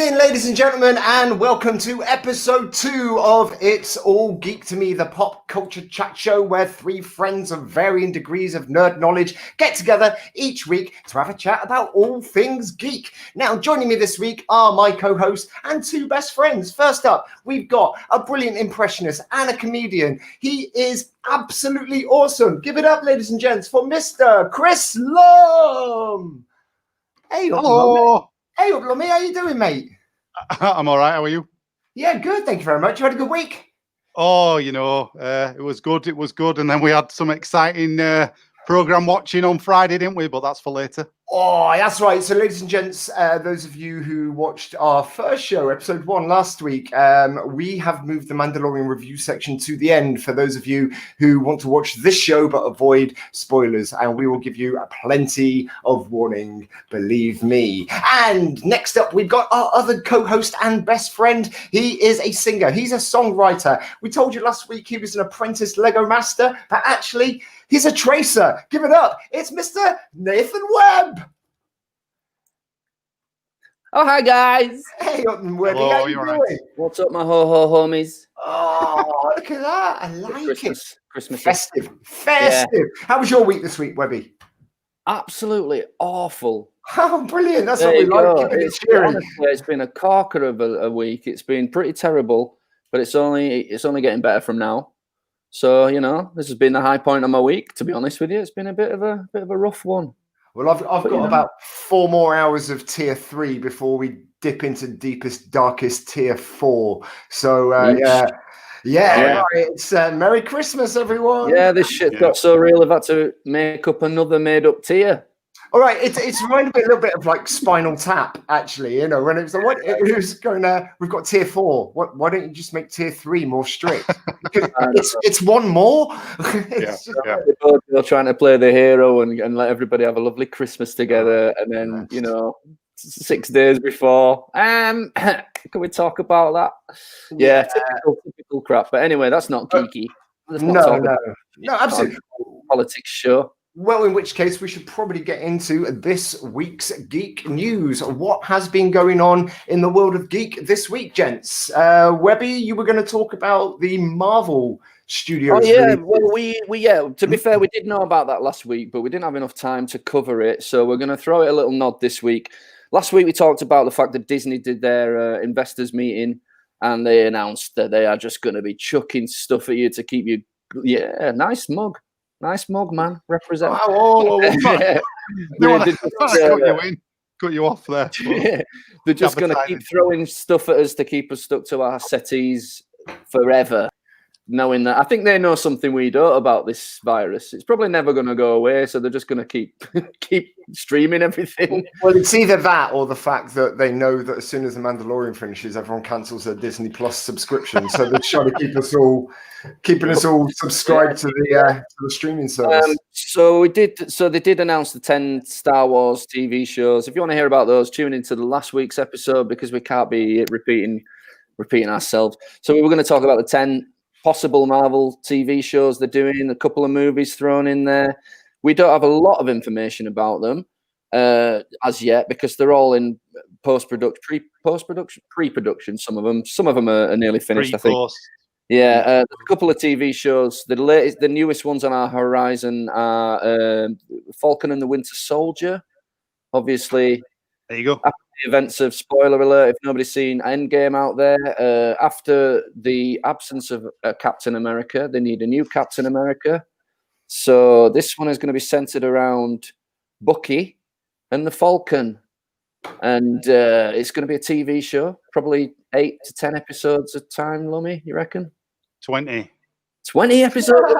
evening, ladies and gentlemen, and welcome to episode 2 of It's All Geek to Me, the pop culture chat show where three friends of varying degrees of nerd knowledge get together each week to have a chat about all things geek. Now, joining me this week are my co-hosts and two best friends. First up, we've got a brilliant impressionist and a comedian. He is absolutely awesome. Give it up, ladies and gents, for Mr. Chris Lumb. Hey, hello. Hey, Lummy, how you doing, mate? I'm all right. How are you? Yeah, good. Thank you very much. You had a good week? Oh, it was good. It was good. And then we had some exciting program watching on Friday, didn't we? But that's for later. Oh, that's right. So, ladies and gents, those of you who watched our first show, episode 1 last week, we have moved the Mandalorian review section to the end for those of you who want to watch this show but avoid spoilers. And we will give you plenty of warning, believe me. And next up, we've got our other co-host and best friend. He is a singer. He's a songwriter. We told you last week he was an apprentice Lego master, but actually, he's a tracer. Give it up. It's Mr. Nathan Webb. Oh, hi, guys. Hey, Webby, Hello, how you you're doing? right. What's up, my ho-ho homies? Oh, look at that. I like Christmas. it. Festive. Yeah. How was your week this week, Webby? Absolutely awful. Oh, brilliant. That's what we like. Honestly, it's been a corker of a week. It's been pretty terrible, but it's only getting better from now. So, this has been the high point of my week, to be honest with you. It's been a bit of a rough one. Well, I've got about 4 more hours of tier 3 before we dip into deepest, darkest tier 4. So, yeah. Right. It's Merry Christmas, everyone. Yeah, this shit got so real, I've had to make up another made-up tier. All right, it's reminded me a little bit of like Spinal Tap, actually. When it was like, it was going, we've got tier 4. Why don't you just make tier 3 more strict? Because it's one more. They're trying to play the hero and let everybody have a lovely Christmas together, and then 6 days before, can we talk about that? Yeah, typical crap. But anyway, that's not geeky. No, absolutely. Politics show. Well, in which case we should probably get into this week's geek news. What has been going on in the world of geek this week, gents? Webby, you were going to talk about the Marvel Studios. Oh yeah, well to be fair, we did know about that last week, but we didn't have enough time to cover it, so we're going to throw it a little nod this week. Last week we talked about the fact that Disney did their investors meeting, and they announced that they are just going to be chucking stuff at you to keep you. Yeah, nice mug, man. Represent. Cut you off there. They're just going to keep throwing stuff at us to keep us stuck to our settees forever. Knowing that, I think they know something we don't about this virus. It's probably never going to go away, so they're just going to keep streaming everything. Well, it's either that or the fact that they know that as soon as the Mandalorian finishes, everyone cancels their Disney Plus subscription. So they're trying to keeping us all subscribed to the streaming service. So they did announce the 10 Star Wars TV shows. If you want to hear about those, tune into the last week's episode because we can't be repeating ourselves. So we were going to talk about the 10 possible Marvel TV shows they're doing, a couple of movies thrown in there. We don't have a lot of information about them as yet because they're all in pre-production. Some of them are nearly finished. I think. Yeah, a couple of TV shows. The newest ones on our horizon are Falcon and the Winter Soldier. Obviously, there you go. After the events of, spoiler alert, if nobody's seen Endgame out there, after the absence of Captain America, they need a new Captain America. So this one is going to be centered around Bucky and the Falcon. And it's going to be a TV show, probably 8 to 10 episodes at a time, Lummy, you reckon? 20 episodes?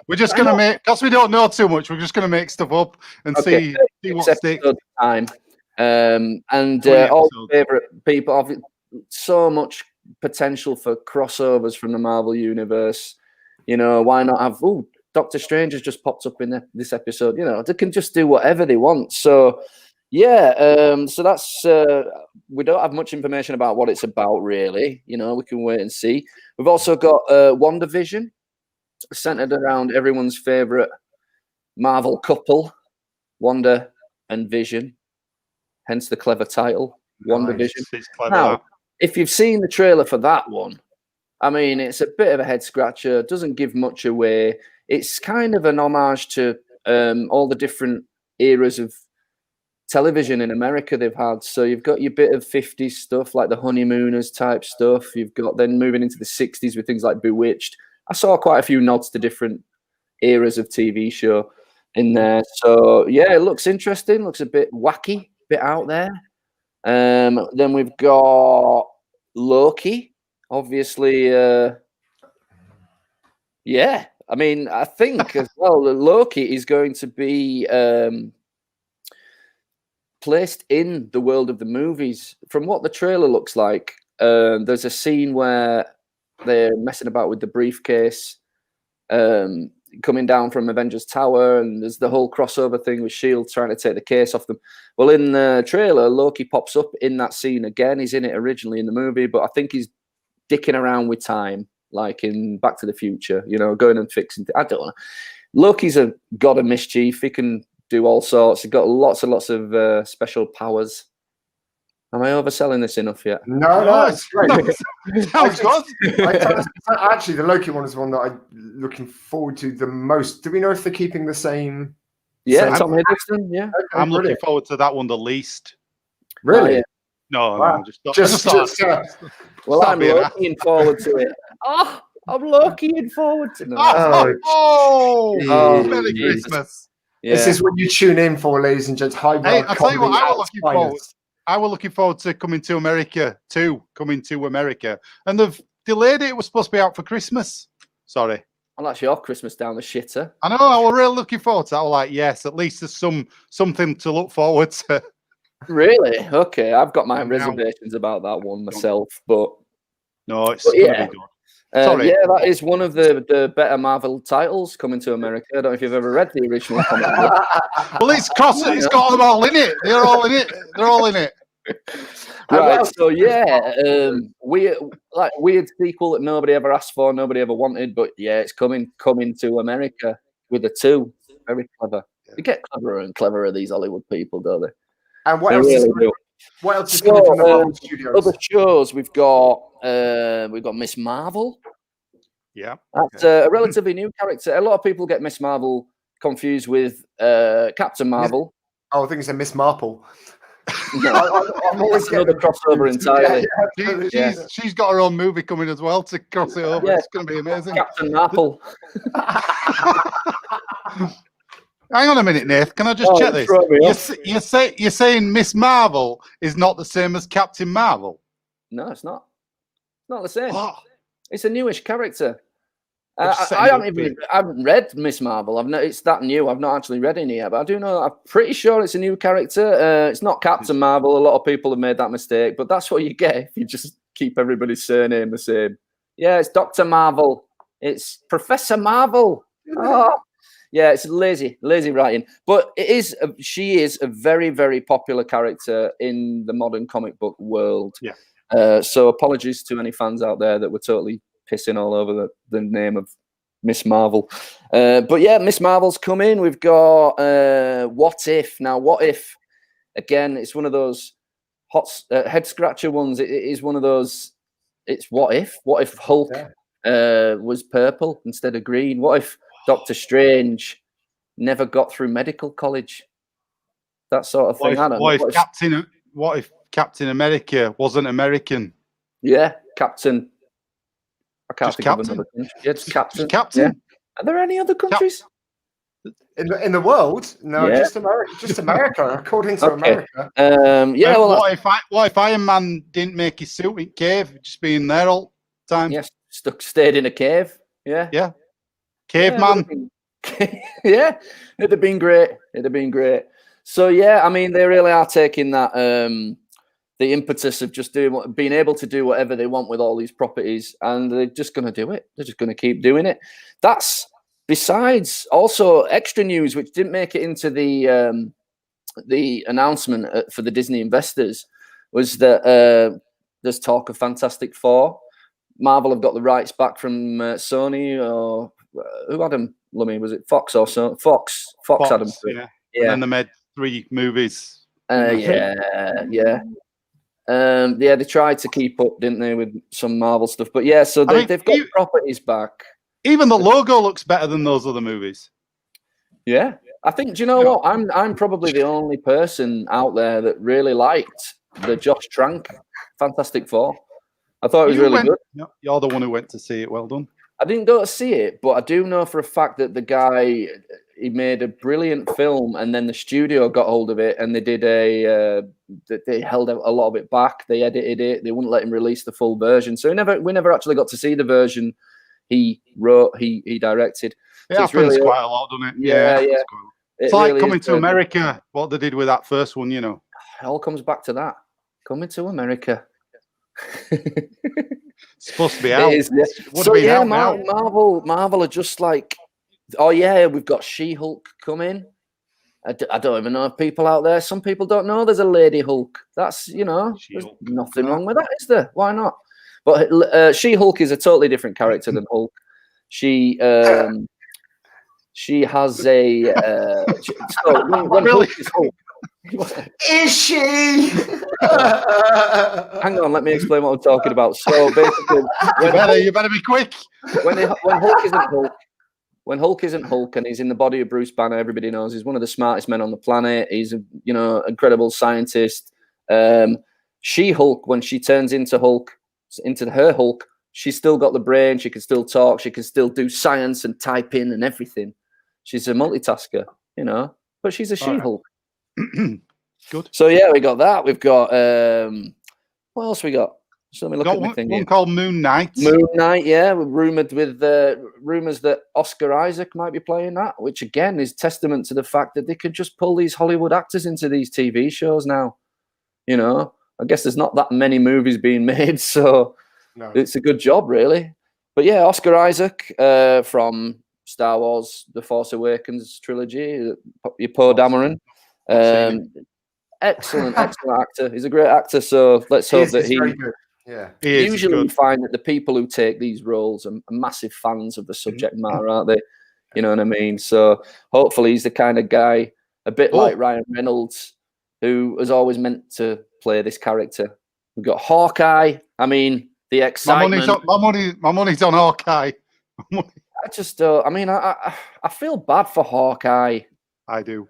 We're just going to make, because we don't know too much, we're just going to make stuff up and see what sticks. Time. All favorite people have so much potential for crossovers from the Marvel universe. Why not have Doctor Strange has just popped up in this episode. They can just do whatever they want. So so that's we don't have much information about what it's about really. We can wait and see. We've also got WandaVision, centered around everyone's favorite Marvel couple, Wanda and Vision. Hence the clever title. WandaVision. It's clever. Now, That. if you've seen the trailer for that one, I mean, it's a bit of a head scratcher. Doesn't give much away. It's kind of an homage to all the different eras of television in America they've had. So you've got your bit of 50s stuff, like the Honeymooners type stuff. You've got then moving into the 60s with things like Bewitched. I saw quite a few nods to different eras of TV show in there. So yeah, it looks interesting. Looks a bit wacky, a bit out there. Then we've got Loki. Obviously, yeah. I mean, I think as well, Loki is going to be placed in the world of the movies. From what the trailer looks like, there's a scene where they're messing about with the briefcase coming down from Avengers Tower, and there's the whole crossover thing with S.H.I.E.L.D. trying to take the case off them. Well, in the trailer, Loki pops up in that scene again. He's in it originally in the movie, but I think he's dicking around with time, like in Back to the Future, you know, going and fixing. I don't know. Loki's a god of mischief. He can do all sorts. He's got lots and lots of special powers. Am I overselling this enough yet? No, it's great. Sounds good. Actually, the Loki one is one that I'm looking forward to the most. Do we know if they're keeping the same? Yeah, Tom Hiddleston. Yeah, okay, I'm looking forward to that one the least. Really? Oh, yeah. No, Wow. no, Well, I'm looking forward to it. Oh, I'm looking forward to it. Merry Christmas. Yeah. This is what you tune in for, ladies and gents. High Hey, I'll tell you what, comedy I at was looking its forward. finest. I was looking forward to coming to America, and they've delayed it. It was supposed to be out for Christmas. Sorry. Well, that's your Christmas down the shitter. I know. I was really looking forward to that. I was like, yes, at least there's something to look forward to. Really? Okay, I've got my No. reservations about that one myself, but No, it's But going yeah. to be good. Sorry. yeah, that is one of the better Marvel titles coming to America. I don't know if you've ever read the original comic book. Well, it's got them all in it. They're all in it. They're all in it. Right, so yeah, weird sequel that nobody ever asked for, nobody ever wanted, but yeah, it's coming to America with a 2. Very clever. They get cleverer and cleverer, these Hollywood people, don't they? And what They else really do. What else is coming from the Marvel Studios? Other shows we've got Miss Marvel. Yeah. That's a relatively new character. A lot of people get Miss Marvel confused with Captain Marvel. Oh, I think it's a Miss Marple. No, I'm always another crossover entirely. She's got her own movie coming as well to cross it over. Yeah. It's going to be amazing. Captain Marvel. Hang on a minute, Nath. Can I just check this? You're saying Miss Marvel is not the same as Captain Marvel? No, it's not. It's not the same. What? It's a newish character. I haven't read Miss Marvel. It's that new. I've not actually read any yet, but I do know. I'm pretty sure it's a new character. It's not Captain Marvel. A lot of people have made that mistake, but that's what you get if you just keep everybody's surname the same. Yeah, it's Dr. Marvel. It's Professor Marvel. Oh. Yeah, it's lazy writing, but she is a very, very popular character in the modern comic book world. Yeah. So apologies to any fans out there that were totally pissing all over the name of Miss Marvel. But yeah, Miss Marvel's come in. We've got What If. Now, What If, again, it's one of those hot head scratcher ones. It is one of those, it's What If? What if Hulk was purple instead of green? What if Doctor Strange never got through medical college? That sort of thing. What if Captain America wasn't American? Yeah, Captain. I can't Just think Captain? of another country. Yeah, just Captain. Just Captain? Yeah. Are there any other countries? In the world? No, Yeah. just America. Just America, according to Okay. America. What if Iron Man didn't make his suit in cave, just being there all the time? Yes, stayed in a cave. Yeah. Yeah. Caveman. Yeah, it'd have been great. It'd have been great. So yeah, I mean, they really are taking that the impetus of just being able to do whatever they want with all these properties, and they're just going to do it. They're just going to keep doing it. That's besides also extra news, which didn't make it into the announcement for the Disney investors, was that there's talk of Fantastic Four. Marvel have got the rights back from Sony, or who had them? Lummy, was it Fox or so? Fox had them. Yeah. And then they made 3 movies. Yeah. Yeah, they tried to keep up, didn't they, with some Marvel stuff? But yeah, so they've got properties back. Even the logo looks better than those other movies. Yeah, I think. Do you know what? I'm probably the only person out there that really liked the Josh Trank Fantastic Four. I thought it was really good. No, you're the one who went to see it. Well done. I didn't go to see it, but I do know for a fact that the guy, he made a brilliant film, and then the studio got hold of it, and they did they held a lot of it back. They edited it. They wouldn't let him release the full version, so we never actually got to see the version he wrote, he directed. It so happens really quite a lot, doesn't it? Yeah. It's like really Coming to America, what they did with that first one, you know. It all comes back to that. Coming to America. It's supposed to be out. Marvel are just like, oh yeah, we've got She-Hulk coming. I don't even know if people out there, some people don't know there's a Lady Hulk. That's, there's nothing wrong with that, is there? Why not? But She-Hulk is a totally different character than Hulk. She has a when Hulk is Hulk. Is she? Hang on, let me explain what I'm talking about. So basically, you better be quick. When Hulk isn't Hulk and he's in the body of Bruce Banner, everybody knows he's one of the smartest men on the planet. He's a incredible scientist. She-Hulk, when she turns into her Hulk, she's still got the brain. She can still talk. She can still do science and type in and everything. She's a multitasker, but she's a She-Hulk. Good. So yeah, we got that. We've got what else we got? So let me look at one here. Called Moon Knight. Moon Knight, yeah. We're rumored with rumors that Oscar Isaac might be playing that, which again is testament to the fact that they could just pull these Hollywood actors into these TV shows now. I guess there's not that many movies being made, so it's a good job, really. But yeah, Oscar Isaac from Star Wars: The Force Awakens trilogy, your Poe Dameron. Excellent actor. He's a great actor, so let's hope that he. Very good. Yeah. Usually, we find that the people who take these roles are massive fans of the subject matter, aren't they? You know what I mean? So hopefully, he's the kind of guy, a bit like Ryan Reynolds, who was always meant to play this character. We've got Hawkeye. I mean, the excitement. My money's on Hawkeye. I just, I feel bad for Hawkeye. I do.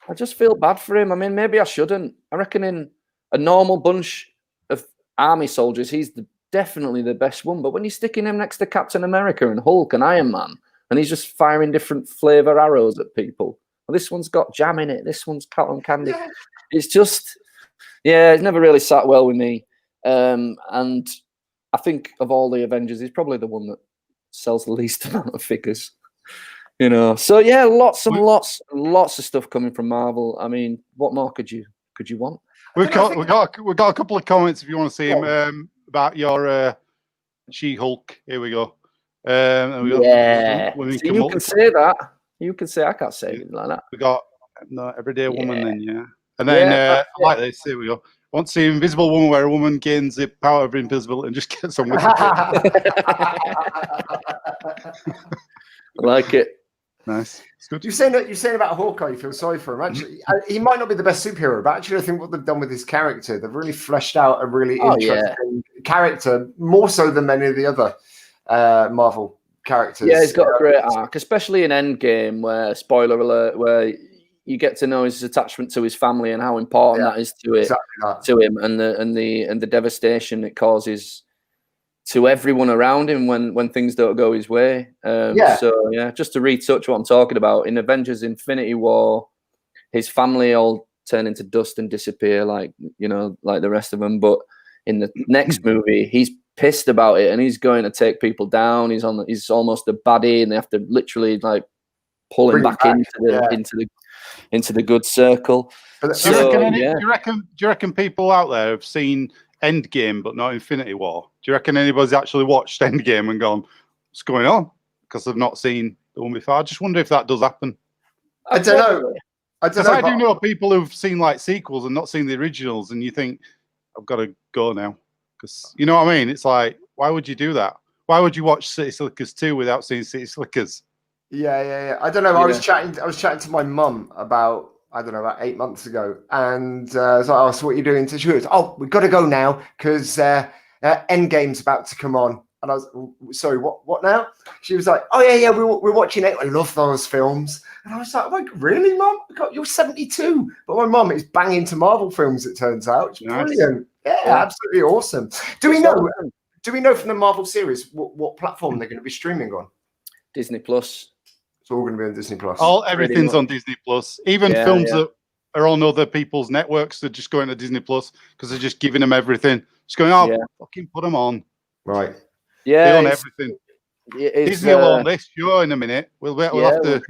I just feel bad for him. I mean, maybe I shouldn't. I reckon in a normal bunch of army soldiers, he's definitely the best one. But when you're sticking him next to Captain America and Hulk and Iron Man, and he's just firing different flavor arrows at people. Well, this one's got jam in it. This one's cotton candy. Yeah. It's just, it's never really sat well with me. And I think of all the Avengers, he's probably the one that sells the least amount of figures. So yeah, lots of stuff coming from Marvel. I mean, what more could you want? We've got a couple of comments if you want to see them about your She-Hulk. Here we go. So you can say that. You can say I can't say anything like that. We got Everyday Woman then, and then I like this. Here we go. Want to see Invisible Woman, where a woman gains the power of invisibility and just gets on with it. I like it. Nice. It's good. You're saying about Hawkeye, you feel sorry for him. Actually, he might not be the best superhero, but actually, I think what they've done with his character, they've really fleshed out a really interesting character, more so than many of the other Marvel characters. Yeah, he's got a great arc, especially in Endgame, where, spoiler alert, where you get to know his attachment to his family and how important that is to him, and the devastation it causes to everyone around him when things don't go his way. So just to retouch what I'm talking about, in Avengers Infinity War, his family all turn into dust and disappear like the rest of them. But in the next movie, he's pissed about it and he's going to take people down. He's almost a baddie, and they have to literally pull him back into the good circle. Do you reckon people out there have seen Endgame but not Infinity War? Do you reckon anybody's actually watched Endgame and gone, what's going on? Because they've not seen the one before. I just wonder if that does happen. I don't know. I do know people who've seen sequels and not seen the originals, and you think, I've got to go now. Because you know what I mean? It's like, why would you do that? Why would you watch City Slickers 2 without seeing City Slickers? Yeah. I don't know. I was chatting to my mum about I don't know, about 8 months ago. And I was like, oh, so what are you doing? So she goes, oh, we've got to go now because Endgame's about to come on. And I was, sorry, what now? She was like, oh, yeah, we're watching it. I love those films. And I was like, really, Mum? God, you're 72. But my mum is banging to Marvel films, it turns out. It's brilliant. Yeah, absolutely awesome. Do we know from the Marvel series what platform they're going to be streaming on? Disney Plus. It's all going to be on Disney Plus. Everything's on Disney Plus. Even films that are on other people's networks, they're just going to Disney Plus because they're just giving them everything. Just going, fucking put them on. Right. Yeah. They own everything. Disney will own this. Sure, in a minute. We'll have to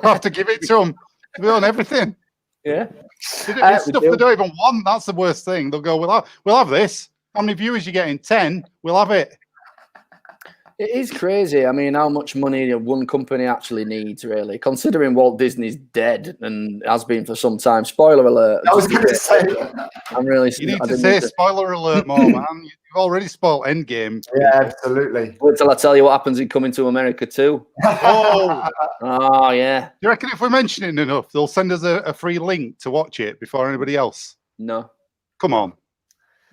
have to give it to them. We own everything. Yeah. It's stuff they don't even want. That's the worst thing. They'll go, we'll have this. How many viewers you getting? 10. We'll have it. It is crazy. I mean, how much money one company actually needs, really, considering Walt Disney's dead and has been for some time. Spoiler alert. I was going to say. I'm really. You need to say spoiler alert more, man. You've already spoiled Endgame. Yeah, absolutely. Wait till I tell you what happens in Coming to America too. Oh, yeah. Do you reckon if we mention it enough, they'll send us a free link to watch it before anybody else? No. Come on.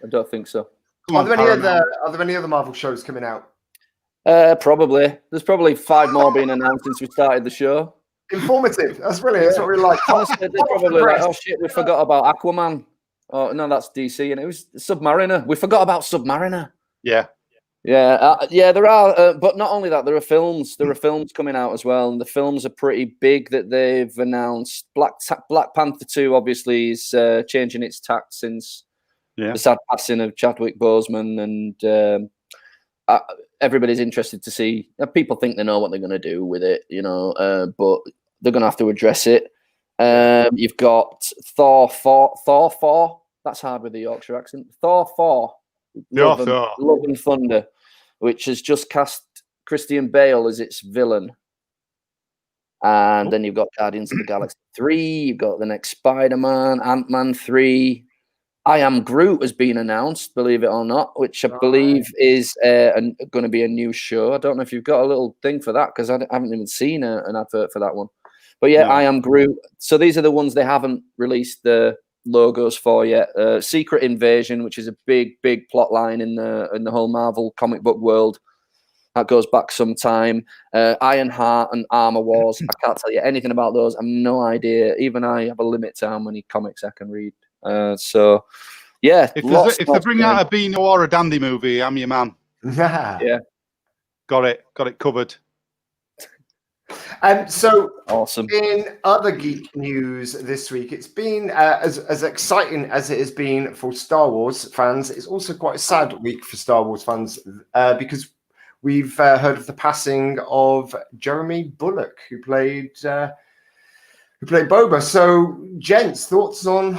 I don't think so. Are there any other Marvel shows coming out? Probably. There's probably 5 more being announced since we started the show. Informative. That's brilliant. That's what we like. Honestly, they're probably like, oh shit, we forgot about Aquaman. Oh no, that's DC, and it was Submariner. We forgot about Submariner. Yeah. There are, but not only that, there are films. There are films coming out as well, and the films are pretty big that they've announced. Black Panther 2 obviously is changing its tact since the sad passing of Chadwick Boseman, and everybody's interested to see. People think they know what they're going to do with it, but they're going to have to address it. You've got Thor 4. That's hard with the Yorkshire accent. Thor 4. Love and Thunder, which has just cast Christian Bale as its villain. And then you've got Guardians of the Galaxy 3. You've got the next Spider-Man, Ant-Man 3. I Am Groot has been announced, believe it or not, which I believe is going to be a new show. I don't know if you've got a little thing for that because I haven't even seen an advert for that one. But I Am Groot. So these are the ones they haven't released the logos for yet. Secret Invasion, which is a big plot line in the whole Marvel comic book world. That goes back some time. Ironheart and Armor Wars. I can't tell you anything about those. I have no idea. Even I have a limit to how many comics I can read. If they bring out a B Noir or a Dandy movie, I'm your man. Yeah. Got it covered. So awesome. In other geek news this week, it's been as exciting as it has been for Star Wars fans. It's also quite a sad week for Star Wars fans because we've heard of the passing of Jeremy Bulloch, who played Boba. So, gents, thoughts on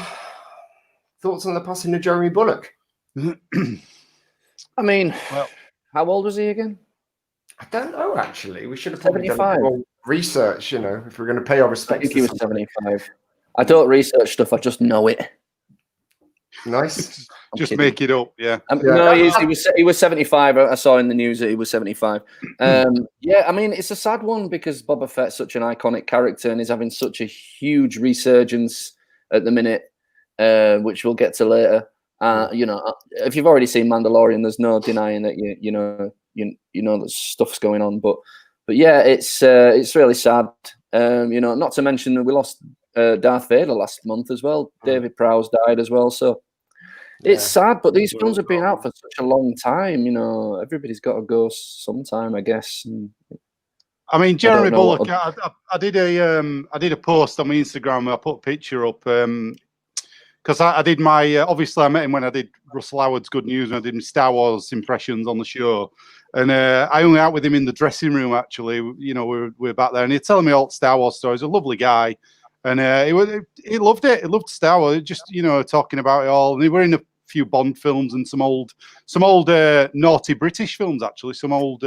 the passing of Jeremy Bulloch? I mean, how old was he again? I don't know, actually. We should have probably 75. done more research, if we're going to pay our respects. I think he was 75. I don't research stuff, I just know it. Nice. Just make it up, yeah. No, he was 75. I saw in the news that he was 75. I mean, it's a sad one because Boba Fett's such an iconic character and is having such a huge resurgence at the minute, which we'll get to later. If you've already seen Mandalorian, there's no denying that you know that stuff's going on. But yeah, it's really sad. Not to mention that we lost Darth Vader last month as well. David Prowse died as well. So it's sad, but these films have been out for such a long time. Everybody's got to go sometime, I guess. I mean, Jeremy Bulloch. I did a post on my Instagram where I put a picture up. Because I did my, obviously I met him when I did Russell Howard's Good News and I did my Star Wars impressions on the show. And I hung out with him in the dressing room, actually. We were back there and he's telling me all Star Wars stories. A lovely guy. And he loved it. He loved Star Wars. Just, talking about it all. And they were in a few Bond films and some old naughty British films, actually. Some old...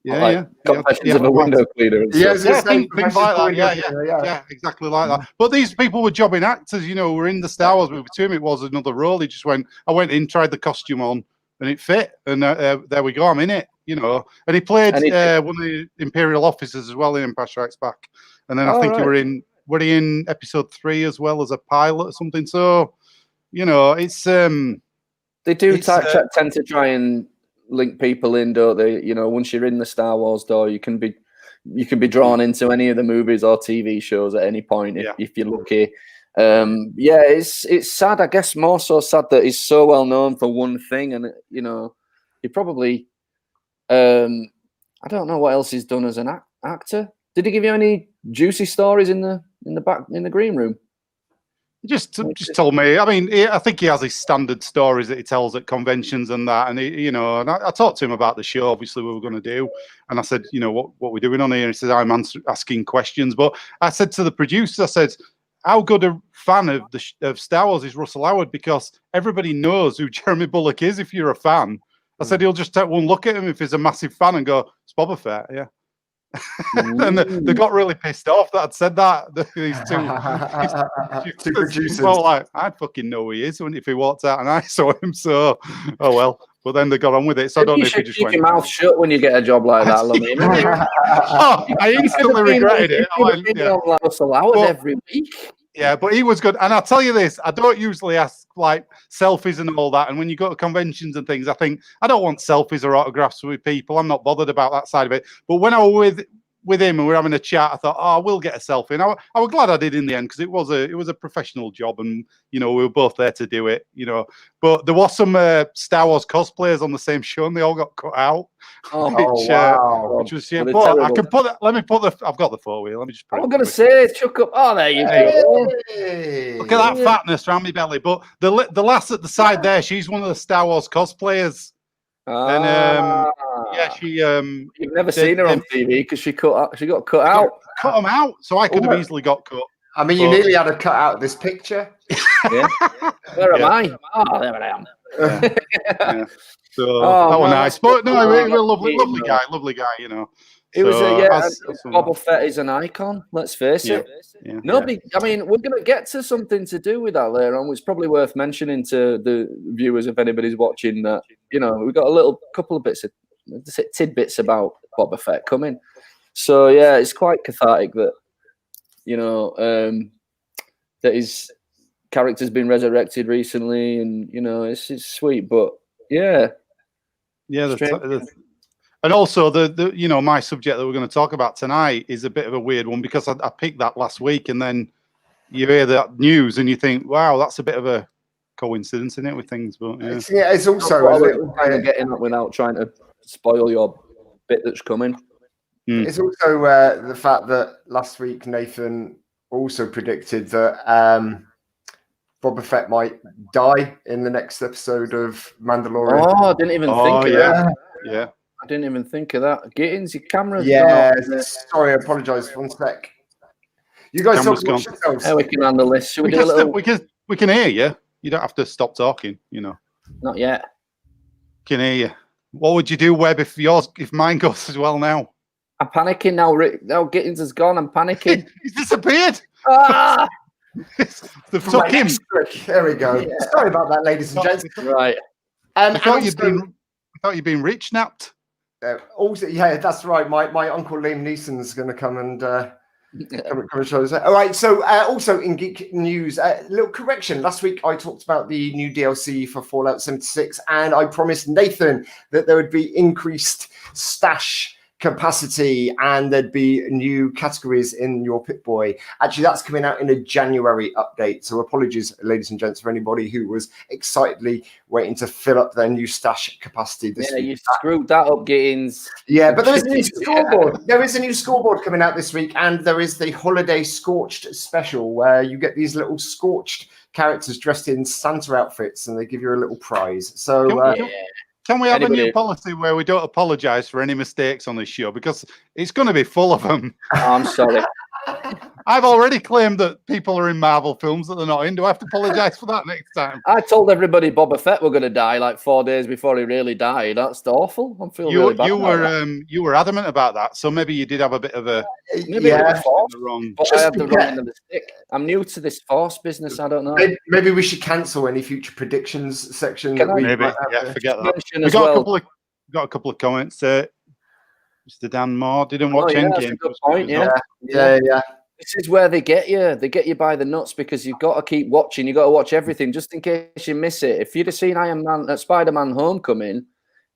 Confessions of a Window Cleaner. Things like that. Yeah, exactly like that. But these people were jobbing actors, were in the Star Wars movie. To him, it was another role. He just went. I went in, tried the costume on, and it fit. And there we go. I'm in it. And he played one of the Imperial officers as well in Empire Strikes Back. And then I think you were in were he in episode 3 as well as a pilot or something? So, you know, it's they do tend to try and link people in, don't they? You know, once you're in the Star Wars door, you can be drawn into any of the movies or TV shows at any point if you're lucky. It's sad. I guess more so sad that he's so well known for one thing, and you know, he probably I don't know what else he's done as an actor. Did he give you any juicy stories in the green room? He just told me. I mean, I think he has his standard stories that he tells at conventions and that. And and I talked to him about the show. Obviously, we were going to do, and I said, you know, what we're doing on here. And he said, I'm asking questions. But I said to the producers, I said, how good a fan of Star Wars is Russell Howard? Because everybody knows who Jeremy Bulloch is. If you're a fan, I said he'll just take one look at him if he's a massive fan and go, it's Boba Fett, yeah. And they got really pissed off that I'd said that. These two producers. Well, like, I'd fucking know who he is if he walked out and I saw him. So, oh well. But then they got on with it. So I don't know if you just keep your mouth shut when you get a job like that, Lummy. I instantly regretted it. Russell Howard every week. Yeah, but he was good. And I'll tell you this, I don't usually ask like selfies and all that. And when you go to conventions and things, I think I don't want selfies or autographs with people. I'm not bothered about that side of it. But when I was with him and we were having a chat, I thought, I will get a selfie. And I was glad I did in the end because it was a professional job and, you know, we were both there to do it, you know. But there was some Star Wars cosplayers on the same show and they all got cut out. Which was but I can put that. I've got the photo here. Let me just put I'm going to say, chuck up. Oh, there you go. Look at that fatness around my belly. But the lass at the side there, she's one of the Star Wars cosplayers. And she you've never seen her on TV because she got cut out. Cut them out, so I could have easily got cut. I mean, you nearly had a cut out of this picture. Yeah. Where am I? Oh, there I am. Yeah. So that was nice. But no, we're a lovely guy, you know. It was Boba Fett is an icon. Let's face it. Yeah. Nobody. I mean, we're going to get to something to do with that later on. It's probably worth mentioning to the viewers if anybody's watching that. You know, we've got a couple of bits of tidbits about Boba Fett coming. So yeah, it's quite cathartic that that his character's been resurrected recently, and you know, it's sweet. But yeah. And also, the my subject that we're going to talk about tonight is a bit of a weird one because I picked that last week, and then you hear that news and you think, wow, that's a bit of a coincidence, isn't it, with things? But it's also kind of getting up without trying to spoil your bit that's coming. It's also the fact that last week Nathan also predicted that Boba Fett might die in the next episode of Mandalorian. Oh, I didn't even think of that. Yeah. I didn't even think of that. Gittins, your camera's gone. Sorry, I apologise. 1 sec. You guys talk about yourselves. Yeah, we can handle this. Should we do a little... We can hear you. You don't have to stop talking, you know. Not yet. Can hear you. What would you do, Webb, if mine goes as well now? I'm panicking now. Now Gittins has gone. I'm panicking. He's disappeared. Ah! They've took him. There we go. Yeah. Sorry about that, ladies and gents. Right. I thought you'd been rich napped. Also, yeah, that's right. My uncle Liam Neeson's going to come and come and show us. All right. So, also in geek news, little correction. Last week I talked about the new DLC for Fallout 76, and I promised Nathan that there would be increased stash capacity and there'd be new categories in your Pip-Boy. Actually, that's coming out in a January update. So apologies, ladies and gents, for anybody who was excitedly waiting to fill up their new stash capacity this week. You screwed that up, Gittins. Yeah, but there is a new scoreboard. There is a new scoreboard coming out this week, and there is the Holiday Scorched special where you get these little scorched characters dressed in Santa outfits and they give you a little prize. So can we have a new policy where we don't apologise for any mistakes on this show? Because it's going to be full of them. Oh, I'm sorry. I've already claimed that people are in Marvel films that they're not in. Do I have to apologise for that next time? I told everybody Boba Fett were going to die like 4 days before he really died. That's awful. I'm feeling really bad. You were adamant about that, so maybe you did have a bit of a wrong. But I had the wrong end of the stick. I'm new to this Force business. I don't know. Maybe we should cancel any future predictions section. Forget that. We got a couple of comments. Mr. Dan Moore didn't watch Endgame. Point, yeah. This is where they get you. They get you by the nuts because you've got to keep watching. You've got to watch everything just in case you miss it. If you'd have seen Spider-Man Homecoming,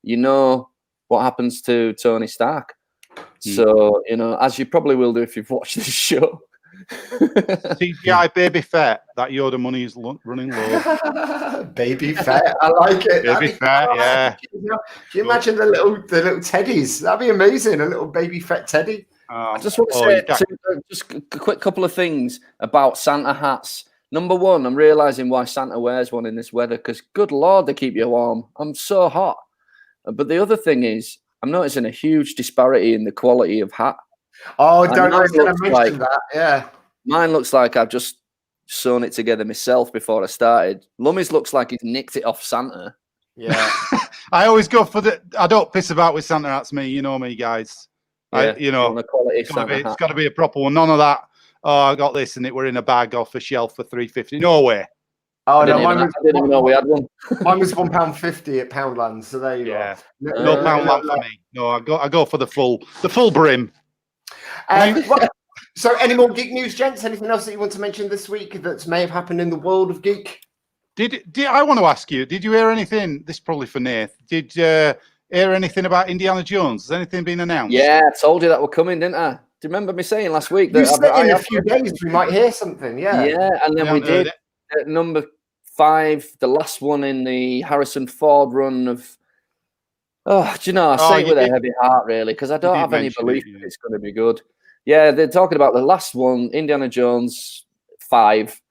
you know what happens to Tony Stark. So, as you probably will do if you've watched this show. CGI baby fat. That Yoda money is running low. Baby fat. I like it. Baby fat, yeah. Can you imagine the little teddies? That'd be amazing. A little baby fat teddy. I just want to say just a quick couple of things about Santa hats. Number one, I'm realizing why Santa wears one in this weather because, good Lord, they keep you warm. I'm so hot. But the other thing is, I'm noticing a huge disparity in the quality of hat. Oh, don't I was going to mention that. Yeah. Mine looks like I've just sewn it together myself before I started. Lummy's looks like he's nicked it off Santa. Yeah. I always go for I don't piss about with Santa hats, me. You know me, guys. Yeah, it's got to be a proper one. None of that. Oh, I got this and it were in a bag off a shelf for $3.50. No way. Oh, no, I didn't even know we had one. Mine was £1.50 at Poundland, so there you go. No Poundland for me. No, I go for the full brim. So, any more geek news, gents? Anything else that you want to mention this week that may have happened in the world of geek? Did I want to ask you? Did you hear anything? This is probably for Nath. Did you hear anything about Indiana Jones? Has anything been announced? Yeah, I told you that were coming, didn't I? Do you remember me saying last week that you said in a few days we might hear something? Yeah. Yeah, and then we did. At number 5, the last one in the Harrison Ford run of. Oh, do you know? I say it with a heavy heart, really, because I don't have any belief that it's going to be good. Yeah, they're talking about the last one, Indiana Jones 5.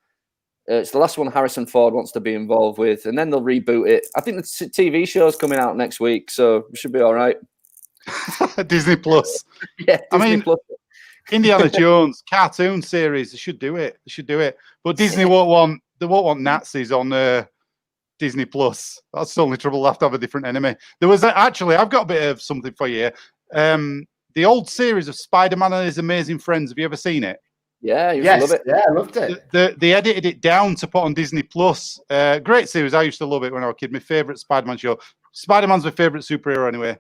It's the last one Harrison Ford wants to be involved with, and then they'll reboot it. I think the TV show's coming out next week, so we should be all right. Disney Plus. Yeah, Disney Plus. Indiana Jones cartoon series. They should do it. But Disney won't want Nazis on Disney Plus. That's the only trouble. They'll have to have a different enemy. There was actually, I've got a bit of something for you. The old series of Spider-Man and His Amazing Friends. Have you ever seen it? Yeah, I love it. Yeah, I loved it. They edited it down to put on Disney Plus. Great series. I used to love it when I was a kid. My favorite Spider-Man show. Spider-Man's my favorite superhero anyway.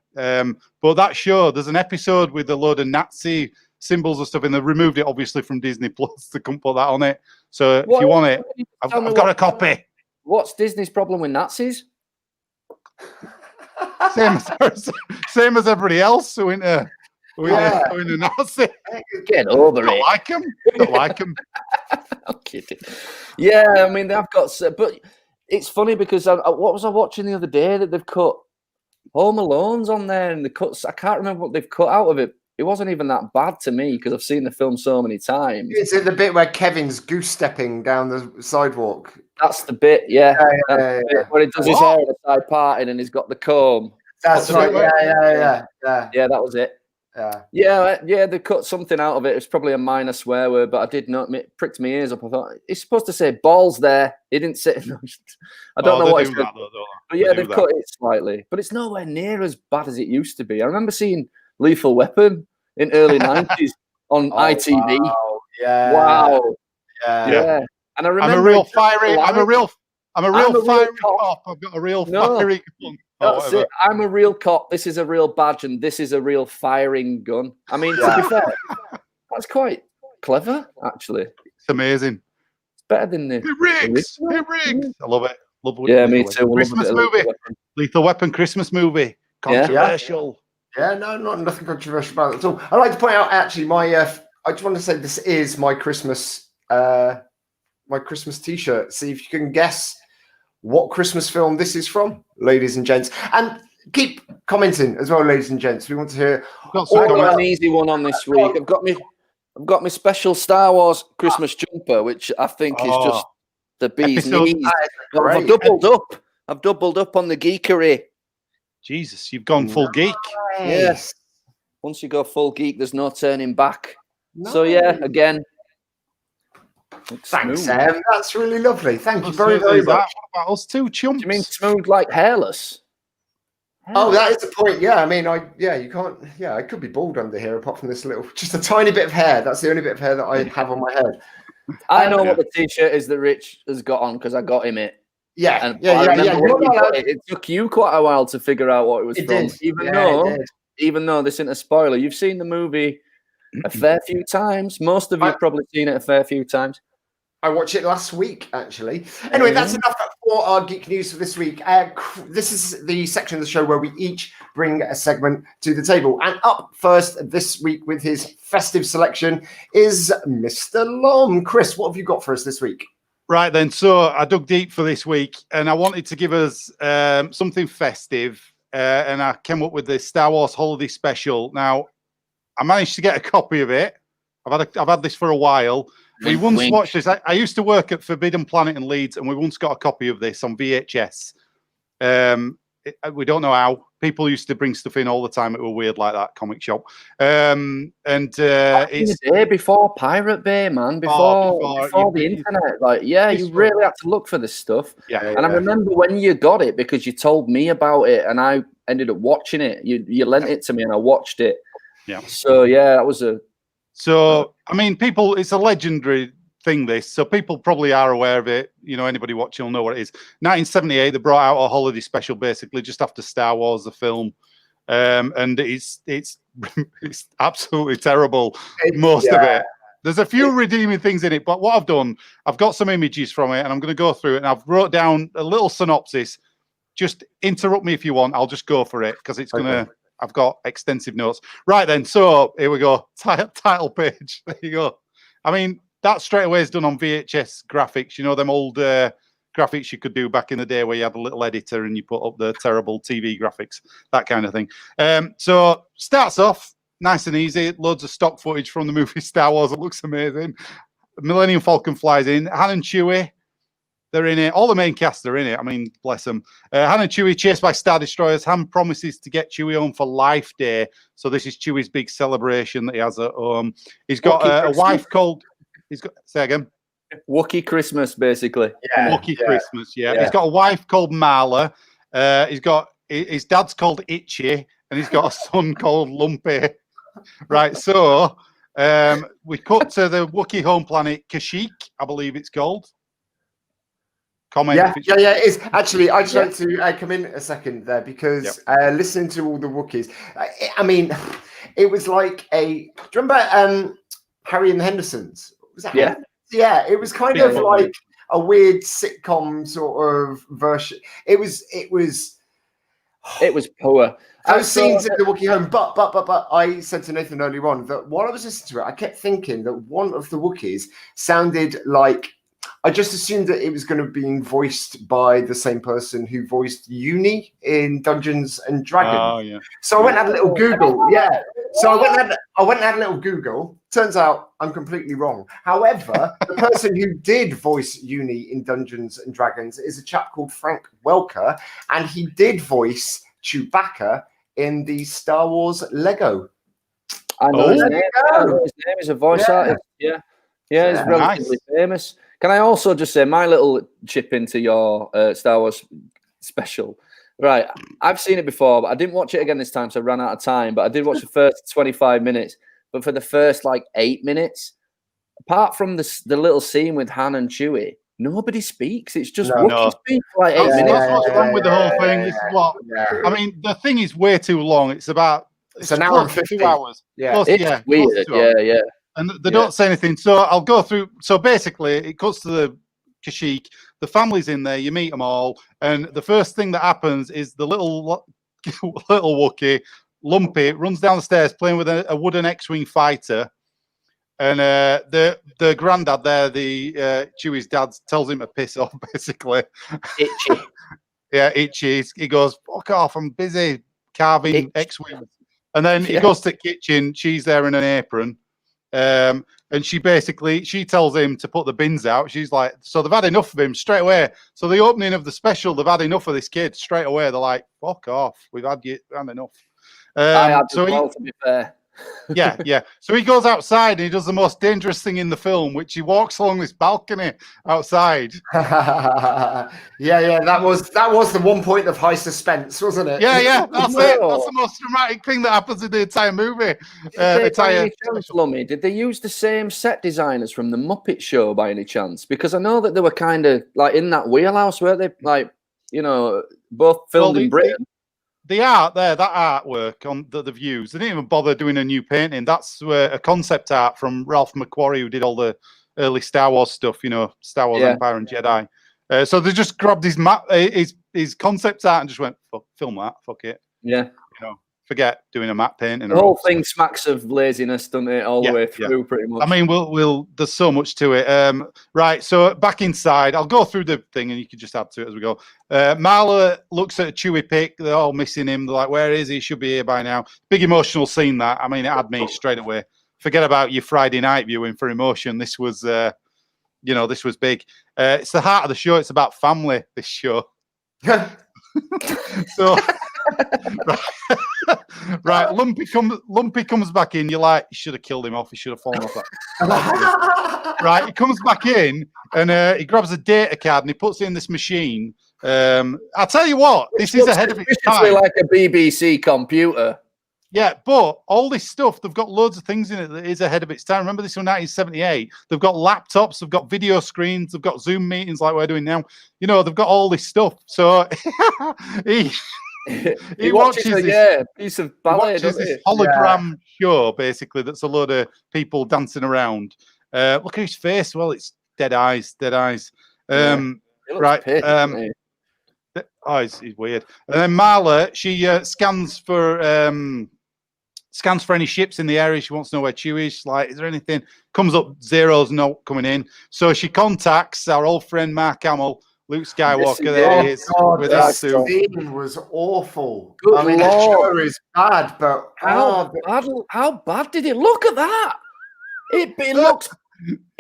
But that show, there's an episode with a load of Nazi symbols and stuff, and they removed it obviously from Disney Plus. They couldn't put that on it. So if you want it, I've got a copy. What's Disney's problem with Nazis? Same as everybody else who into Nazi. Get over it. Don't like them. I'm kidding. Yeah, I mean they've got, but it's funny because what was I watching the other day that they've cut Home Alone's on there, and the cuts. I can't remember what they've cut out of it. It wasn't even that bad to me because I've seen the film so many times. Is it the bit where Kevin's goose stepping down the sidewalk? That's the bit, yeah. Bit where he does his hair in a side parting and he's got the comb. That's right. Yeah. Yeah, that was it. Yeah. They cut something out of it. It's probably a minor swear word, but I did not. It pricked my ears up. I thought it's supposed to say balls there. He didn't say. I don't know what it's. But yeah, they've cut it slightly, but it's nowhere near as bad as it used to be. I remember seeing Lethal Weapon in early 90s on ITV. Wow. Yeah. And I remember I'm a real fiery cop. I've got a real fiery gun. That's it. I'm a real cop. This is a real badge, and this is a real firing gun. I mean, to be fair, that's quite clever, actually. It's amazing. It's better than the. It rigs. I love it. Yeah, me too. Christmas movie. Lethal Weapon Christmas movie. Controversial. Yeah, no, nothing controversial about it at all. I'd like to point out, actually, I just want to say this is my Christmas T-shirt. See if you can guess what Christmas film this is from, ladies and gents. And keep commenting as well, ladies and gents. We want to hear. I've got an easy one on this week. I've got my special Star Wars Christmas jumper, which I think is just the bee's knees. I've doubled up on the geekery. Jesus, you've gone full geek. Yes. Once you go full geek, there's no turning back. Nice. So yeah, again. Thanks, Sam. That's really lovely. Thank you very, very much. What about us two chumps? Do you mean smooth like hairless? Oh, that is the point. Yeah, I mean, you can't. Yeah, I could be bald under here, apart from this just a tiny bit of hair. That's the only bit of hair that I have on my head. I know what the T-shirt is that Rich has got on because I got him it. Yeah. It took you quite a while to figure out what it was from. Even though this isn't a spoiler, you've seen the movie a fair few times. Most of you have probably seen it a fair few times. I watched it last week, actually. Anyway, that's enough for our geek news for this week. This is the section of the show where we each bring a segment to the table. And up first this week with his festive selection is Mr. Lumb. Chris, what have you got for us this week? Right then, so I dug deep for this week, and I wanted to give us something festive, and I came up with the Star Wars Holiday Special. Now, I managed to get a copy of it. I've had this for a while. We once watched this. I used to work at Forbidden Planet in Leeds, and we once got a copy of this on VHS. We don't know how. People used to bring stuff in all the time. It was weird like that, comic shop. It's the day before Pirate Bay, man. Before the internet. Like, you really had to look for this stuff. Yeah. And I remember when you got it because you told me about it, and I ended up watching it. You lent it to me, and I watched it. Yeah. So that was a. So, I mean, people, it's a legendary thing, this. So people probably are aware of it. You know, anybody watching will know what it is. 1978, they brought out a holiday special, basically, just after Star Wars, the film. And it's absolutely terrible, most of it. There's a few redeeming things in it, but what I've done, I've got some images from it, and I'm going to go through it, and I've wrote down a little synopsis. Just interrupt me if you want. I'll just go for it, because it's going to... I've got extensive notes. Right then, so here we go. Title page. There you go. I mean, that straight away is done on VHS graphics. You know, them old graphics you could do back in the day where you had a little editor and you put up the terrible TV graphics, that kind of thing. So starts off nice and easy. Loads of stock footage from the movie Star Wars. It looks amazing. Millennium Falcon flies in. Han and Chewie. They're in it. All the main cast are in it. I mean, bless them. Han and Chewie chased by Star Destroyers. Han promises to get Chewie home for Life Day. So this is Chewie's big celebration that he has at home. He's got a wife called... Say again? Wookiee Christmas, basically. Wookiee Christmas, yeah. He's got a wife called Marla. He's got... His dad's called Itchy. And he's got a son called Lumpy. Right, so... we cut to the Wookiee home planet, Kashyyyk, I believe it's called. Comment. It is. Actually, I'd like to come in a second there because listening to all the Wookiees, I mean, it was like do you remember Harry and the Hendersons? Was that Yeah, it was kind of like a weird sitcom sort of version. It was poor. Those scenes in the Wookiee home, but I said to Nathan earlier on that while I was listening to it, I kept thinking that one of the Wookiees sounded like... I just assumed that it was going to be voiced by the same person who voiced Uni in Dungeons and Dragons. Oh, yeah. So I went and had a little Google. Yeah. So I went and had a little Google. Turns out I'm completely wrong. However, the person who did voice Uni in Dungeons and Dragons is a chap called Frank Welker, and he did voice Chewbacca in the Star Wars Lego. I know his name. His name is a voice artist. Yeah, he's relatively famous. Can I also just say my little chip into your Star Wars special? Right, I've seen it before, but I didn't watch it again this time, so I ran out of time. But I did watch the first 25 minutes. But for the first 8 minutes, apart from the little scene with Han and Chewie, nobody speaks. It's just Wookiee speak for 8 minutes. That's what's wrong with the whole thing. This is what I mean. The thing is way too long. It's an hour and 50 hours. Yeah, it's weird. Yeah. And they don't say anything. So I'll go through. So basically, it cuts to the Kashyyyk. The family's in there. You meet them all. And the first thing that happens is the little Wookiee, Lumpy, runs down the stairs playing with a wooden X-Wing fighter. And the granddad there, the Chewie's dad, tells him to piss off, basically. Itchy. Itchy. He goes, fuck off, I'm busy carving X-Wings. And then he goes to the kitchen. She's there in an apron. And she tells him to put the bins out. She's like, so they've had enough of him straight away. So the opening of the special, they've had enough of this kid straight away. They're like, fuck off, we've had enough. I had to be fair. Yeah. So he goes outside and he does the most dangerous thing in the film, which he walks along this balcony outside. That was the one point of high suspense, wasn't it? Yeah. That's it. That's the most dramatic thing that happens in the entire movie. Did they use the same set designers from the Muppet Show by any chance? Because I know that they were kind of in that wheelhouse, weren't they? Both filmed in Britain. the art there, that artwork on the views, they didn't even bother doing a new painting. That's a concept art from Ralph McQuarrie, who did all the early Star Wars stuff, Star Wars Empire and Jedi. So they just grabbed his map, his concept art, and just went, film that, fuck it. Yeah. Forget doing a map painting. The whole thing smacks of laziness, doesn't it? All the way through, pretty much. I mean, there's so much to it. Right, so back inside, I'll go through the thing, and you can just add to it as we go. Marla looks at a Chewie pick. They're all missing him. They're like, "Where is he? He should be here by now." Big emotional scene. That, I mean, it had me straight away. Forget about your Friday night viewing for emotion. This was, this was big. It's the heart of the show. It's about family. This show. So. Right, Lumpy comes back in. You're like, you should have killed him off. He should have fallen off that. Right, he comes back in and he grabs a data card and he puts it in this machine. I'll tell you what, this is ahead of its time. Like a BBC computer. Yeah, but all this stuff, they've got loads of things in it that is ahead of its time. Remember this from 1978? They've got laptops, they've got video screens, they've got Zoom meetings like we're doing now. They've got all this stuff. So he watches this, piece of ballet, this hologram show, basically, that's a load of people dancing around. Look at his face. Well, it's dead eyes. Right. He's weird. And then Marla, she scans for any ships in the area. She wants to know where Chewie is. Like, is there anything? Comes up zeros, not coming in. So she contacts our old friend Mark Hamill, Luke Skywalker. There he is. With that scene was awful. Good Lord. The show is bad, but how bad did it look at that? It looks.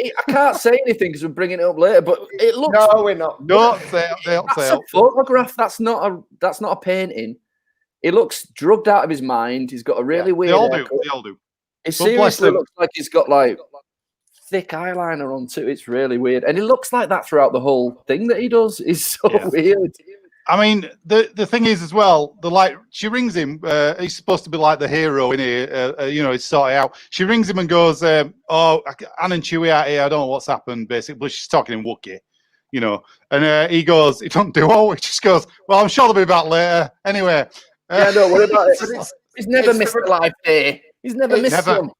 I can't say anything because we're bringing it up later, but it looks. No, we're not. Don't say that's a photograph. That's not a painting. It looks drugged out of his mind. He's got a really weird. They all do. It seriously looks like he's got like thick eyeliner on too. It's really weird, and it looks like that throughout the whole thing that he does. Is so weird. I mean, the thing is as well. She rings him. He's supposed to be like the hero in here. He's sorted out. She rings him and goes, "Ann and Chewie out here. I don't know what's happened." Basically, but she's talking in Wookiee, And he goes, "If don't do all," he just goes, "Well, I'm sure they'll be back later." Anyway. Don't worry about it. He's never missed a life day. He's never missed one.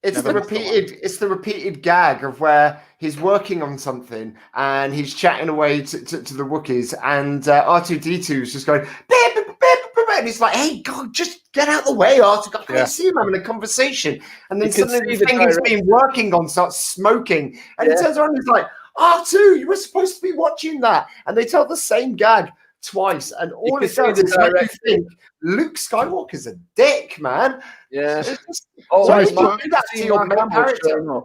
It's the repeated gag of where he's working on something and he's chatting away to the Wookiees, and R2-D2 is just going, and he's like, "Hey, God, just get out of the way, R2. I can't see him having a conversation." And then suddenly the thing he's been working on starts smoking, and he turns around and he's like, "R2, you were supposed to be watching that." And they tell the same gag twice, and all it does is make you think Luke Skywalker's a dick, man. Yeah. So do that to your main character.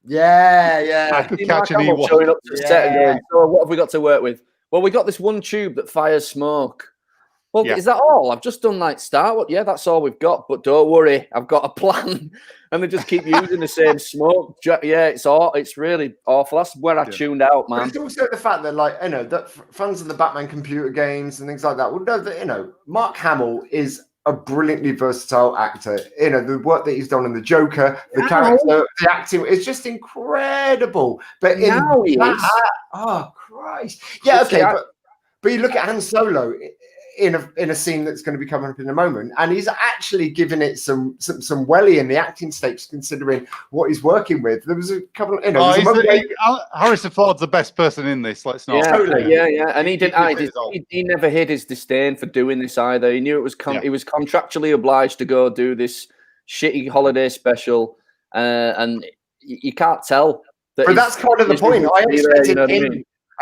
Yeah. I could catch an Ewok showing up to the set and going, "So what have we got to work with?" Well, we got this one tube that fires smoke. Well, is that all? I've just done like Star Wars. Yeah, that's all we've got. But don't worry, I've got a plan. And they just keep using the same smoke. Yeah, it's really awful. That's where I tuned out, man. But it's also the fact that, that fans of the Batman computer games and things like that will know that, Mark Hamill is a brilliantly versatile actor. The work that he's done in the Joker, the character, the acting is just incredible. But now he is. Oh Christ! Yeah, okay, but you look at Han Solo in a scene that's going to be coming up in a moment, and he's actually given it some welly in the acting stakes, considering what he's working with. There was a couple of, Harrison Ford's the best person in this. Let's not. Yeah. And he never hid his disdain for doing this either. He knew it was he was contractually obliged to go do this shitty holiday special, and you can't tell. But that's kind of the point.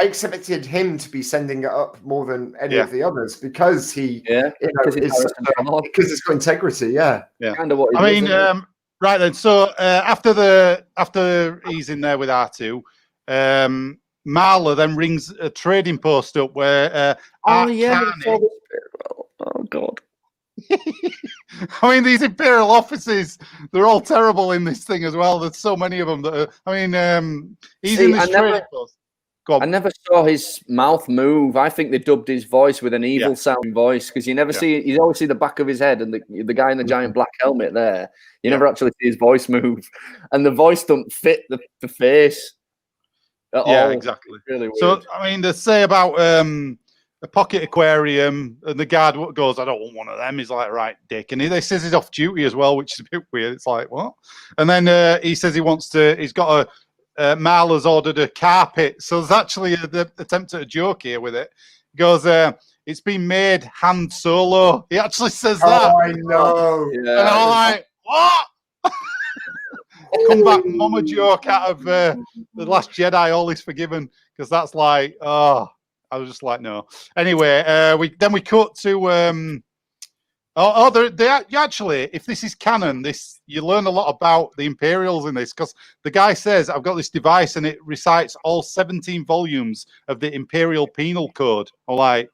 I expected him to be sending it up more than any of the others because because it's got integrity. Yeah. Kind of what right then. So after he's in there with R2, Marla then rings a trading post up where oh God. I mean, these Imperial offices, they're all terrible in this thing as well. There's so many of them that he's in this trading post. I never saw his mouth move. I think they dubbed his voice with an evil sounding voice, because you never see. You always see the back of his head and the guy in the giant black helmet there. You never actually see his voice move, and the voice don't fit the face at all. Yeah, exactly. It's really weird. So I mean, they say about a pocket aquarium, and the guard goes, "I don't want one of them." He's like, "Right, dick," and he says he's off duty as well, which is a bit weird. It's like, what? And then he says he's got Marla's ordered a carpet, so there's actually the attempt at a joke here with it. He goes, "It's been made hand solo." He actually says that. Oh, I know. Yeah. And I'm like, what? Come back, mama joke out of The Last Jedi, all is forgiven, because that's like, I was just like, no. Anyway, we cut to actually, if this is canon, you learn a lot about the Imperials in this, because the guy says, "I've got this device and it recites all 17 volumes of the Imperial Penal Code." I'm like,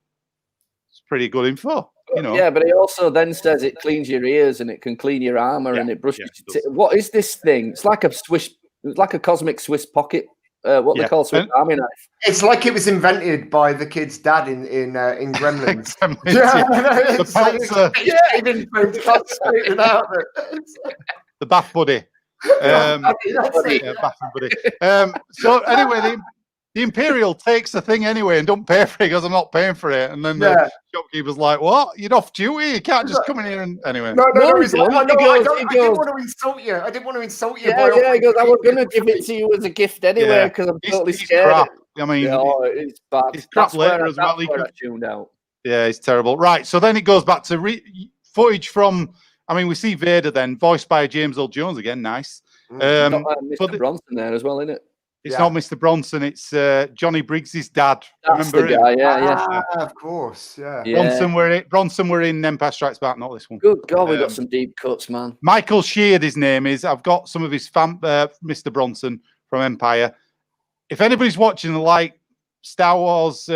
it's pretty good info. You know. Yeah, but he also then says it cleans your ears and it can clean your armor and it brushes. What is this thing? It's like a cosmic Swiss pocket. What they call Swiss Army knife. It's like it was invented by the kid's dad in Gremlins. The bath buddy. So anyway, the Imperial takes the thing anyway and don't pay for it because I'm not paying for it. And then the shopkeeper's like, "What? You're off duty. You can't just come in here and anyway." No. I didn't want to insult you. I didn't want to insult you. Yeah, he goes, "I was going to give it to you as a gift anyway because I'm totally scared." Crap. I mean, it's bad. It's crap later as well. I tuned out. Yeah, it's terrible. Right, so then it goes back to footage from. I mean, we see Vader then, voiced by James Earl Jones again. Nice. Mr. Bronson there as well, isn't it? It's not Mr. Bronson. It's Johnny Briggs' dad. That's Remember the guy. Yeah. Of course. Yeah. Bronson were in Empire Strikes Back, not this one. Good God, we got some deep cuts, man. Michael Sheard, his name is. I've got some of his Mr. Bronson from Empire. If anybody's watching like Star Wars,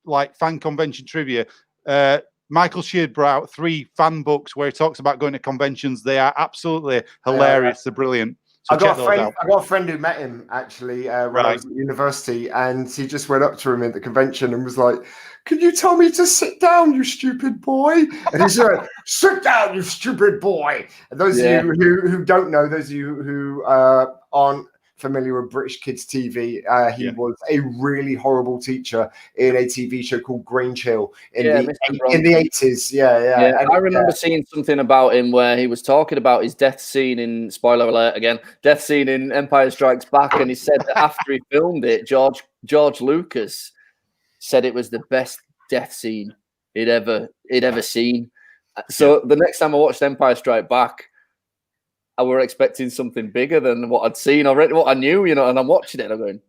like fan convention trivia, Michael Sheard brought out 3 fan books where he talks about going to conventions. They are absolutely hilarious. They're brilliant. So I got a friend who met him actually when I was at university, and he just went up to him at the convention and was like, "Can you tell me to sit down, you stupid boy?" And he said, "Sit down, you stupid boy." And those of you who don't know, those of you who aren't familiar with British Kids TV, he was a really horrible teacher in a TV show called Grange Hill in the 80s. Yeah. And I remember seeing something about him where he was talking about his death scene in, spoiler alert again, death scene in Empire Strikes Back, and he said that after he filmed it, George Lucas said it was the best death scene he'd ever seen. So the next time I watched Empire Strike Back, I were expecting something bigger than what I'd seen already, what I knew, and I'm watching it and I'm going,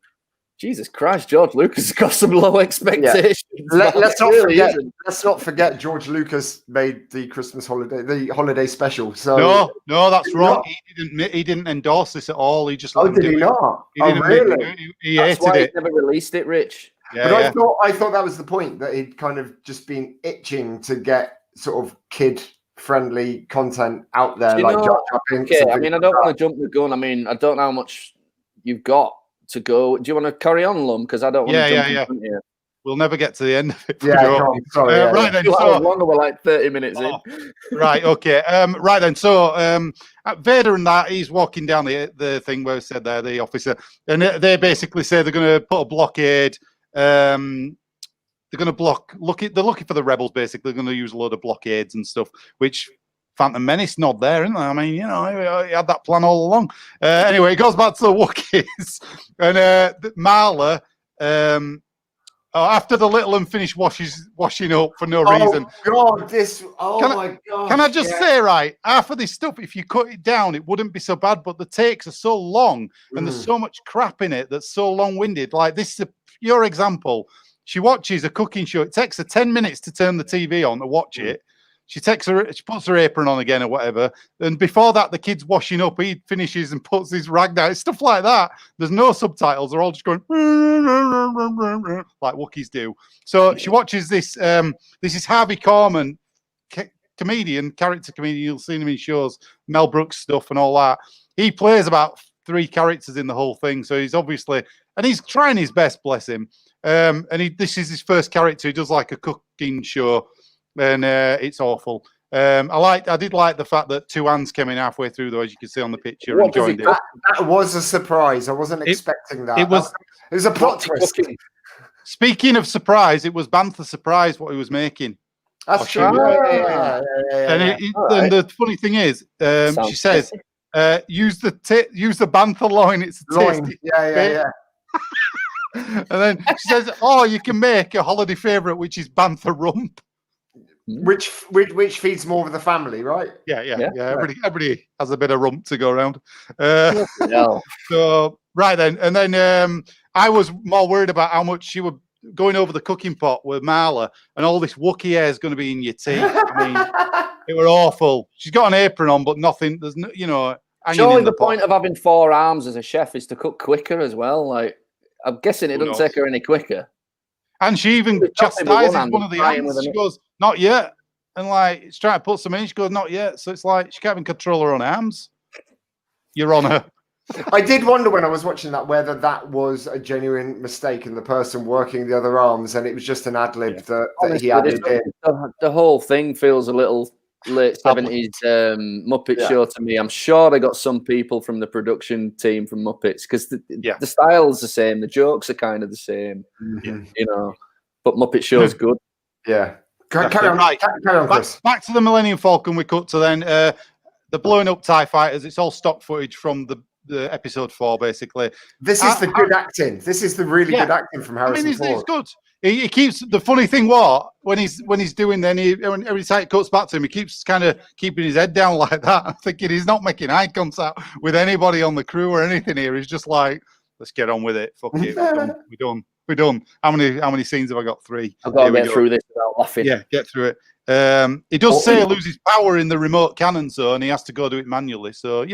Jesus Christ, George Lucas has got some low expectations. Yeah. Let's not forget George Lucas made the holiday special. So no, that's wrong. He didn't endorse this at all. He just did he not? He didn't really? He that's hated why it. He never released it, Rich. Yeah, but I thought that was the point, that he'd kind of just been itching to get sort of kid-friendly content out there, like Jar Jar Binks. Okay, I mean, I don't want to jump the gun. I mean, I don't know how much you've got to go. Do you want to carry on, Lumb? Because I don't want to jump in front here. We'll never get to the end of it. Sorry. Right then. So longer, we're like 30 minutes in. Right. Okay. Right then. So Vader and that, he's walking down the thing where it said there, the officer, and they basically say they're going to put a blockade. They're going to they're looking for the rebels. Basically, they're going to use a load of blockades and stuff. Which Phantom Menace not there, isn't there? I mean, he had that plan all along. Anyway, it goes back to the Wookiees and Marla. After the little one finished washing up for no reason. My God! Can I just say, right? Half of this stuff, if you cut it down, it wouldn't be so bad. But the takes are so long, and there's so much crap in it that's so long-winded. Like this is a pure example. She watches a cooking show. It takes her 10 minutes to turn the TV on to watch it. She puts her apron on again or whatever. And before that, the kid's washing up. He finishes and puts his rag down. It's stuff like that. There's no subtitles. They're all just going like Wookiees do. So she watches this. This is Harvey Korman, character comedian. You'll see him in shows, Mel Brooks stuff and all that. He plays about 3 characters in the whole thing. So he's obviously, and he's trying his best, bless him. And this is his first character. He does like a cooking show. And it's awful. I did like the fact that 2 hands came in halfway through, though, as you can see on the picture, and joined it. That was a surprise. I wasn't expecting that. It was a plot twist. Speaking of surprise, it was Bantha surprise what he was making. That's true. And the funny thing is, she says, use the Bantha loin. It's a tasty. Yeah. And then she says, "Oh, you can make a holiday favourite, which is Bantha rump, which feeds more of the family, right?" Yeah. Everybody has a bit of rump to go around. So right then, and then I was more worried about how much she would going over the cooking pot with Marla, and all this Wookiee hair is going to be in your teeth. I mean, it were awful. She's got an apron on, but nothing. There's no, surely the point of having 4 arms as a chef is to cook quicker as well. Like, I'm guessing it doesn't take her any quicker. And she even chastises one of the ants. She goes, "Not yet," and like it's trying to put some in. She goes, "Not yet." So it's like she can't even control her own arms. You're on her. I did wonder when I was watching that whether that was a genuine mistake in the person working the other arms, and it was just an ad lib that he added in. The whole thing feels a little late 70s Muppet show to me. I'm sure they got some people from the production team from Muppets because the style's the same, the jokes are kind of the same, but Muppet Show's good. Yeah. Carry on, Chris. Back to the Millennium Falcon we cut to then. The blowing up TIE fighters, it's all stock footage from the episode 4, basically. This is the good acting. This is the really good acting from Harrison Ford. It's good. He keeps the funny thing when he's doing then every time it cuts back to him, he keeps kind of keeping his head down like that. I'm thinking he's not making eye contact with anybody on the crew or anything here. He's just like, let's get on with it. Fuck it. We're done. How many scenes have I got? 3. I've got to get through this without laughing. Yeah, get through it. He does say he loses power in the remote cannon zone. He has to go do it manually. So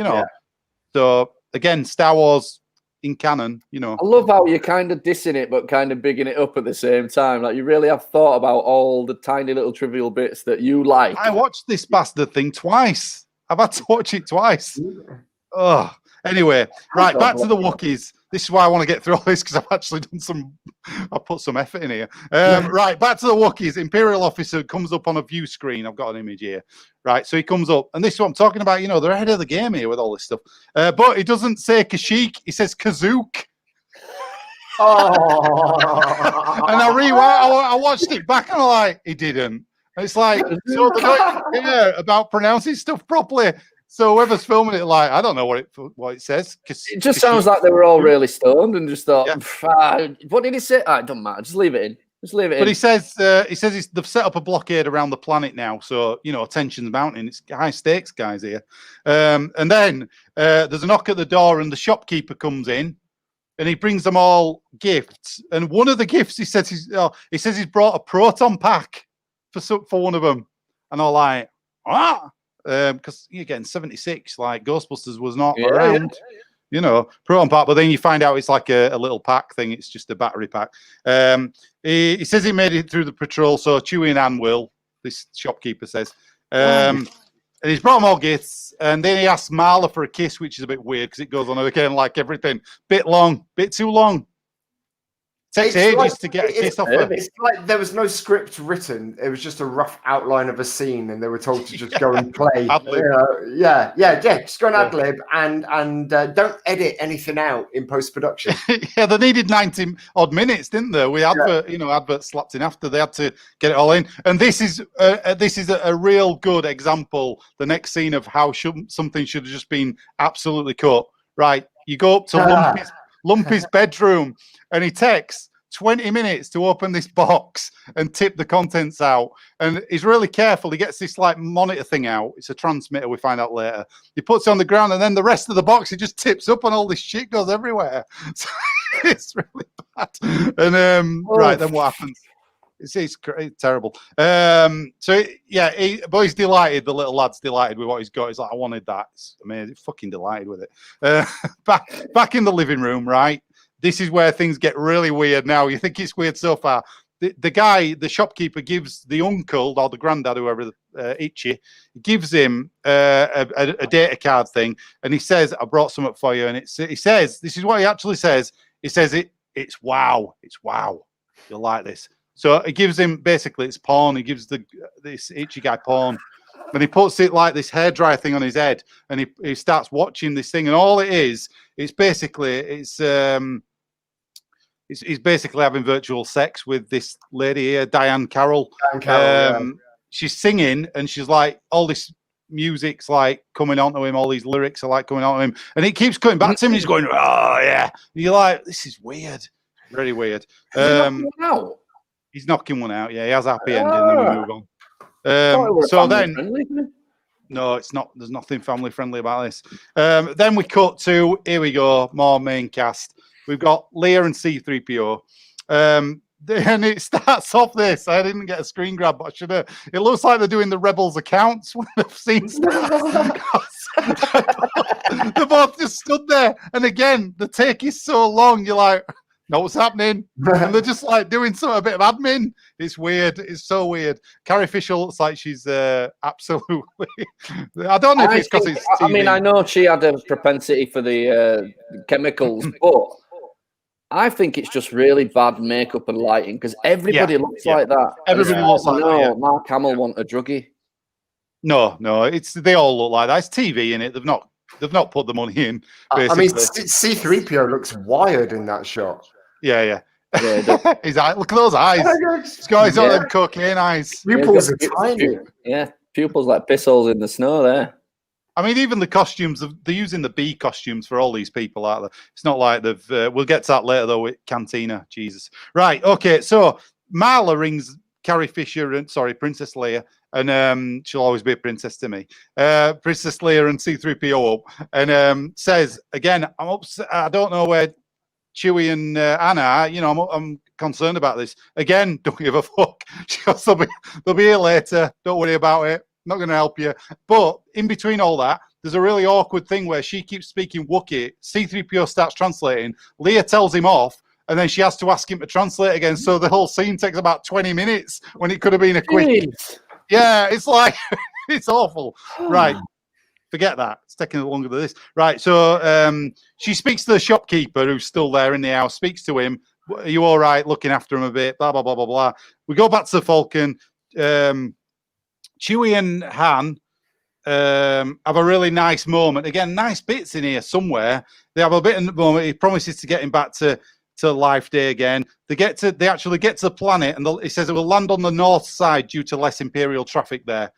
so again, Star Wars in canon, I love how you're kind of dissing it, but kind of bigging it up at the same time. Like, you really have thought about all the tiny little trivial bits that you like. I watched this bastard thing twice. I've had to watch it twice. Oh, anyway, right, back to the Wookiees. This is why I want to get through all this, because I've actually put some effort in here. Right, back to the Wookiees. Imperial officer comes up on a view screen. I've got an image here. Right, so he comes up, and this is what I'm talking about. They're ahead of the game here with all this stuff. But he doesn't say Kashyyyk. He says Kazook. Oh. And I watched it back, and I'm like, he didn't. And it's like, so they don't care about pronouncing stuff properly. So whoever's filming it, like, I don't know what it says. It just sounds like they were all really stoned and just thought, what did he say? It doesn't matter. Just leave it in. But he says they've set up a blockade around the planet now. So, tension's mounting. It's high stakes, guys, here. And then there's a knock at the door, and the shopkeeper comes in, and he brings them all gifts. And one of the gifts, he says he's brought a proton pack for one of them. And I'm like, because you're getting 76, like Ghostbusters was not around, proton pack, but then you find out it's like a little pack thing. It's just a battery pack. He says he made it through the patrol, so Chewie and Anne will, this shopkeeper says. And he's brought them all gifts, and then he asks Marla for a kiss, which is a bit weird because it goes on again like everything. Bit too long. Takes ages to get a kiss off her. It's like there was no script written. It was just a rough outline of a scene, and they were told to just go and play. Just go and ad lib and don't edit anything out in post production. Yeah, they needed 90 odd minutes, didn't they? We advert slapped in after. They had to get it all in, and this is a real good example. The next scene of how something should have just been absolutely cut. Right, you go up to Lumpy's bedroom, and he takes 20 minutes to open this box and tip the contents out. And he's really careful. He gets this like monitor thing out. It's a transmitter, we find out later. He puts it on the ground, and then the rest of the box, he just tips up, and all this shit goes everywhere. So it's really bad. And right, then what happens? It's terrible. But he's delighted. The little lad's delighted with what he's got. He's like, I wanted that. It's amazing. Fucking delighted with it. Back in the living room, right? This is where things get really weird now. You think it's weird so far. The guy, the shopkeeper, gives the uncle or the granddad, whoever, Itchy, gives him a data card thing, and he says, I brought something for you. And he says, this is what he actually says. He says, it's wow. It's wow. You'll like this. So it gives him, basically, it's porn. He gives this Itchy guy porn. And he puts it like this hairdryer thing on his head. And he starts watching this thing. And all it is, it's basically, he's basically having virtual sex with this lady here, Diane Carroll. She's singing, and she's like, all this music's like coming onto him, all these lyrics are like coming onto him, and he keeps coming back to him. And he's going, oh yeah. And you're like, this is weird, very weird. He's knocking one out. Yeah, he has a happy ending. Then we move on. So then, no, it's not. There's nothing family friendly about this. Then we cut to, here we go, more main cast. We've got Leia and C-3PO. And it starts off this. I didn't get a screen grab, but I should have. It looks like they're doing the Rebels accounts when I've seen stuff. They both just stood there. And again, the take is so long. You're like, know what's happening? And they're just like doing a bit of admin. It's weird. It's so weird. Carrie Fisher looks like she's absolutely. I don't know if it's because it's TV. I mean, I know she had a propensity for the chemicals, but I think it's just really bad makeup and lighting because everybody looks like that. Everybody looks like that. No, Mark Hamill want a druggie. No, they all look like that. It's TV in it. They've not put the money in. Basically. I mean, C-3PO looks wired in that shot. Yeah. His eye, look at those eyes. He's got his own cocaine eyes. Pupils are tiny. Yeah, pupils like piss holes in the snow there. I mean, even the costumes, they're using the B costumes for all these people out there. It's not like they've... we'll get to that later, though, with Cantina. Jesus. Right, okay, so Marla rings Carrie Fisher and... Sorry, Princess Leia. And she'll always be a princess to me. Princess Leia and C-3PO up. And says, again, I'm upset. I don't know where Chewie and Anna are. You know, I'm concerned about this. Again, don't give a fuck. She goes, they'll be here later. Don't worry about it. Not going to help you. But in between all that, there's a really awkward thing where she keeps speaking Wookiee. C-3PO starts translating. Leia tells him off, and then she has to ask him to translate again. So the whole scene takes about 20 minutes when it could have been a quick. Yeah, it's like, it's awful. Right. Forget that. It's taking longer than this. Right. So she speaks to the shopkeeper who's still there in the house, speaks to him. Are you all right? Looking after him a bit, blah, blah, blah, blah, blah. We go back to the Falcon. Chewie and Han have a really nice moment. Again, nice bits in here somewhere. They have a bit in the moment. He promises to get him back to Life Day again. They actually get to the planet, and he says it will land on the north side due to less Imperial traffic there.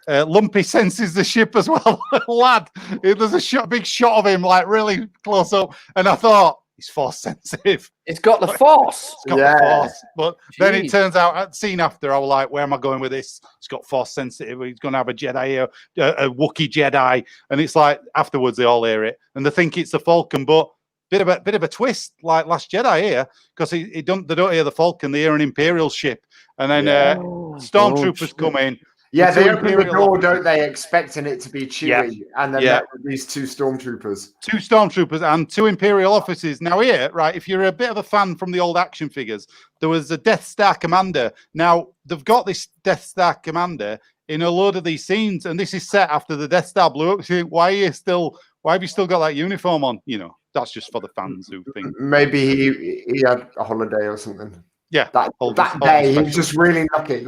Lumpy senses the ship as well. Lad, there's a big shot of him, like really close up, and I thought, he's force sensitive. It's got the force. It's got the force. But then it turns out, at scene after, I was like, where am I going with this? It's got force sensitive. He's going to have a Jedi here, a Wookiee Jedi. And it's like, afterwards, they all hear it. And they think it's the Falcon, but bit of a twist, like Last Jedi here, because they don't hear the Falcon, they hear an Imperial ship. And then stormtroopers come in. Yeah, they open the door, don't they, expecting it to be Chewie, and then met with these two stormtroopers. Two stormtroopers and two Imperial officers. Now here, right, if you're a bit of a fan from the old action figures, there was a Death Star commander. Now, they've got this Death Star commander in a load of these scenes, and this is set after the Death Star blew up. So why have you still got that uniform on? You know, that's just for the fans who think. Maybe he had a holiday or something. Yeah. That day, he was just really lucky,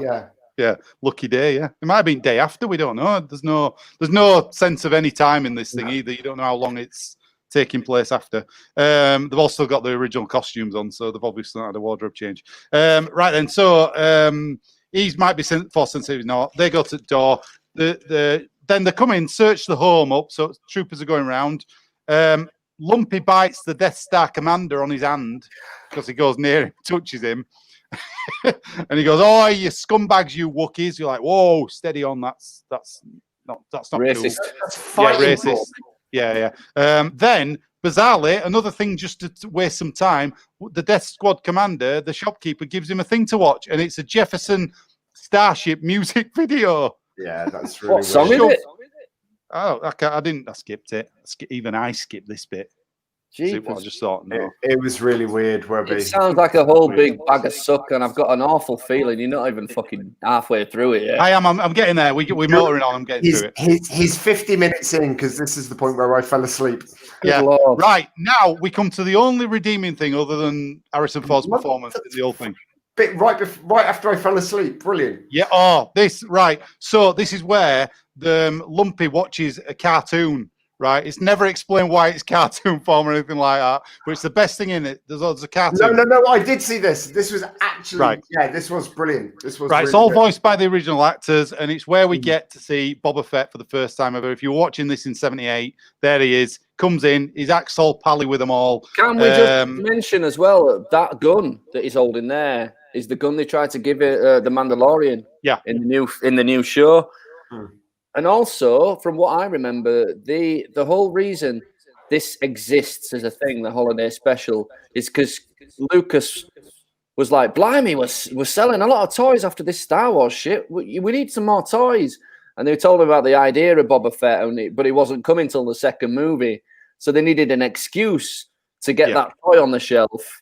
Yeah, lucky day. Yeah, it might have been day after. We don't know. There's no sense of any time in this thing either. You don't know how long it's taking place after. They've also got the original costumes on, so they've obviously not had a wardrobe change. Right then, so he might be force sensitive. No, they go to the door. Then they come in, search the home up. So troopers are going around. Lumpy bites the Death Star commander on his hand because he goes near him, touches him. And he goes, "Oh, you scumbags, you Wookiees!" You're like, "Whoa, steady on. That's not racist. Cool. That's racist. Yeah. Then, bizarrely, another thing just to waste some time. The Death Squad commander, the shopkeeper, gives him a thing to watch, and it's a Jefferson Starship music video. Yeah, that's really. What song is it? Oh, I didn't. I skipped it. Even I skipped this bit. I just thought, no. It was really weird, Webby. It sounds like a whole big bag of suck, and I've got an awful feeling you're not even fucking halfway through it yet. I am. I'm getting there. We're motoring on. I'm getting through it. He's 50 minutes in because this is the point where I fell asleep. Yeah. Right. Now we come to the only redeeming thing other than Harrison Ford's performance in the whole thing. Right after I fell asleep. Brilliant. Yeah. Oh, right. So this is where the Lumpy watches a cartoon. right? It's never explained why it's cartoon form or anything like that, but it's the best thing in it. There's loads of cartoon. No, I did see this. This was actually, right. Yeah, this was brilliant. This was right. Really it's all good. voiced by the original actors, and it's where we get to see Boba Fett for the first time ever. If you're watching this in 78, there he is, comes in, he's acts all pally with them all. Can we just mention as well that gun that he's holding there is the gun they tried to give it the Mandalorian? Yeah, in the new show. And also, from what I remember, the whole reason this exists as a thing, the holiday special, is because Lucas was like, "Blimey, we're selling a lot of toys after this Star Wars shit. We need some more toys." And they told him about the idea of Boba Fett, but he wasn't coming till the second movie, so they needed an excuse to get that toy on the shelf.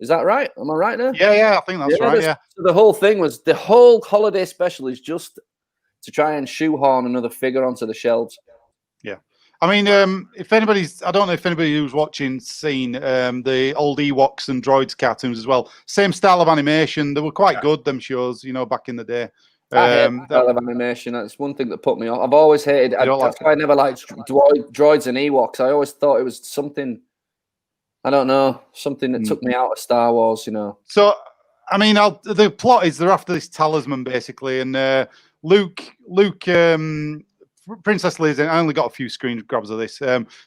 Is that right? Am I right there? Yeah, I think that's right. Yeah. So the whole thing was the whole holiday special is just to try and shoehorn another figure onto the shelves. Yeah. I mean, if anybody's, I don't know if anybody who's watching seen the old Ewoks and Droids cartoons as well. Same style of animation. They were quite good, them shows, back in the day. I hate style of animation. That's one thing that put me off. I've always hated. That's why I never liked Droids and Ewoks. I always thought it was something. I don't know, something that took me out of Star Wars. So, I mean, the plot is they're after this talisman basically, and Luke, Princess Leia's in. I only got a few screen grabs of this,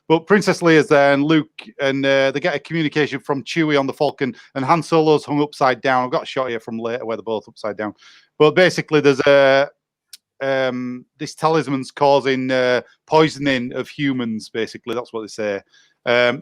but Princess Leia's there, and Luke, and they get a communication from Chewie on the Falcon, and Han Solo's hung upside down. I've got a shot here from later where they're both upside down, but basically there's this talisman's causing poisoning of humans. Basically, that's what they say.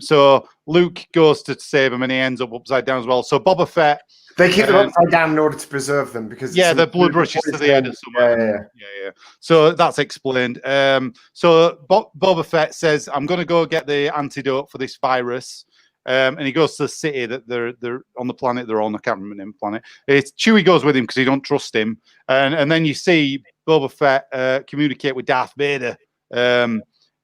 So Luke goes to save him, and he ends up upside down as well. So Boba Fett. They keep them upside down in order to preserve them because the blood rushes to the head of someone. Yeah. So that's explained. So Boba Fett says, "I'm going to go get the antidote for this virus," and he goes to the city that they're on the planet they're on. I can't remember the name of the planet. It's Chewie goes with him because he don't trust him, and then you see Boba Fett communicate with Darth Vader.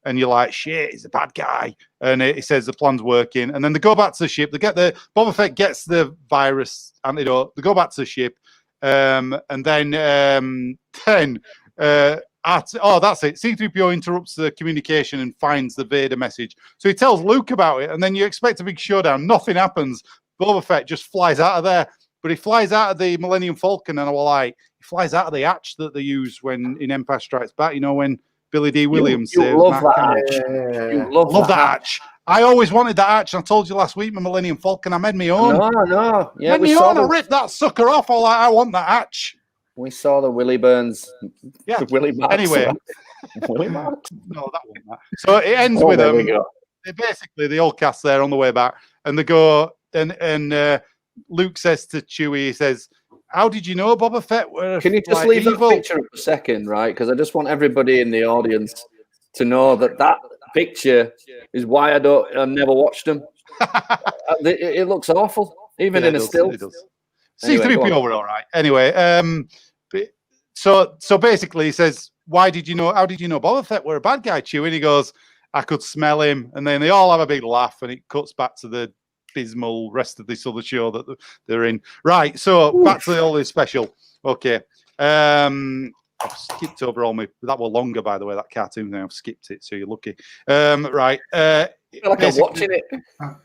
And you're like, shit, he's a bad guy. And he says the plan's working. And then they go back to the ship. Boba Fett gets the virus antidote. They go back to the ship. And then that's it. C-3PO interrupts the communication and finds the Vader message. So he tells Luke about it. And then you expect a big showdown. Nothing happens. Boba Fett just flies out of there. But he flies out of the Millennium Falcon. And I was like, he flies out of the hatch that they use when in Empire Strikes Back, when Billy D. Williams you love that hatch. You love that hatch. I always wanted that hatch. I told you last week, my Millennium Falcon, I made my own. No. Yeah, I ripped that sucker off. I want that hatch. We saw the Willie Burns. Yeah. The Willie Marks. Anyway. Willie Marks? No, that wasn't that. So it ends with them. Basically, the old cast there on the way back. And they go, and Luke says to Chewie, he says, "How did you know Boba Fett were Can you just leave that picture up a second, right? Because I just want everybody in the audience to know that picture is why I've never watched them. It looks awful, even in a still. It does. C-3PO were all right. Anyway, so basically he says, how did you know Boba Fett were a bad guy, Chewie? And he goes, I could smell him. And then they all have a big laugh, and it cuts back to the abysmal rest of this other show that they're in. Right, so back to the holiday special. Okay. I've skipped over all that were longer, by the way, that cartoon thing. I've skipped it, so you're lucky. Right. I feel like I'm watching it.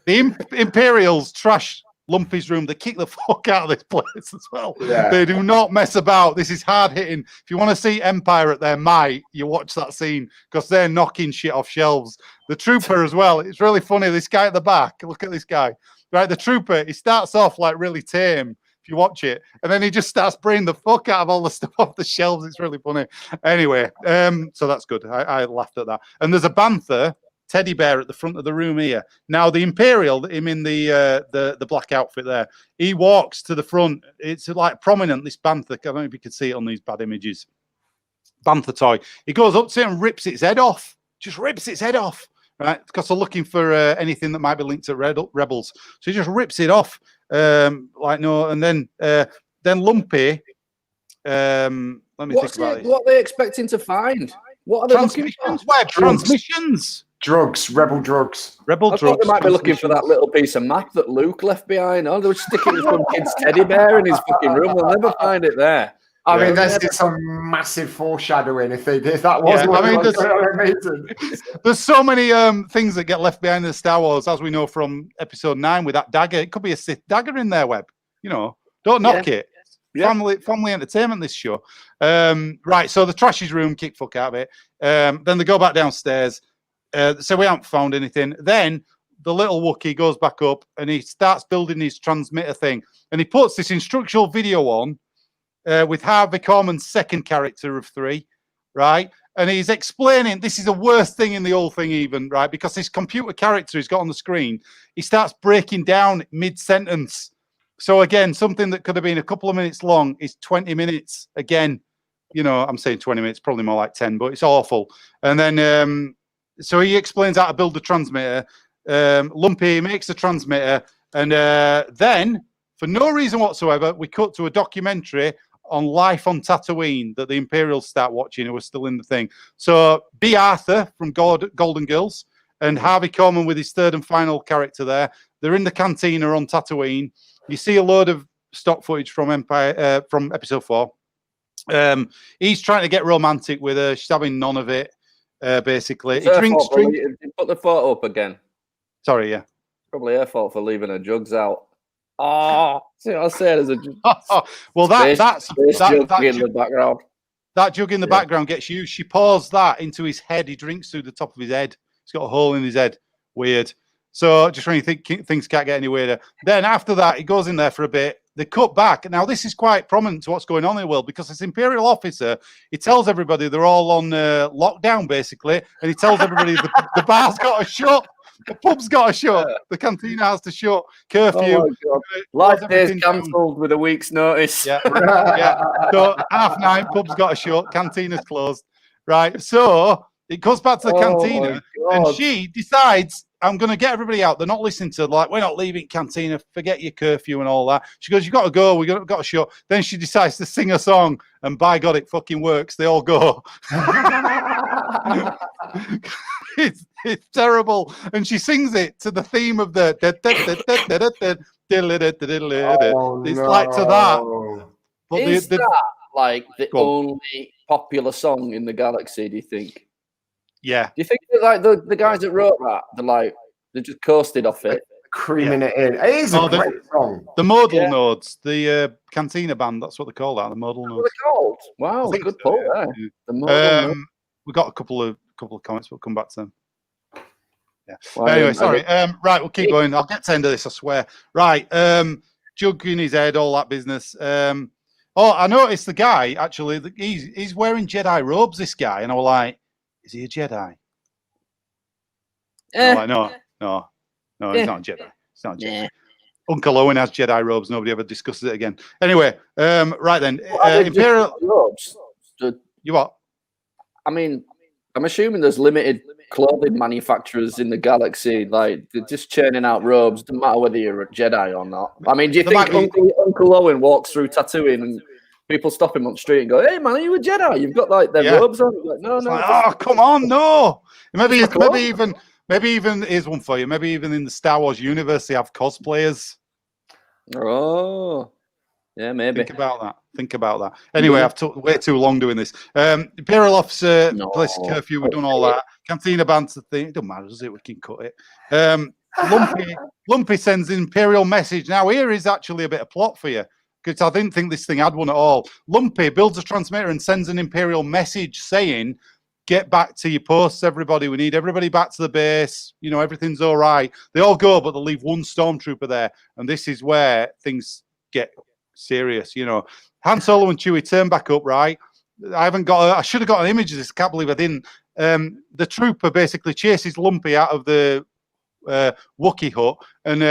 The Imperials trash Lumpy's room. They kick the fuck out of this place as well. Yeah. They do not mess about. This is hard hitting. If you want to see Empire at their might, you watch that scene because they're knocking shit off shelves. The trooper as well. It's really funny. This guy at the back. Look at this guy. Right, the trooper. He starts off like really tame. If you watch it, and then he just starts bringing the fuck out of all the stuff off the shelves. It's really funny. Anyway, so that's good. I laughed at that. And there's a Bantha teddy bear at the front of the room here. Now the Imperial, him in the black outfit there, he walks to the front. It's like prominent, this Bantha. I don't know if you can see it on these bad images. Bantha toy. He goes up to it and rips its head off. Just rips its head off. Right, because they're looking for anything that might be linked to rebels. So he just rips it off. And then Lumpy. Let me think about it. What are they expecting to find? What are they looking for? Webb transmissions. Drugs, rebel drugs. I thought they might be looking for that little piece of map that Luke left behind. Oh, they were sticking some kid's teddy bear in his fucking room. We'll never find it there. I mean, there's some massive foreshadowing if that was what amazing. There's so many things that get left behind in the Star Wars, as we know from episode 9 with that dagger. It could be a Sith dagger in there, Webb. You know, don't knock it. Yeah. Family entertainment, this show. Right, so the trashes room, kick fuck out of it. Then they go back downstairs. So we haven't found anything. Then the little Wookiee goes back up and he starts building his transmitter thing. And he puts this instructional video on with Harvey Korman's second character of 3, right? And he's explaining, this is the worst thing in the whole thing even, right? Because this computer character he's got on the screen, he starts breaking down mid-sentence. So again, something that could have been a couple of minutes long is 20 minutes. Again, you know, I'm saying 20 minutes, probably more like 10, but it's awful. And then, so he explains how to build the transmitter. Lumpy makes the transmitter. And then, for no reason whatsoever, we cut to a documentary on life on Tatooine that the Imperials start watching, who are still in the thing. So B. Arthur from Golden Girls and Harvey Korman with his third and final character there. They're in the cantina on Tatooine. You see a load of stock footage from from episode 4. He's trying to get romantic with her. She's having none of it, basically. He drinks. Put the photo up again. Sorry, yeah. Probably her fault for leaving her jugs out. Oh, see what I said? There's a well, that's jug in the background. That jug in the background gets used. She pours that into his head. He drinks through the top of his head. He's got a hole in his head. Weird. So just when you think things can't get any weirder. Then after that, he goes in there for a bit. They cut back. Now, this is quite prominent to what's going on in the world because this Imperial officer, he tells everybody they're all on lockdown, basically. And he tells everybody the bar's got to shut. The pub's got to shut. The cantina has to shut. Curfew. Oh my God. Life is cancelled with a week's notice. Yeah. Yeah. So 9:30, pub's got to shut. Cantina's closed. Right. So it goes back to the cantina and she decides, I'm going to get everybody out. They're not listening to, like, we're not leaving cantina. Forget your curfew and all that. She goes, you've got to go. We've got to shut. Then she decides to sing a song and by God, it fucking works. They all go. It's terrible. And she sings it to the theme of the it's like to that. But is that like the only popular song in the galaxy, do you think? Yeah. Do you think that, like, the guys that wrote that, they just coasted off it? Creaming it in. It is a great song. The modal nodes, the cantina band, that's what they call that, the modal nodes. What they're called? Wow, good pull there. Yeah. The modal nodes. We've got a couple of comments, we'll come back to them. Yeah. Well, anyway, sorry. Right, we'll keep going. I'll get to the end of this, I swear. Right. Jug in his head, all that business. I noticed the guy, actually, he's wearing Jedi robes, this guy. And I was like, is he a Jedi? Like, no, he's not a Jedi. He's not a Jedi. Uncle Owen has Jedi robes. Nobody ever discusses it again. Anyway, right then. Imperial robes. You what? I mean, I'm assuming there's limited clothing manufacturers in the galaxy. Like, they're just churning out robes. Doesn't matter whether you're a Jedi or not. I mean, do you think Uncle Owen walks through Tatooine and people stop him on the street and go, "Hey man, are you a Jedi? You've got like their robes on." Like, no. Like, oh, come on, no. Maybe even here's one for you. Maybe even in the Star Wars universe, they have cosplayers. Oh, yeah, maybe. Think about that. Anyway, I've took way too long doing this. Imperial officer, place curfew. We've done all that. Cantina banter thing. It doesn't matter, does it? We can cut it. Lumpy sends an Imperial message. Now here is actually a bit of plot for you, because I didn't think this thing had one at all. Lumpy builds a transmitter and sends an Imperial message saying, get back to your posts, everybody. We need everybody back to the base. You know, everything's all right. They all go, but they leave one stormtrooper there. And this is where things get serious. You know, Han Solo and Chewie turn back up, right? I should have got an image of this. I can't believe I didn't. The trooper basically chases Lumpy out of the Wookiee hut, and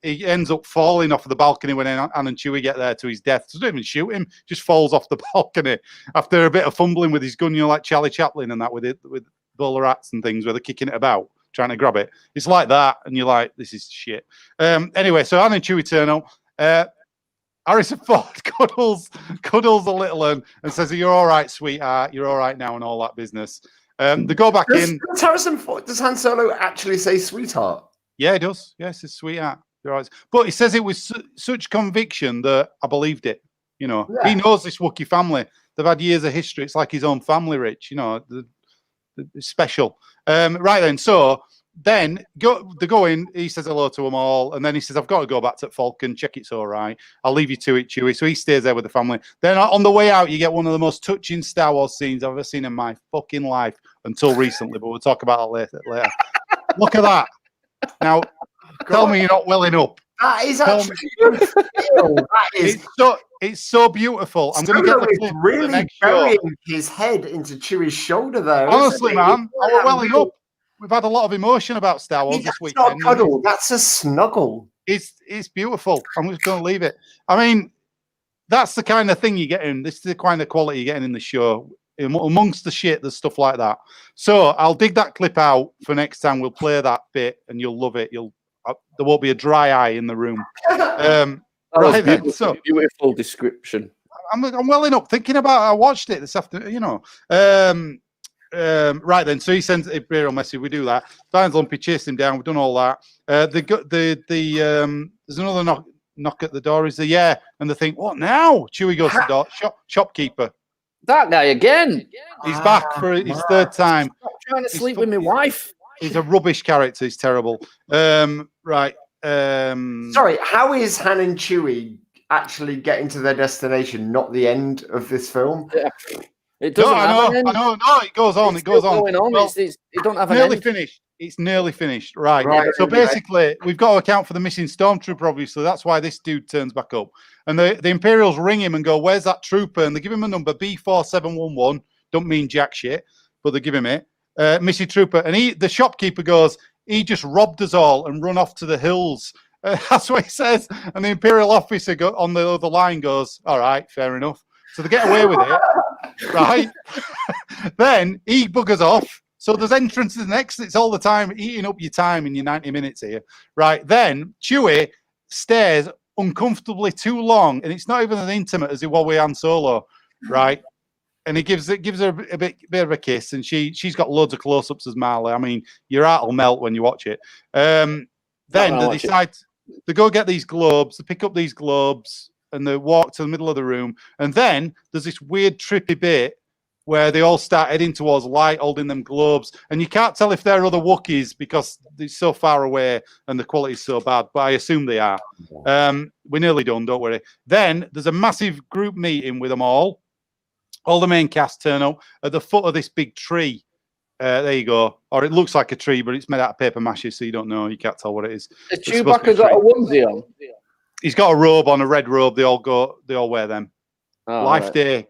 he ends up falling off the balcony when Han and Chewie get there to his death. So they don't even shoot him, just falls off the balcony after a bit of fumbling with his gun, you know, like Charlie Chaplin and that with bowler rats and things where they're kicking it about, trying to grab it. It's like that, and you're like, this is shit. Anyway, so Han and Chewie turn up. Harrison Ford cuddles the little one and says, "You're all right, sweetheart. You're all right now," and all that business. They go back in. Does Han Solo actually say sweetheart? Yeah, he does. Yes, it's sweetheart. You're right. But he says it with such conviction that I believed it. You know, he knows this Wookiee family. They've had years of history. It's like his own family, Rich. You know, it's special. Right then, so then they go in. He says hello to them all, and then he says, "I've got to go back to Falcon. Check it's all right. I'll leave you to it, Chewie." So he stays there with the family. Then on the way out, you get one of the most touching Star Wars scenes I've ever seen in my fucking life until recently. But we'll talk about it later. Look at that. Now, tell me you're not welling up. That is actually it's so beautiful. I'm going to get the clip really burying his head into Chewie's shoulder there. Honestly, man, I'm welling up. We've had a lot of emotion about Star Wars this week. That's not a cuddle. That's a snuggle. It's beautiful. I'm just going to leave it. I mean, that's the kind of thing you get in. This is the kind of quality you're getting in the show. Amongst the shit, there's stuff like that. So I'll dig that clip out for next time. We'll play that bit, and you'll love it. There won't be a dry eye in the room. Right then, so beautiful description. I'm welling up thinking about. I watched it this afternoon. You know. Right then, so he sends a Imperial message. We do that. Finds Lumpy, chase him down. We've done all that. There's another knock at the door. Is there? Yeah, and they think, what now? Chewie goes to the door. Shopkeeper. That guy again. He's back for his third time. Stop trying to sleep with my wife. He's a rubbish character. He's terrible. Right. Sorry, how is Han and Chewie actually getting to their destination? Not the end of this film. Yeah. It doesn't. I know. No, it goes on. It goes on. Well, it don't have an nearly end. Finished. It's nearly finished. Right. So basically, we've got to account for the missing stormtrooper. Obviously, that's why this dude turns back up. And the Imperials ring him and go, "Where's that trooper?" And they give him a number, B4711. Don't mean jack shit, but they give him it. Missing trooper, and the shopkeeper goes, "He just robbed us all and run off to the hills." That's what he says. And the Imperial officer on the other line goes, "All right, fair enough." So they get away with it, right? Then he buggers off. So there's entrances and exits all the time, eating up your time in your 90 minutes here, right? Then Chewie stares uncomfortably too long, and it's not even as intimate as it was with Han Solo, right? And he gives her a bit of a kiss, and she's got loads of close-ups as Marley. I mean, your heart will melt when you watch it. Then they decide to go get these globes. They pick up these globes and they walk to the middle of the room. And then there's this weird trippy bit where they all start heading towards light, holding them globes. And you can't tell if they're other Wookiees because they're so far away and the quality's so bad, but I assume they are. We're nearly done, don't worry. Then there's a massive group meeting with them all. All the main cast turn up at the foot of this big tree. There you go. Or it looks like a tree, but it's made out of paper mache, so you don't know. You can't tell what it is. Has Chewbacca got a onesie on? He's got a robe on, a red robe. They all wear them. Oh, Life Day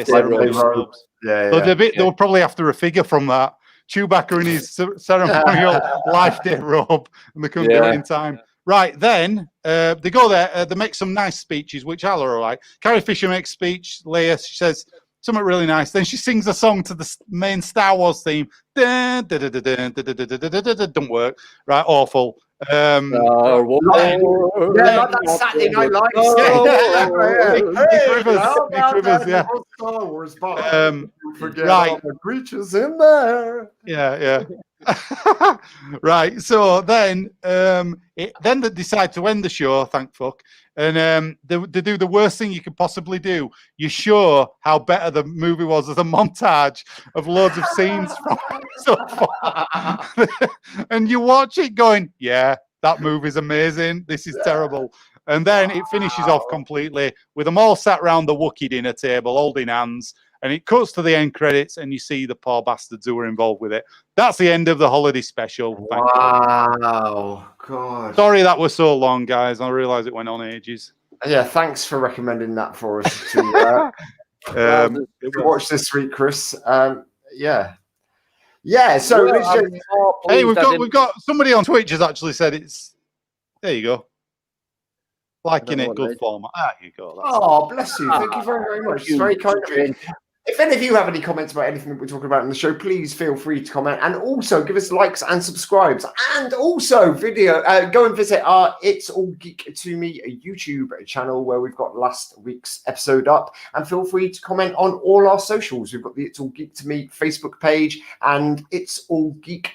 ceremony robes. Yeah. So they'll probably after a figure from that. Chewbacca in his ceremonial Life Day robe, and they couldn't do it in time. Right, then they go there. They make some nice speeches, which are all right. Carrie Fisher makes speech. Leia, she says something really nice. Then she sings a song to the main Star Wars theme. Don't work. Right, awful. Like that Saturday Night Live. Nick Rivers, yeah. Star Wars, forget right. The creatures in there. Yeah. Right. So then, then they decide to end the show. Thank fuck. And they do the worst thing you could possibly do. You show how better the movie was as a montage of loads of scenes from so far, and you watch it going, "Yeah, that movie's amazing. This is terrible." And then it finishes off completely with them all sat around the Wookiee dinner table, holding hands. And it cuts to the end credits, and you see the poor bastards who were involved with it. That's the end of the holiday special. Wow, God. Sorry that was so long, guys. I realise it went on ages. Yeah, thanks for recommending that for us to watch this week, Chris. Yeah. So hey, we've got somebody on Twitch has actually said it's. There you go. Liking it, good format. There you go. Bless you. Thank you very, very much. It's very kind of you. If any of you have any comments about anything that we're talking about in the show, please feel free to comment, and also give us likes and subscribes, and also go and visit our It's All Geek to Me YouTube channel where we've got last week's episode up, and feel free to comment on all our socials. We've got the It's All Geek to Me Facebook page and It's All Geek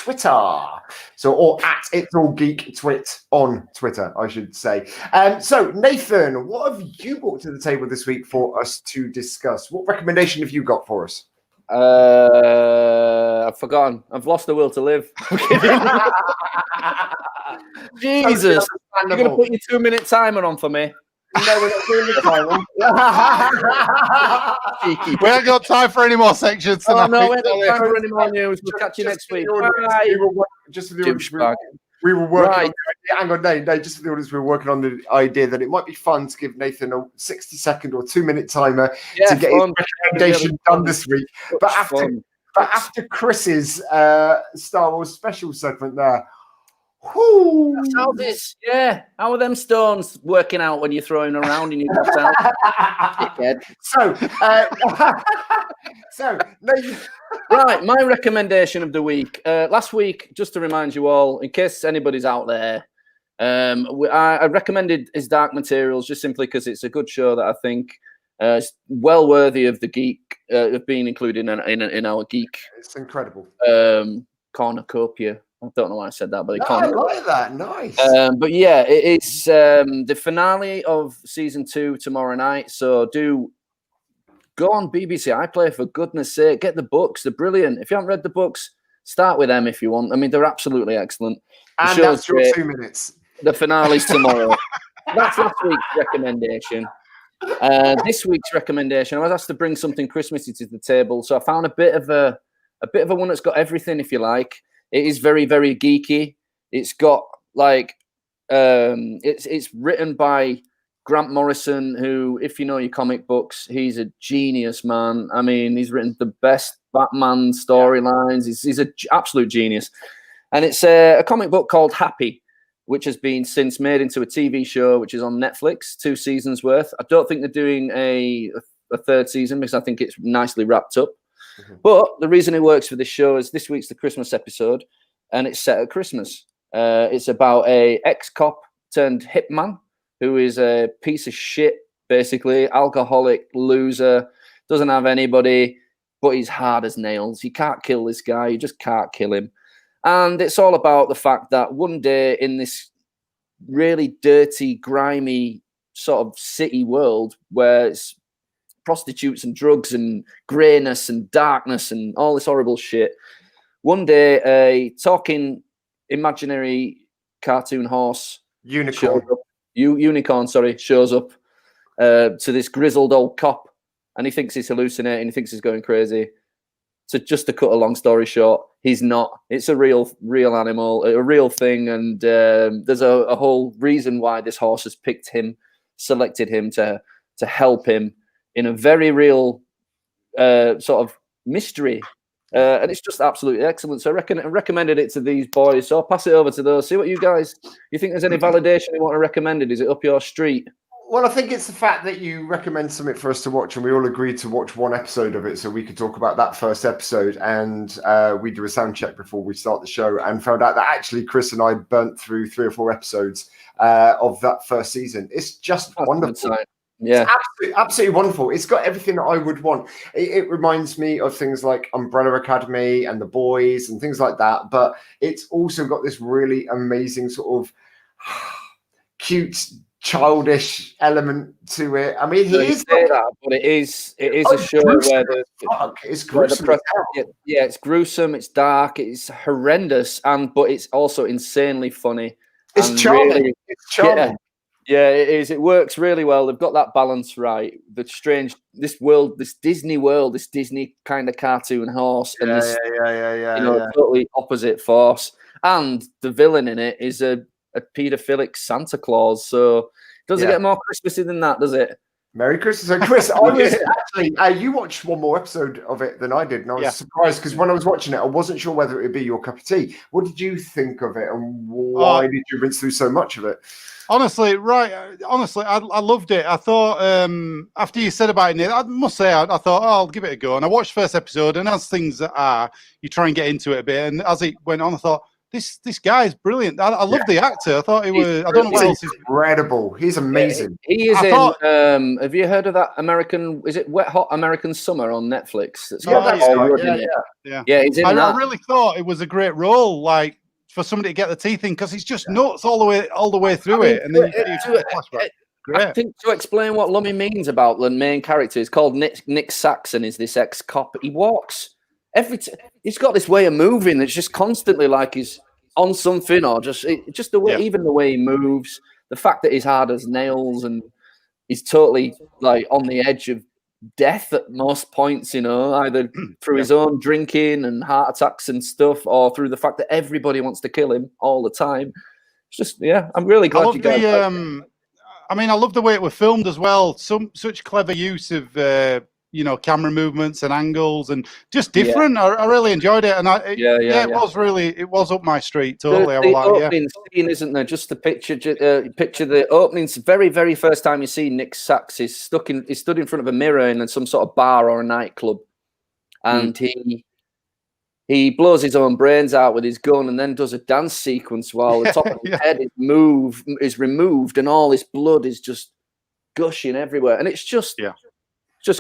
Twitter. So, or at It's All Geek Twit on Twitter, I should say. So, Nathan, what have you brought to the table this week for us to discuss? What recommendation have you got for us? I've forgotten. I've lost the will to live. Jesus, you're going to put your 2-minute timer on for me? No, we're not doing the timer. We haven't got time for any more sections tonight. Oh, no, we haven't got time for any more news. We'll catch you next week. Just for the audience, we were working on the, hang on, no, just for the audience, we were working on the idea that it might be fun to give Nathan a 60-second or 2-minute timer to get his recommendation done this week. But after Chris's Star Wars special segment there, how are them stones working out when you're throwing around in your town? Right, my recommendation of the week. Last week, just to remind you all, in case anybody's out there, I recommended His Dark Materials just simply because it's a good show that I think is well worthy of the geek of being included in our geek. It's incredible. Cornucopia. I don't know why I said that, but I like that. Nice. But yeah, it's the finale of season 2 tomorrow night. So do go on BBC iPlayer, for goodness sake. Get the books; they're brilliant. If you haven't read the books, start with them if you want. I mean, they're absolutely excellent. And that's your 2 minutes. The finale's tomorrow. That's last week's recommendation. This week's recommendation, I was asked to bring something Christmassy to the table, so I found a bit of a one that's got everything, if you like. It is very, very geeky. It's got like it's written by Grant Morrison, who, if you know your comic books, he's a genius, man. I mean, he's written the best Batman storylines. He's an absolute genius. And it's a comic book called Happy, which has been since made into a TV show, which is on Netflix, 2 seasons worth. I don't think they're doing a 3rd season because I think it's nicely wrapped up. But the reason it works for this show is this week's the Christmas episode, and it's set at Christmas. It's about a ex-cop turned hitman who is a piece of shit, basically, alcoholic, loser, doesn't have anybody, but he's hard as nails. You can't kill this guy. You just can't kill him. And it's all about the fact that one day in this really dirty, grimy sort of city world where it's prostitutes and drugs and greyness and darkness and all this horrible shit. One day, a talking imaginary cartoon horse unicorn shows up to this grizzled old cop, and he thinks he's hallucinating. He thinks he's going crazy. So just to cut a long story short, he's not. It's a real animal, a real thing, and there's a whole reason why this horse has selected him to help him in a very real sort of mystery. And it's just absolutely excellent. So I recommended it to these boys. So I'll pass it over to those. See what you think there's any validation you want to recommend it? Is it up your street? Well, I think it's the fact that you recommend something for us to watch, and we all agreed to watch one episode of it so we could talk about that first episode. And we do a sound check before we start the show and found out that actually Chris and I burnt through 3 or 4 episodes of that first season. It's just wonderful. Yeah, it's absolutely wonderful. It's got everything that I would want. It reminds me of things like Umbrella Academy and The Boys and things like that. But it's also got this really amazing sort of cute, childish element to it. I mean, but it is a show where it's gruesome. It's gruesome. It's dark. It's horrendous, but it's also insanely funny. It's charming. Really, it's charming. Yeah, it is. It works really well. They've got that balance right. This Disney world, this Disney kind of cartoon horse, and this totally opposite force. And the villain in it is a paedophilic Santa Claus. So does it get more Christmassy than that? Does it? Merry Christmas. So Chris, I was actually, you watched one more episode of it than I did, and I was surprised because when I was watching it, I wasn't sure whether it would be your cup of tea. What did you think of it, and why did you rinse through so much of it? Honestly, I loved it. I thought after you said about it, I must say I thought, I'll give it a go. And I watched the first episode, and as things are, you try and get into it a bit. And as it went on, I thought, this guy is brilliant. I love the actor. I thought he was. I don't know what else. Incredible. He's amazing. He is in. Have you heard of that American? Is it Wet Hot American Summer on Netflix? That's right. Yeah. He's in that. I really thought it was a great role, like for somebody to get the teeth in, because he's just nuts all the way through it, and then you see a flashback. Great. I think to explain what Lummy means about the main character, it's called Nick Saxon. Is this ex-cop? He walks he's got this way of moving that's just constantly like he's on something, or just the way, even the way he moves, the fact that he's hard as nails and he's totally like on the edge of death at most points, either through his own drinking and heart attacks and stuff, or through the fact that everybody wants to kill him all the time. It's just, I'm really glad you guys. I love the way it was filmed as well. Such clever use of camera movements and angles, and just different. I really enjoyed it, and it was up my street totally. The opening scene, isn't there? Just the picture the opening. Very, very first time you see Nick Sachs, he's stood in front of a mirror in some sort of bar or a nightclub, and he blows his own brains out with his gun, and then does a dance sequence while the top of his head is removed, and all this blood is just gushing everywhere, and it's just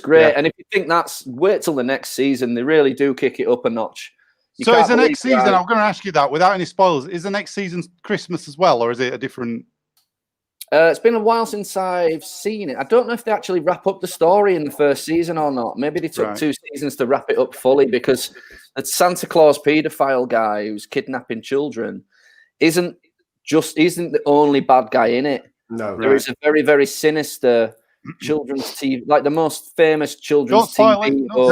great. Yeah. And if you think wait till the next season, they really do kick it up a notch. So is the next season, I'm going to ask you that without any spoilers, is the next season Christmas as well, or is it a different? It's been a while since I've seen it. I don't know if they actually wrap up the story in the first season or not. Maybe they took 2 seasons to wrap it up fully, because that Santa Claus paedophile guy who's kidnapping children isn't the only bad guy in it. No, there is a very, very sinister children's TV, like the most famous children's TV. Whoa.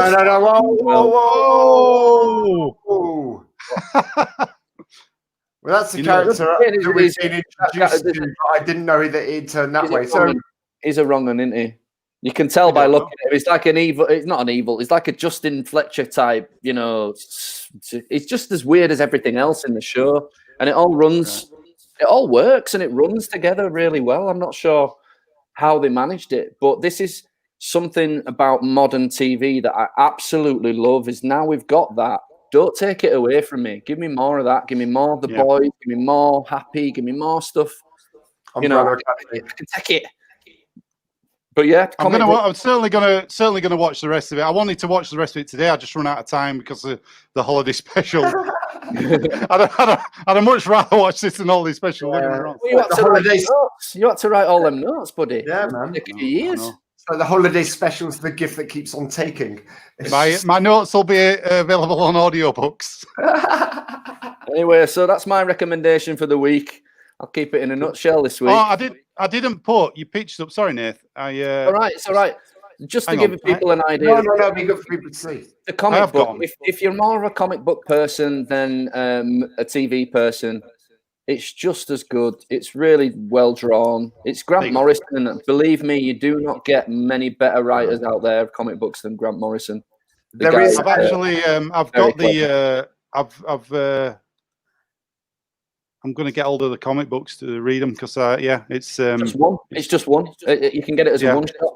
Well, that's the character that we've been introduced to, but I didn't know that he'd turn that way. So he's a wrong one, isn't he? You can tell by looking at him. It's like it's not an evil. It's like a Justin Fletcher type, It's just as weird as everything else in the show. And it all runs, it all works, and it runs together really well. I'm not sure how they managed it, but this is something about modern TV that I absolutely love, is now we've got that. Don't take it away from me. Give me more of that. Give me more of the boys. Give me more Happy. Give me more stuff. I can take it. But I'm certainly gonna watch the rest of it. I wanted to watch the rest of it today. I just run out of time because of the holiday special. I'd much rather watch this than all these special. You had to write all them notes, buddy. Yeah, man. Years. So the holiday special is the gift that keeps on taking. My notes will be available on audiobooks. Anyway, so that's my recommendation for the week. I'll keep it in a nutshell this week. Oh, I didn't put you pitched up. Sorry, Nath. All right, it's all right. Just to give people an idea. No, be good for people to see. The comic book. If you're more of a comic book person than a TV person, it's just as good. It's really well drawn. It's Grant Morrison, and believe me, you do not get many better writers out there of comic books than Grant Morrison. I'm going to get hold of the comic books to read them because it's just one. It's just one. You can get it as a one shot.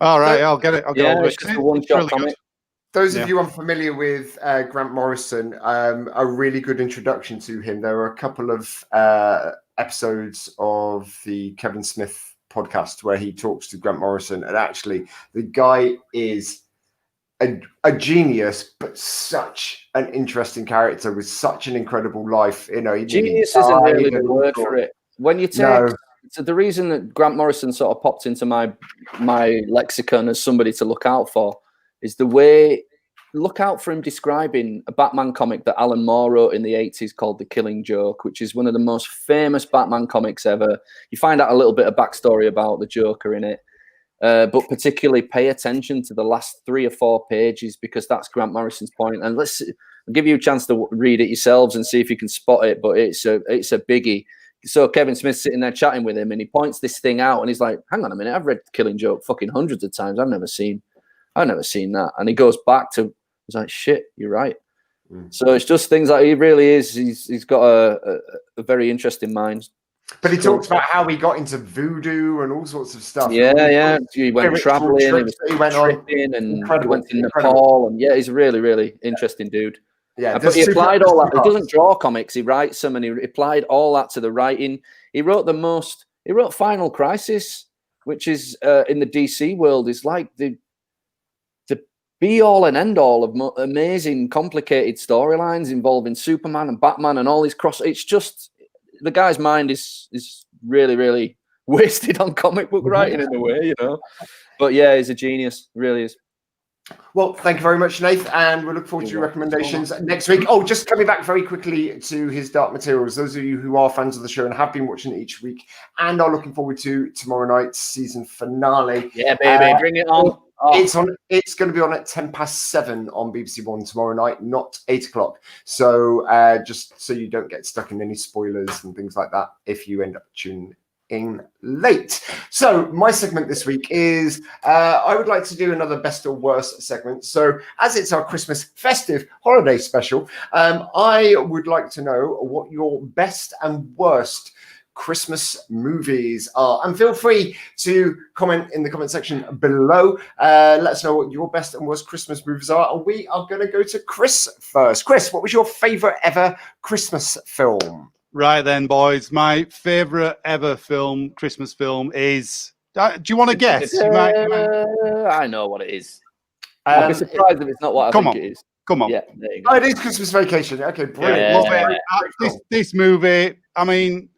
All right, I'll get it. I'll get hold of it. It's just a one shot really comic. Those of you unfamiliar with Grant Morrison, a really good introduction to him. There were a couple of episodes of the Kevin Smith podcast where he talks to Grant Morrison, and actually, the guy is a genius, but such an interesting character with such an incredible life. Genius isn't really the word for it. When you take so the reason that Grant Morrison sort of popped into my lexicon as somebody to look out for is the way, look out for him describing a Batman comic that Alan Moore wrote in the 80s called The Killing Joke, which is one of the most famous Batman comics ever. You find out a little bit of backstory about the Joker in it, but particularly pay attention to the last 3 or 4 pages because that's Grant Morrison's point. And I'll give you a chance to read it yourselves and see if you can spot it, but it's a biggie. So Kevin Smith's sitting there chatting with him and he points this thing out and he's like, hang on a minute, I've read The Killing Joke fucking hundreds of times. I've never seen that. And he goes back to, he's like, shit, you're right. So it's just things like he really is. He's got a very interesting mind. But he talks about how he got into voodoo and all sorts of stuff. Yeah. He went traveling, he went tripping, and he went to Nepal. And he's a really, really interesting dude. Yeah, but he applied all that. He doesn't draw comics; he writes them, and he applied all that to the writing. He wrote He wrote Final Crisis, which is in the DC world is like the be all and end all of amazing, complicated storylines involving Superman and Batman and all these cross. It's just the guy's mind is really, really wasted on comic book writing in a way, you know. But yeah, he's a genius, really is. Well, thank you very much, Nath, and we look forward to your recommendations next week. Oh, just coming back very quickly to his Dark Materials. Those of you who are fans of the show and have been watching it each week and are looking forward to tomorrow night's season finale. Yeah, baby, bring it on. It's going to be on at 7:10 on BBC One tomorrow night, not 8 o'clock. So just so you don't get stuck in any spoilers and things like that if you end up tuning in late. So my segment this week is I would like to do another best or worst segment. So as it's our Christmas festive holiday special, I would like to know what your best and worst Christmas movies are, and feel free to comment in the comment section below. Let us know what your best and worst Christmas movies are, and we are going to go to Chris first. Chris, what was your favorite ever Christmas film? Right then, boys, my favorite ever Christmas film is do you want to guess? I know what it is. I'll be surprised if it's not what I think it is. Come on. Yeah, it is Christmas Vacation. Okay, brilliant. This movie, I mean,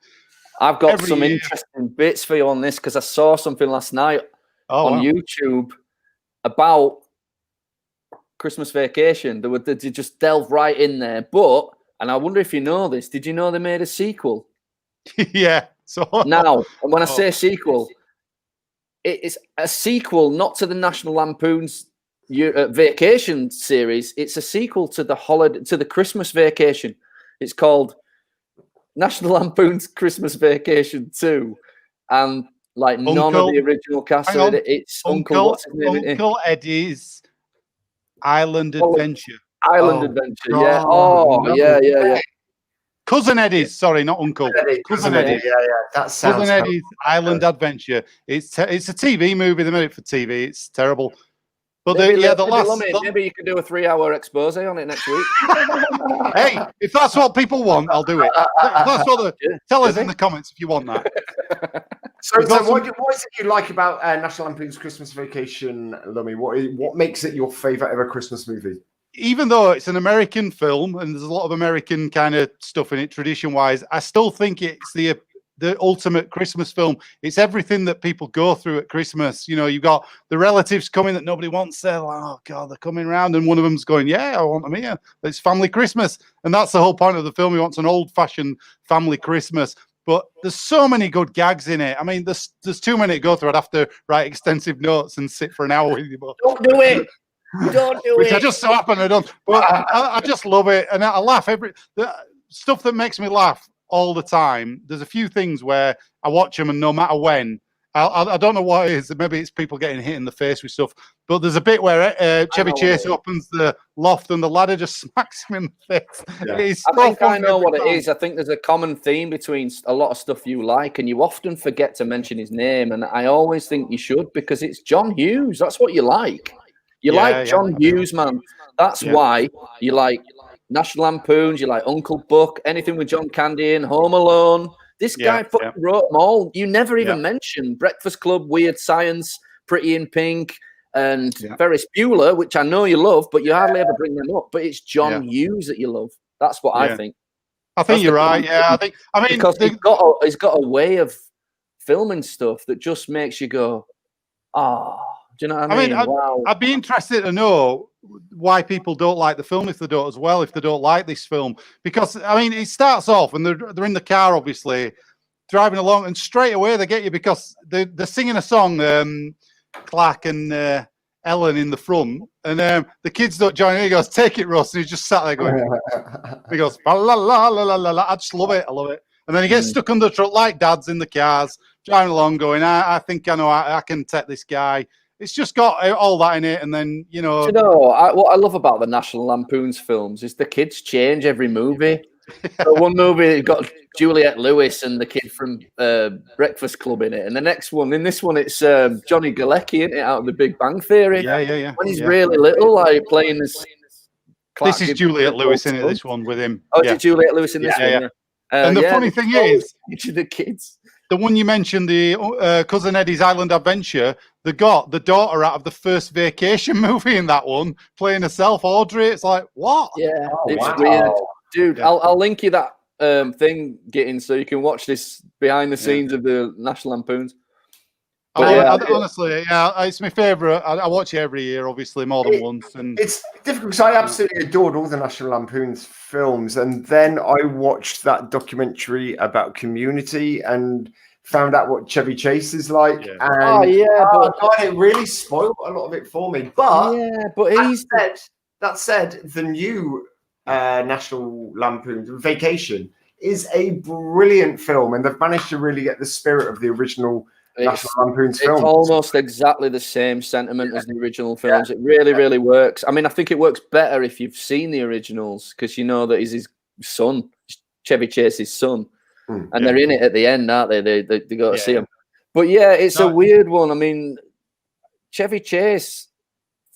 I've got some interesting bits for you on this because I saw something last night on YouTube about Christmas Vacation. They just delve right in there. And I wonder if you know this. Did you know they made a sequel? Yeah. So now, and when I say sequel, it's a sequel not to the National Lampoon's Vacation series. It's a sequel to the Christmas Vacation. It's called National Lampoon's Christmas Vacation 2, and like none of the original cast of it. It's Uncle Eddie's Island Adventure. Island Adventure, yeah. Yeah. Cousin Eddie's, sorry, not Uncle. Cousin Eddie, yeah. That sounds. Cousin Eddie's Island Adventure. It's a TV movie. They made it for TV. It's terrible. But maybe you could do a 3-hour expose on it next week. Hey, if that's what people want, I'll do it. That's what tell us in the comments if you want that. So what is it you like about National Lampoon's Christmas Vacation, Lummy? What makes it your favorite ever Christmas movie? Even though it's an American film and there's a lot of American kind of stuff in it, tradition-wise, I still think it's the ultimate Christmas film. It's everything that people go through at Christmas. You know, you've got the relatives coming that nobody wants. They're like, oh God, they're coming around, and one of them's going, yeah, I want them here. It's family Christmas, and that's the whole point of the film. He wants an old-fashioned family Christmas. But there's so many good gags in it. I mean, there's too many to go through. I'd have to write extensive notes and sit for an hour with you. But don't do it. Don't do which it. I just so happen I don't. But I just love it, and I laugh the stuff that makes me laugh all the time. There's a few things where I watch them, and no matter when, I don't know what it is. Maybe it's people getting hit in the face with stuff. But there's a bit where Chevy Chase opens the loft and the ladder just smacks him in the face. Yeah. I know what it is. I think there's a common theme between a lot of stuff you like, and you often forget to mention his name. And I always think you should, because it's John Hughes. That's what you like. You like John Hughes, man. That's why you like National Lampoons, you like Uncle Buck, anything with John Candy in, Home Alone. This guy fucking wrote them all. You never even mentioned Breakfast Club, Weird Science, Pretty in Pink, and Ferris Bueller, which I know you love, but you hardly ever bring them up. But it's John Hughes that you love. That's what I think. I think you're right. Yeah, I mean, because he's got a way of filming stuff that just makes you go, ah. Do you know what I mean? Wow. I'd be interested to know why people don't like the film if they don't like this film. Because, I mean, it starts off and they're in the car, obviously, driving along, and straight away they get you because they're singing a song, Clark and Ellen in the front, and the kids don't join in. He goes, "Take it, Russ," and he's just sat there going, he goes, la la la la la la. I just love it. I love it. And then he gets stuck under the truck like dads in the cars, driving along going, I think I know I can take this guy. It's just got all that in it, and then, you know... what I love about the National Lampoon's films is the kids change every movie. So one movie got Juliette Lewis and the kid from Breakfast Club in it, and in this one, it's Johnny Galecki, isn't it, out of The Big Bang Theory? Yeah. When he's really little, like playing this Clark This is Gable Juliette Lewis son. in it, this one with him. Oh, is it Juliette Lewis in this one? Yeah. And the funny thing is, the kids. The one you mentioned, the Cousin Eddie's Island Adventure, they got the daughter out of the first Vacation movie in that one, playing herself, Audrey. It's like, what? Yeah, it's weird. Dude, yeah. I'll link you that thing, Gittins, so you can watch this behind the scenes of the National Lampoons. Honestly, it's my favourite. I watch it every year, obviously, more than once. And it's difficult because I absolutely adored all the National Lampoon's films, and then I watched that documentary about Community and found out what Chevy Chase is like. Yeah. And God, it really spoiled a lot of it for me. But that said, the new National Lampoon Vacation is a brilliant film, and they've managed to really get the spirit of the original National Lampoon's film. It's almost exactly the same sentiment as the original films. It really, really works. I mean, I think it works better if you've seen the originals because you know that he's his son, Chevy Chase's son, and they're in it at the end, aren't they? They go to see him. But yeah, it's a weird one. I mean, Chevy Chase,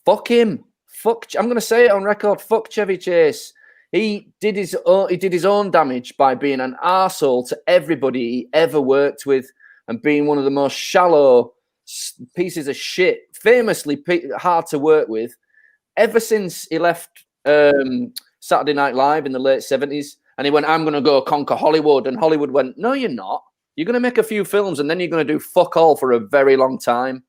fuck him. I'm going to say it on record. Fuck Chevy Chase. He did his own damage by being an arsehole to everybody he ever worked with. And being one of the most shallow pieces of shit, famously hard to work with, ever since he left Saturday Night Live in the late 70s. And he went, I'm going to go conquer Hollywood. And Hollywood went, no, you're not. You're going to make a few films and then you're going to do fuck all for a very long time.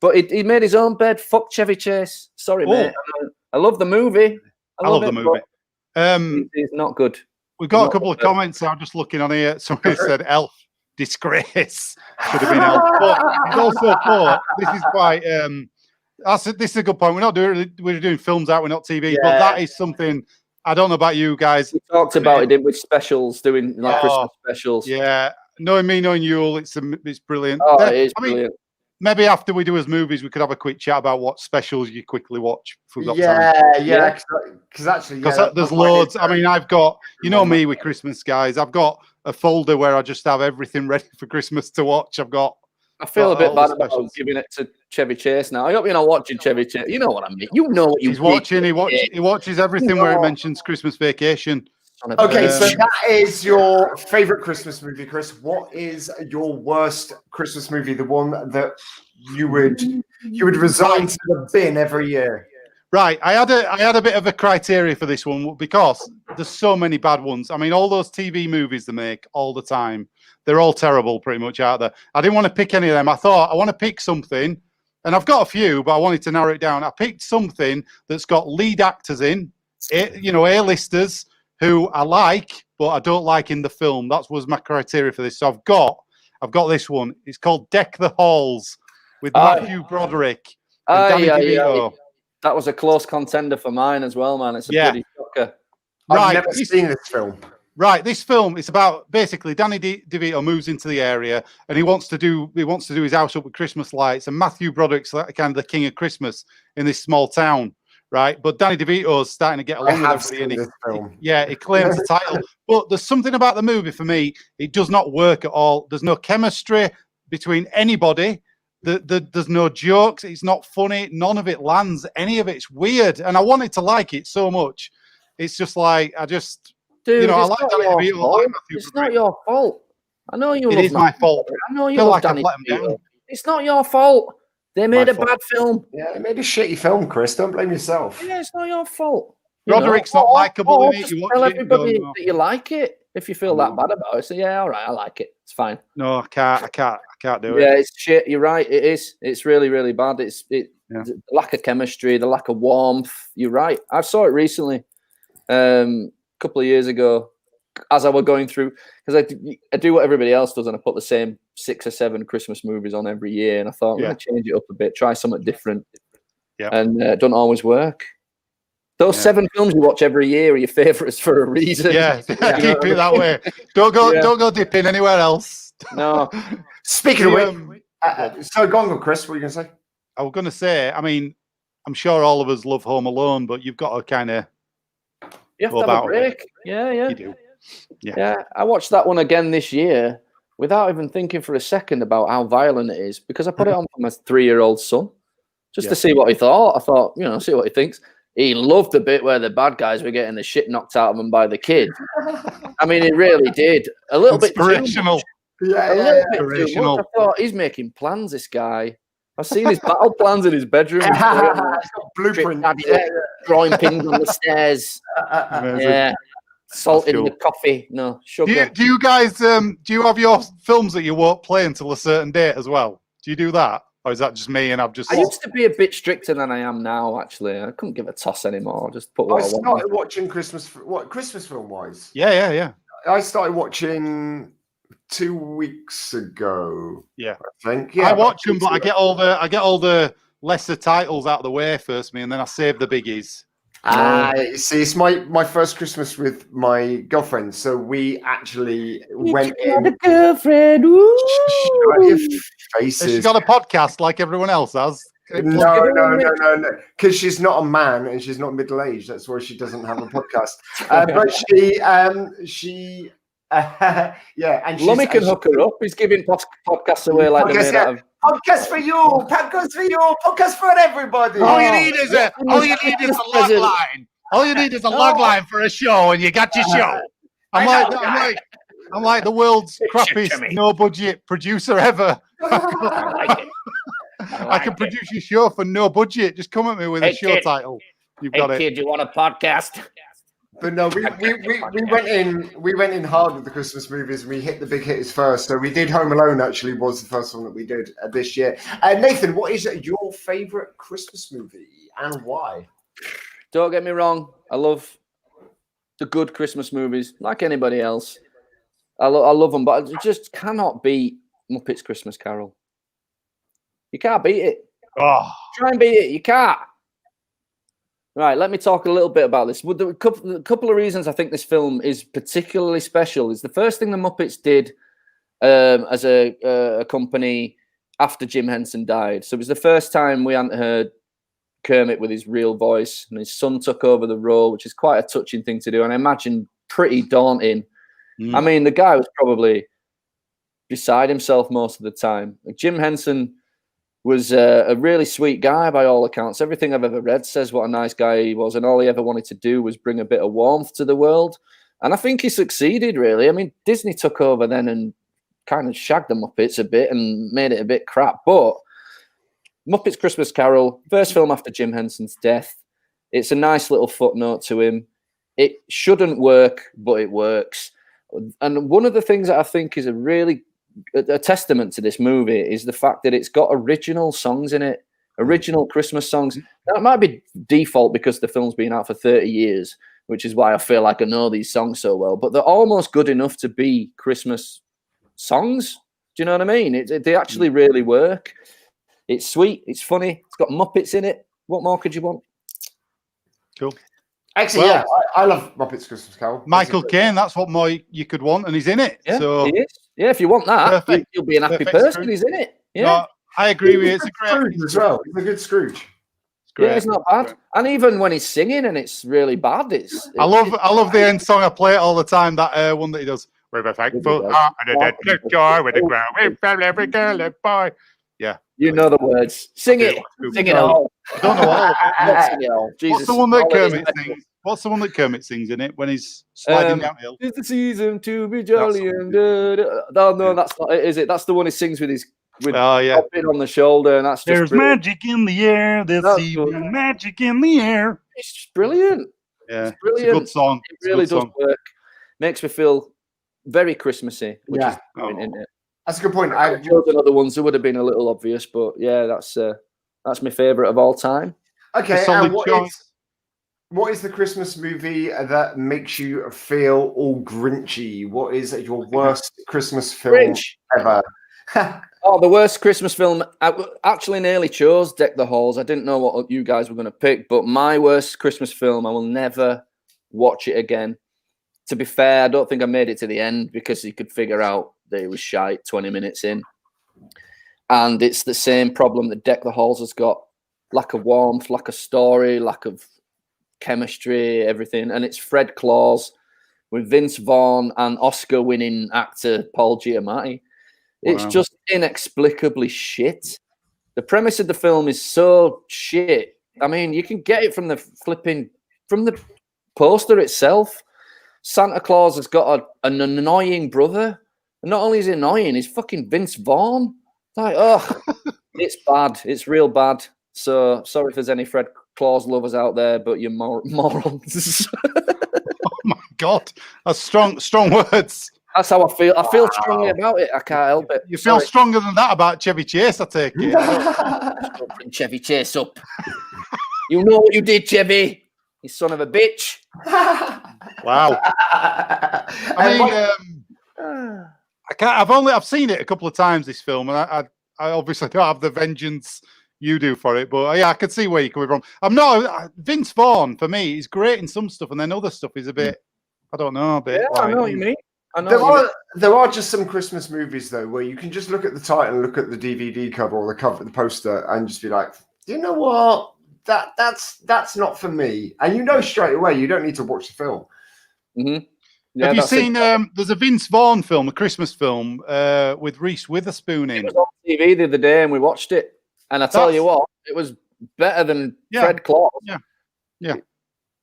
But he made his own bed. Fuck Chevy Chase. Sorry, mate. I love the movie. I love the movie. It's not good. We've got a couple of comments. I'm just looking on here. Somebody said, Elf. Disgrace should have been Elf. But it's also thought this is quite this is a good point. We're doing films out, we're not TV, but that is something I don't know about you guys. We talked about it with specials, doing like Christmas specials. Yeah, knowing you, it's brilliant. Oh, it is brilliant. Maybe after we do as movies, we could have a quick chat about what specials you quickly watch. If we've got time. Because there's loads. I mean, I've got, me with Christmas, guys. I've got a folder where I just have everything ready for Christmas to watch. I feel a bit bad about giving it to Chevy Chase now. I hope you're not watching Chevy Chase. You know what I mean. You know what he's watching. He watches everything where it mentions Christmas Vacation. Okay, so that is your favorite Christmas movie, Chris. What is your worst Christmas movie? The one that you would resign to the bin every year? Right, I had a bit of a criteria for this one because there's so many bad ones. I mean, all those TV movies they make all the time, they're all terrible pretty much out there. I didn't want to pick any of them. I thought I want to pick something, and I've got a few, but I wanted to narrow it down. I picked something that's got lead actors in, A-listers who I like, but I don't like in the film. That was my criteria for this. So I've got this one. It's called Deck the Halls with Matthew Broderick and Danny DeVito. That was a close contender for mine as well, man. It's a pretty shocker. I've never seen this film. Right, this film is about basically Danny DeVito moves into the area and he wants to do his house up with Christmas lights, and Matthew Broderick's like kind of the king of Christmas in this small town, right? But Danny DeVito's starting to get along with everybody. He claims the title. But there's something about the movie for me, it does not work at all. There's no chemistry between anybody. There's no jokes. It's not funny. None of it lands. Any of it's weird. And I wanted to like it so much. It's just like, I like Danny DeVito. It's not your fault. I know you love it. It is my fault. I know you love Danny DeVito. It's not your fault. They made a bad film. Yeah, they made a shitty film, Chris. Don't blame yourself. Yeah, it's not your fault. Broderick's not likable in it. You tell everybody that you like it. If you feel that bad about it, so yeah, all right, I like it. It's fine. No, I can't do it. Yeah, it's shit. You're right. It is. It's really, really bad. The lack of chemistry, the lack of warmth. You're right. I saw it recently, a couple of years ago, as I was going through, because I do what everybody else does, and I put the same 6 or 7 Christmas movies on every year, and I thought I'm going to change it up a bit, try something different. Yeah, and it doesn't always work. Those 7 films you watch every year are your favourites for a reason. Yeah, keep it that way. Don't go dipping anywhere else. No. Speaking of which, so go on, Chris. What are you going to say? I was going to say, I mean, I'm sure all of us love Home Alone, but you've got to kind of have to have a break. Yeah. You do. Yeah, I watched that one again this year without even thinking for a second about how violent it is, because I put it on for my 3-year-old son just to see what he thought. I thought, see what he thinks. he loved the bit where the bad guys were getting the shit knocked out of them by the kid. I mean, he really did. A little bit too much. Yeah, a little bit too much. I thought, he's making plans, this guy. I've seen his battle plans in his bedroom. Blueprint. Drawing pins on the stairs. Yeah. Salt in the coffee. No, sugar. Do you guys, do you have your films that you won't play until a certain date as well? Do you do that? Or is that just me and I've just... I used to be a bit stricter than I am now, actually. I couldn't give a toss anymore. Just put what I started watching Christmas film-wise? Yeah. I started watching 2 weeks ago. Yeah. I think. Yeah, I watch them, but I get all the lesser titles out of the way first, and then I save the biggies. You see, it's my first Christmas with my girlfriend, so we actually went in. A girlfriend. Faces. She's got a podcast like everyone else has. No, because she's not a man and she's not middle-aged. That's why she doesn't have a podcast. But she yeah, and Lummy can hook her up. He's giving podcasts away like they're made out of. Podcast for you, podcast for everybody. All you need is a log line. All you need is a log line for a show, and you got your show. I'm like the world's crappiest no budget producer ever. I can produce your show for no budget. Just come at me with a show title. You've got it. Kid, you want a podcast? But no, we went in hard with the Christmas movies. We hit the big hitters first. So we did Home Alone. Actually, was the first one that we did this year. Nathan, what is your favorite Christmas movie and why? Don't get me wrong. I love the good Christmas movies, like anybody else. I love them, but I just cannot beat Muppets Christmas Carol. You can't beat it. Oh. Try and beat it. You can't. Right, let me talk a little bit about this. A couple of reasons I think this film is particularly special is the first thing the Muppets did as a company after Jim Henson died. So it was the first time we hadn't heard Kermit with his real voice, and his son took over the role, which is quite a touching thing to do, and I imagine pretty daunting. I mean, the guy was probably beside himself most of the time. Jim Henson was a really sweet guy by all accounts. Everything I've ever read says what a nice guy he was, and all he ever wanted to do was bring a bit of warmth to the world. And I think he succeeded, really. I mean, Disney took over then and kind of shagged the Muppets a bit and made it a bit crap. But Muppets Christmas Carol, first film after Jim Henson's death. It's a nice little footnote to him. It shouldn't work, but it works. And one of the things that I think is a testament to this movie is the fact that it's got original songs in it, original Christmas songs. That might be default because the film's been out for 30 years, which is why I feel like I know these songs so well, but they're almost good enough to be Christmas songs. Do you know what I mean? They actually really work. It's sweet. It's funny. It's got Muppets in it. What more could you want? Cool. Actually, yeah, I love Muppets Christmas Carol. Michael Caine, that's what more you could want, and he's in it. Yeah, so he is. Yeah, if you want that, you'll be an happy person. He's in it. Yeah, no, I agree with you. It's a great Scrooge as well. He's a good Scrooge. Yeah, it's not bad. And even when he's singing and it's really bad, I love the end song. I play it all the time. That one that he does. With a thankful heart and a dead joy with a ground, we fell every girl and boy. Yeah, you know the words. Sing it. Sing it all. I don't know all of it. Sing it all. Jesus. What's the one that Kermit sings? What's the one that Kermit sings in it when he's sliding downhill? It's the season to be jolly and no, that's not it, is it? That's the one he sings with his on the shoulder, and that's just there's brilliant. Magic in the air. There's even magic in the air. It's brilliant. Yeah, it's brilliant. It's a good song. It really does work. Makes me feel very Christmassy. Which is isn't it? That's a good point. I've chosen other ones that would have been a little obvious, but yeah, that's my favourite of all time. Okay, what is the Christmas movie that makes you feel all Grinchy? What is your worst Christmas film ever? The worst Christmas film. I actually nearly chose Deck the Halls. I didn't know what you guys were going to pick, but my worst Christmas film, I will never watch it again. To be fair, I don't think I made it to the end because you could figure out that it was shite 20 minutes in. And it's the same problem that Deck the Halls has got. Lack of warmth, lack of story, lack of chemistry, everything. And it's Fred Claus with Vince Vaughn and Oscar-winning actor Paul Giamatti. It's just inexplicably shit. The premise of the film is so shit. I mean, you can get it from the poster itself. Santa Claus has got an annoying brother. And not only is he annoying, he's fucking Vince Vaughn. Like, oh, it's bad. It's real bad. So sorry if there's any Fred Claus lovers out there, but you're morons. Oh my God, that's strong words. That's how I feel. I feel strongly about it. I can't help it. You feel stronger than that about Chevy Chase, I take it. Bring Chevy Chase up. You know what you did, Chevy. You son of a bitch. Wow. I mean, I've seen it a couple of times, this film, and I obviously don't have the vengeance you do for it, but yeah, I can see where you're coming from. I'm not Vince Vaughn for me. He's great in some stuff, and then other stuff is a bit. I don't know. I know what you mean. There are just some Christmas movies though where you can just look at the title, look at the DVD cover or the poster, and just be like, you know what, that's not for me, and you know straight away you don't need to watch the film. Mm-hmm. Yeah, have you seen? There's a Vince Vaughn film, a Christmas film, with Reese Witherspoon in. It was on TV the other day, and we watched it. And I tell you what, it was better than Fred Claus. Yeah.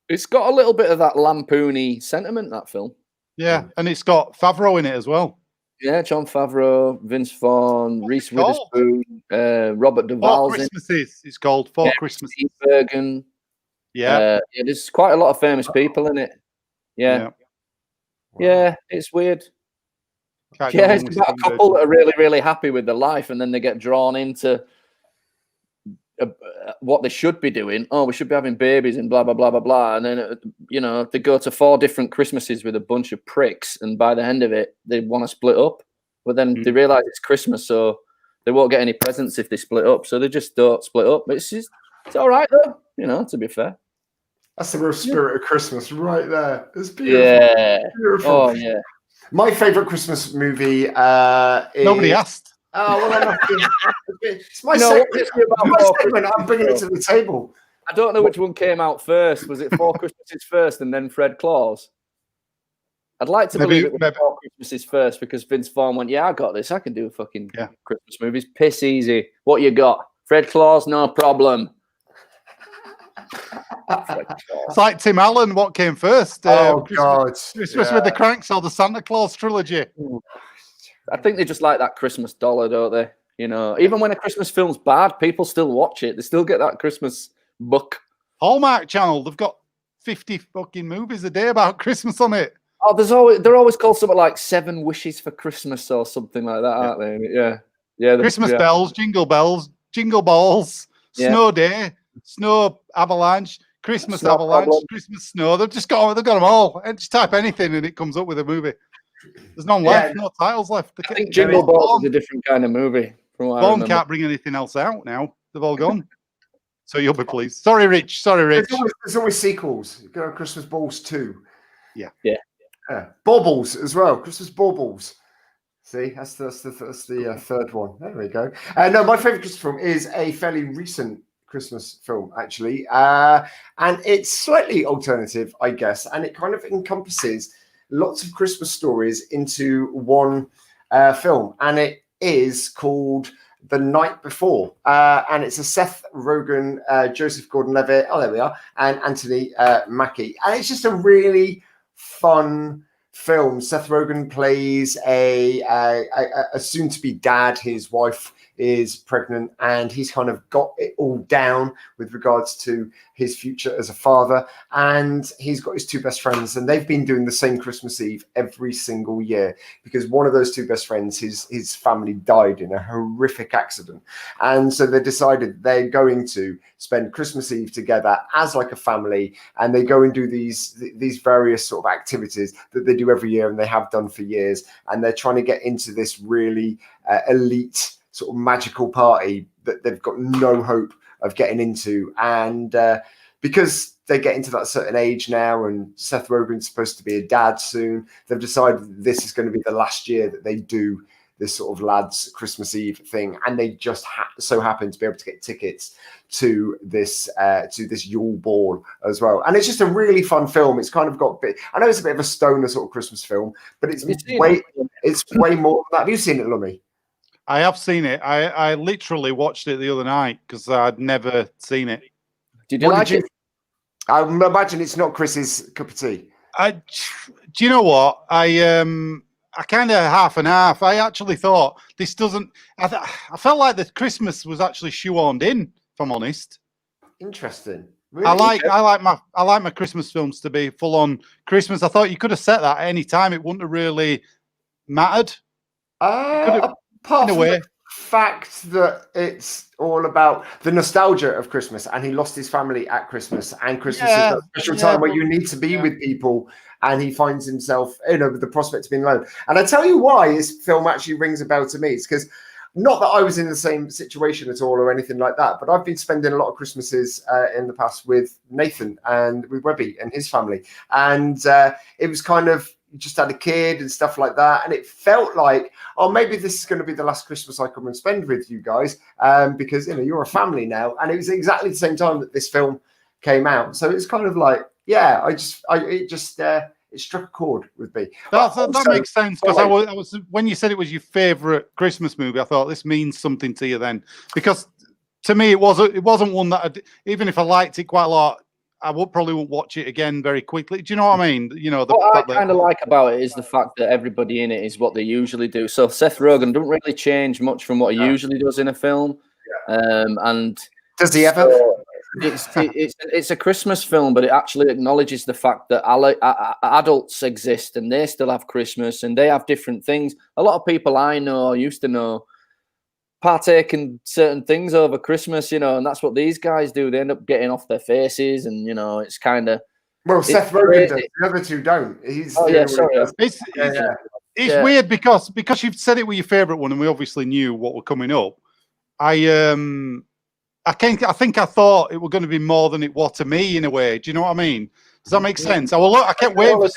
It's got a little bit of that lampoony sentiment, that film. Yeah, and it's got Favreau in it as well. Yeah, Jon Favreau, Vince Vaughn, Reese Witherspoon, Robert Duvall's in. Christmases. It's called Four Christmases. Steve Bergen. Yeah. There's quite a lot of famous people in it. Yeah, it's weird. It's about a couple that are really, really happy with their life, and then they get drawn into what they should be doing. Oh, we should be having babies and blah blah blah blah blah. And then they go to 4 different Christmases with a bunch of pricks, and by the end of it, they want to split up. But then they realize it's Christmas, so they won't get any presents if they split up. So they just don't split up. But it's all right though, to be fair. That's the real spirit of Christmas right there. It's beautiful. Yeah. Beautiful. Oh yeah. My favorite Christmas movie is... Nobody asked. Oh, well, it's my segment. I'm bringing it to the table. I don't know which one came out first. Was it 4 Christmases first and then Fred Claus? I'd like to believe it was 4 Christmases first because Vince Vaughn went, I got this. I can do fucking Christmas movies. Piss easy. What you got? Fred Claus? No problem. It's like Tim Allen. What came first? God. Christmas with the Cranks or the Santa Claus trilogy? I think they just like that Christmas dollar, don't they? Even when a Christmas film's bad, people still watch it. They still get that Christmas buck. Hallmark Channel, they've got 50 fucking movies a day about Christmas on it. Oh, they're always called something like 7 Wishes for Christmas or something like that, aren't they? Yeah. Christmas bells, jingle balls, snow day, snow avalanche, Christmas Snow avalanche, problem. Christmas snow. They've got them all. And just type anything and it comes up with a movie. There's none left, no titles left. I think Jingle Balls is a different kind of movie. Bond can't bring anything else out now. They've all gone. So you'll be pleased. Sorry, Rich. There's always sequels. You go Christmas Balls 2. Yeah. Baubles as well. Christmas Baubles. See, that's the third one. There we go. No, my favorite Christmas film is a fairly recent Christmas film, actually. And it's slightly alternative, I guess. And it kind of encompasses lots of Christmas stories into one film. And it is called The Night Before. And it's a Seth Rogen, Joseph Gordon-Levitt, there we are, and Anthony Mackie. And it's just a really fun film. Seth Rogen plays a soon-to-be dad. His wife is pregnant, and he's kind of got it all down with regards to his future as a father. And he's got his 2 best friends, and they've been doing the same Christmas Eve every single year because one of those 2 best friends, his family died in a horrific accident. And so they decided they're going to spend Christmas Eve together as like a family, and they go and do these various sort of activities that they do every year, and they have done for years. And they're trying to get into this really elite sort of magical party that they've got no hope of getting into. And because they get into that certain age now, and Seth Rogen's supposed to be a dad soon, they've decided this is going to be the last year that they do this sort of lads Christmas Eve thing. And they just so happen to be able to get tickets to this Yule Ball as well. And it's just a really fun film. It's kind of got I know it's a bit of a stoner sort of Christmas film, but it's way more than that. Have you seen it, Lummy? I have seen it. I literally watched it the other night because I'd never seen it. Did you like it? I imagine it's not Chris's cup of tea. Do you know what? I kind of half and half. I actually thought this doesn't. I felt like the Christmas was actually shoehorned in. If I'm honest. Interesting. Really? I like my Christmas films to be full on Christmas. I thought you could have set that at any time. It wouldn't have really mattered. Apart from the fact that it's all about the nostalgia of Christmas, and he lost his family at Christmas, and Christmas is a special time where you need to be with people, and he finds himself, with the prospect of being alone. And I tell you why this film actually rings a bell to me. It's because, not that I was in the same situation at all or anything like that, but I've been spending a lot of Christmases in the past with Nathan and with Webby and his family. And it was kind of, just had a kid and stuff like that. And it felt like, oh, maybe this is going to be the last Christmas I come and spend with you guys, because, you're a family now. And it was exactly the same time that this film came out. So it's kind of like, it struck a chord with me. That makes sense, because I was when you said it was your favorite Christmas movie, I thought this means something to you then, because to me it wasn't one that even if I liked it quite a lot, I probably won't watch it again very quickly. Do you know what I mean? What I kind of like about it is the fact that everybody in it is what they usually do. So Seth Rogen doesn't really change much from what he usually does in a film. And does he ever? It's a Christmas film, but it actually acknowledges the fact that adults exist and they still have Christmas and they have different things. A lot of people I know, or used to know, partake in certain things over Christmas, and that's what these guys do. They end up getting off their faces, and it's kind of Seth Rogen does. The other two don't. It's weird because you've said it was your favorite one, and we obviously knew what were coming up. I think I thought it was going to be more than it was to me in a way. Do you know what I mean? Does that make sense? I can't wait for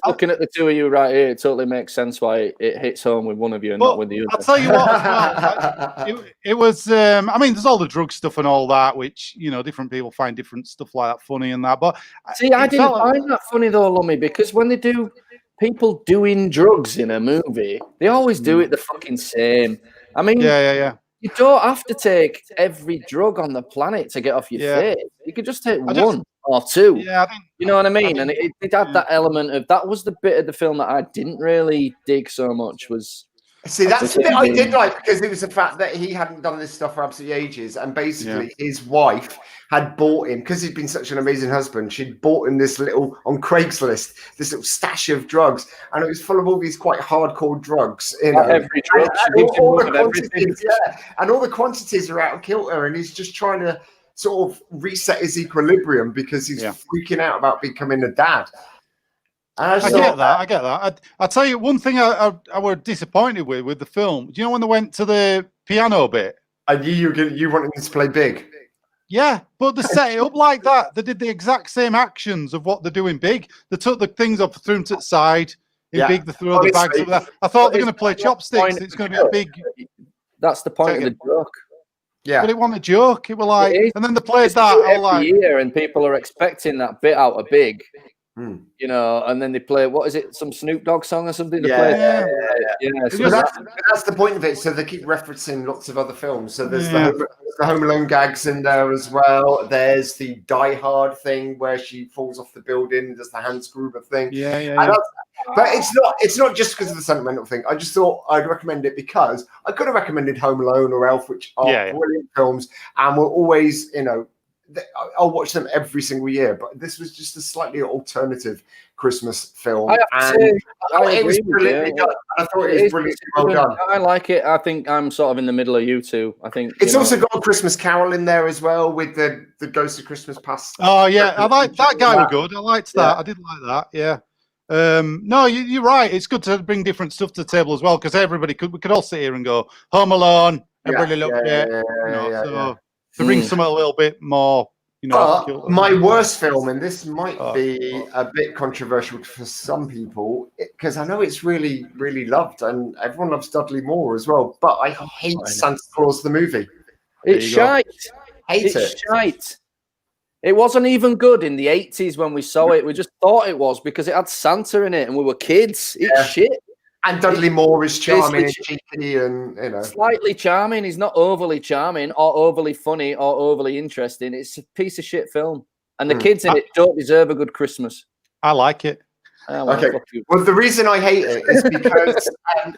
looking at the two of you right here. It totally makes sense why it hits home with one of you and not with the other. I'll tell you what, it was. There's all the drug stuff and all that, which different people find different stuff like that funny and that. But see, I didn't find that funny though, Lummy, because when they do people doing drugs in a movie, they always do it the fucking same. I mean, yeah. You don't have to take every drug on the planet to get off your face. You could just take one or two. Yeah, you know what I mean? And it had that element of, that was the bit of the film that I didn't really dig so much was... See, that's the bit I did like, because it was the fact that he hadn't done this stuff for absolutely ages, and basically his wife had bought him, because he'd been such an amazing husband, she'd bought him this little, on Craigslist, this little stash of drugs, and it was full of all these quite hardcore drugs. Every drug. And all the quantities are out of kilter, and he's just trying to sort of reset his equilibrium because he's freaking out about becoming a dad. I get that. I'll tell you one thing I were disappointed with the film. Do you know when they went to the piano bit? I knew you wanted them to play Big. Yeah, but they set it up like that. They did the exact same actions of what they're doing Big. They took the things up, threw them to the side. In Big, they threw the bags up there. I thought they're going to play chopsticks. It's going to be a big... That's the point of the joke. Yeah, but it wasn't a joke. It was like... And then they played that. Every year, and people are expecting that bit out of Big. And then they play, what is it, some Snoop Dogg song or something? So that's the point of it. So they keep referencing lots of other films. So there's the Home Alone gags in there as well. There's the Die Hard thing where she falls off the building, does the Hans Gruber thing. But it's not just because of the sentimental thing. I just thought I'd recommend it because I could have recommended Home Alone or Elf, which are brilliant films, and will always, I'll watch them every single year, but this was just a slightly alternative Christmas film. I have to say, it was brilliantly done. I thought it was brilliantly well done. I like it. I think I'm sort of in the middle of you two. I think it's also got a Christmas Carol in there as well with the Ghost of Christmas Past. Oh yeah, I like that guy. Was good. I liked that. I did like that. Yeah. No, you're right. It's good to bring different stuff to the table as well, because we could all sit here and go Home Alone. Everybody loved it. To bring something a little bit more, But my worst film, and this might be a bit controversial for some people, because I know it's really, really loved, and everyone loves Dudley Moore as well, but I hate Santa Claus the movie. It's shite. It's shite. It wasn't even good in the 80s when we saw it. We just thought it was because it had Santa in it, and we were kids. It's shit. And Dudley Moore is charming and cheeky, and slightly charming. He's not overly charming or overly funny or overly interesting. It's a piece of shit film, and the kids in it don't deserve a good Christmas. I like it. Okay. Well, the reason I hate it is because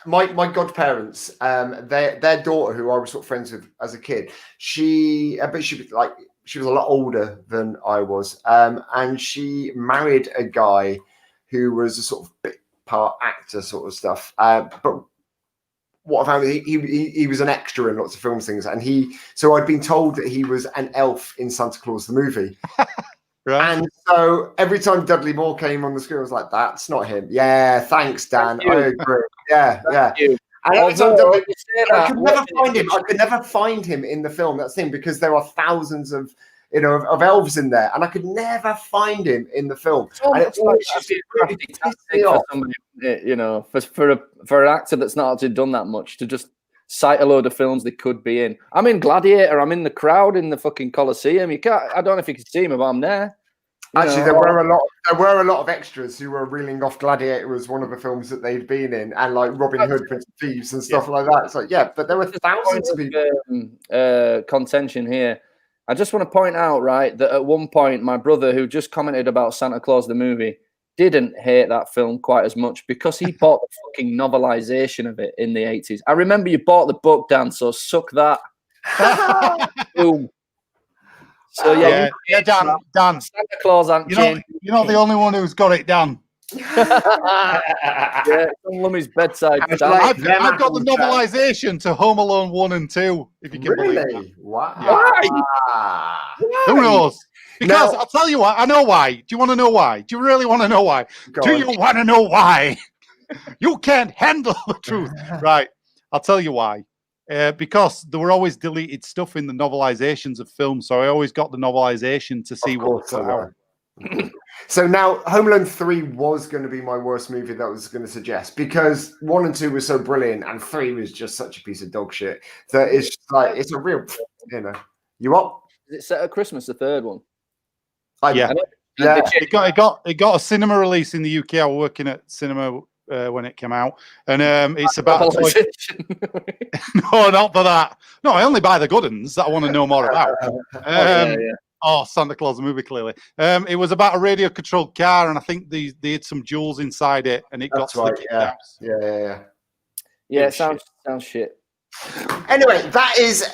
my godparents, their daughter, who I was sort of friends with as a kid, she was a lot older than I was, and she married a guy who was a sort of bit part actor sort of stuff, but what I found, he was an extra in lots of films things, and so I'd been told that he was an elf in Santa Claus the movie. Right. And so every time Dudley Moore came on the screen, I was like, that's not him. Yeah, thanks, Dan. I agree. Yeah. And every time I could never find him in the film. That's the thing, because there are thousands of elves in there, and I could never find him in the film. And it's like really for somebody, for an actor that's not actually done that much, to just cite a load of films they could be in. I'm in Gladiator. I'm in the crowd in the fucking Colosseum. I don't know if you can see me, but I'm there. Actually, there were a lot of extras who were reeling off Gladiator as one of the films that they'd been in, and like Robin Hood, Prince of Thieves, and stuff like that. It's like, but there were thousands of people. Contention here. I just want to point out, right, that at one point, my brother, who just commented about Santa Claus the movie, didn't hate that film quite as much because he bought the fucking novelization of it in the 80s. I remember you bought the book, Dan, so suck that. Boom. So Dan. Santa Claus and you're not the only one who's got it, Dan. Yeah, on Lummy's bedside. I've got the novelization to Home Alone 1 and 2, if you can believe it. Why? Who knows? Because I'll tell you what, I know why. Do you want to know why? Do you really want to know why? Do you want to know why? You can't handle the truth. Right. I'll tell you why. Because there were always deleted stuff in the novelizations of films, so I always got the novelization to see what's out. So now Home Alone 3 was going to be my worst movie that I was going to suggest, because 1 and 2 was so brilliant and 3 was just such a piece of dog shit that it's just like, it's a real, you up? Is it set at Christmas, the third one? Yeah. It got a cinema release in the UK. I was working at cinema when it came out, and it's about no, not for that. No, I only buy the good ones that I want to know more about. Oh, Santa Claus the movie, clearly. It was about a radio controlled car, and I think they had some jewels inside it, and it got right. Yeah, sounds shit. Anyway, that is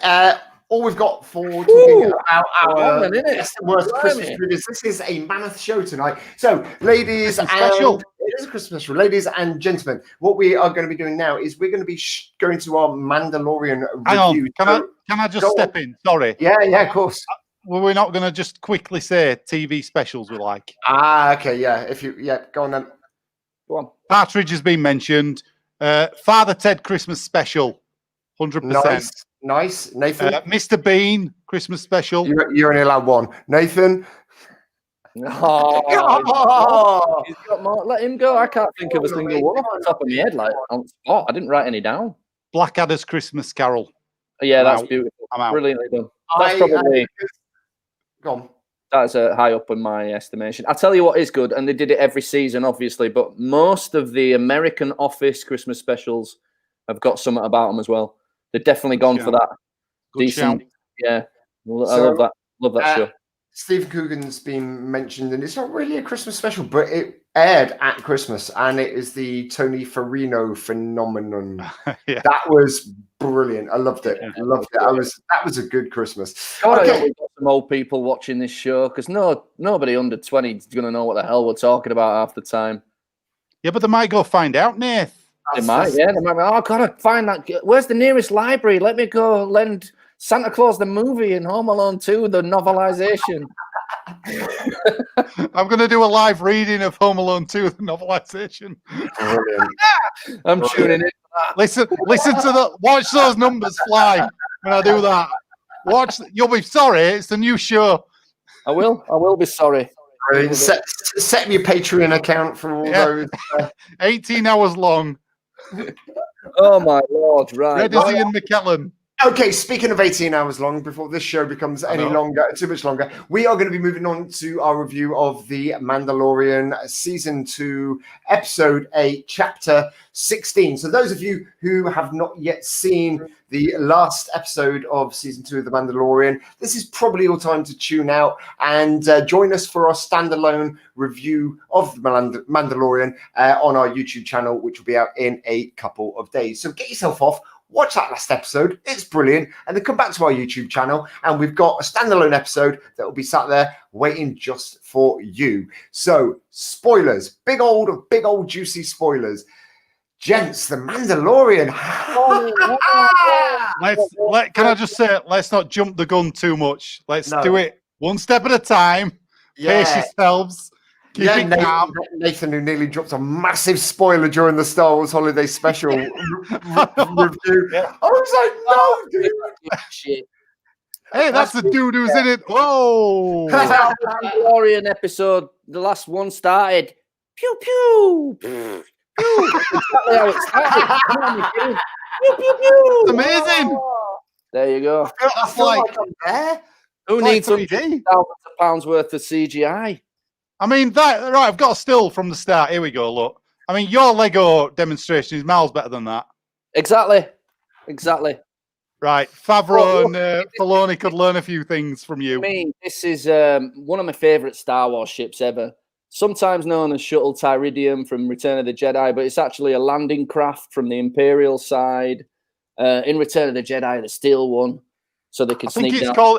all we've got for talking about our best and worst Christmas movies. This is a mammoth show tonight. So, ladies and it is a Christmas special. Ladies and gentlemen, what we are going to be doing now is we're going to be going to our Mandalorian review. Hang on. Can I just step in? Sorry. Yeah, of course. Well, we're not going to just quickly say TV specials we like. Okay, go on then. Go on. Partridge has been mentioned. Father Ted Christmas special, 100%. Nice. Nathan? Mr. Bean Christmas special. You're only allowed one. Nathan? He's got more. Let him go. I can't think of a single one off the top of my head, like on spot. I didn't write any down. Blackadder's Christmas Carol. Yeah, that's beautiful. Brilliantly done. That's probably... Go on. That's high up in my estimation. I'll tell you what is good, and they did it every season, obviously, but most of the American Office Christmas specials have got something about them as well. They've definitely gone for that. Good decent. Shout. Yeah. I love that. Love that show. Stephen Coogan's been mentioned, and it's not really a Christmas special, but it aired at Christmas, and it is the Tony Farino phenomenon. That was brilliant. I loved it. That was a good Christmas. God, I hope we've got some old people watching this show, because nobody under 20 is going to know what the hell we're talking about half the time. Yeah, but they might go find out, Nath. They might be, oh, God, I find that. Where's the nearest library? Let me go lend Santa Claus the movie and Home Alone 2, the novelization. I'm going to do a live reading of Home Alone 2, the novelization. I'm tuning in. Listen to watch those numbers fly when I do that. You'll be sorry. It's the new show. I will be sorry. Set me a Patreon account for all those. 18 hours long. Oh my Lord! Right, Red is Ian McKellen. Okay, speaking of 18 hours long, before this show becomes any longer, too much longer, we are going to be moving on to our review of The Mandalorian Season 2, Episode 8, Chapter 16. So those of you who have not yet seen the last episode of Season 2 of The Mandalorian, this is probably your time to tune out and join us for our standalone review of The Mandalorian on our YouTube channel, which will be out in a couple of days. So get yourself off. Watch that last episode. It's brilliant. And then come back to our YouTube channel and we've got a standalone episode that will be sat there waiting just for you. So spoilers, big old juicy spoilers. Gents, The Mandalorian. Can I just say, let's not jump the gun too much. Let's do it one step at a time. Pace yourselves. Keep it calm. Nathan, who nearly dropped a massive spoiler during the Star Wars Holiday Special review. I was like, no, dude. Shit. Hey, that's the dude who's in it. Whoa. Mandalorian episode, the last one started. Pew, pew. Pew. Exactly how it started. Pew, pew, pew. Amazing. There you go. I feel like I'm there. Who needs £100,000 worth of CGI? I mean, right, I've got a still from the start. Here we go, look. I mean, your Lego demonstration is miles better than that. Exactly. Right, Favreau and Filoni could learn a few things from you. I mean, this is one of my favourite Star Wars ships ever. Sometimes known as Shuttle Tyridium from Return of the Jedi, but it's actually a landing craft from the Imperial side. In Return of the Jedi, the steel one, so they could sneak down.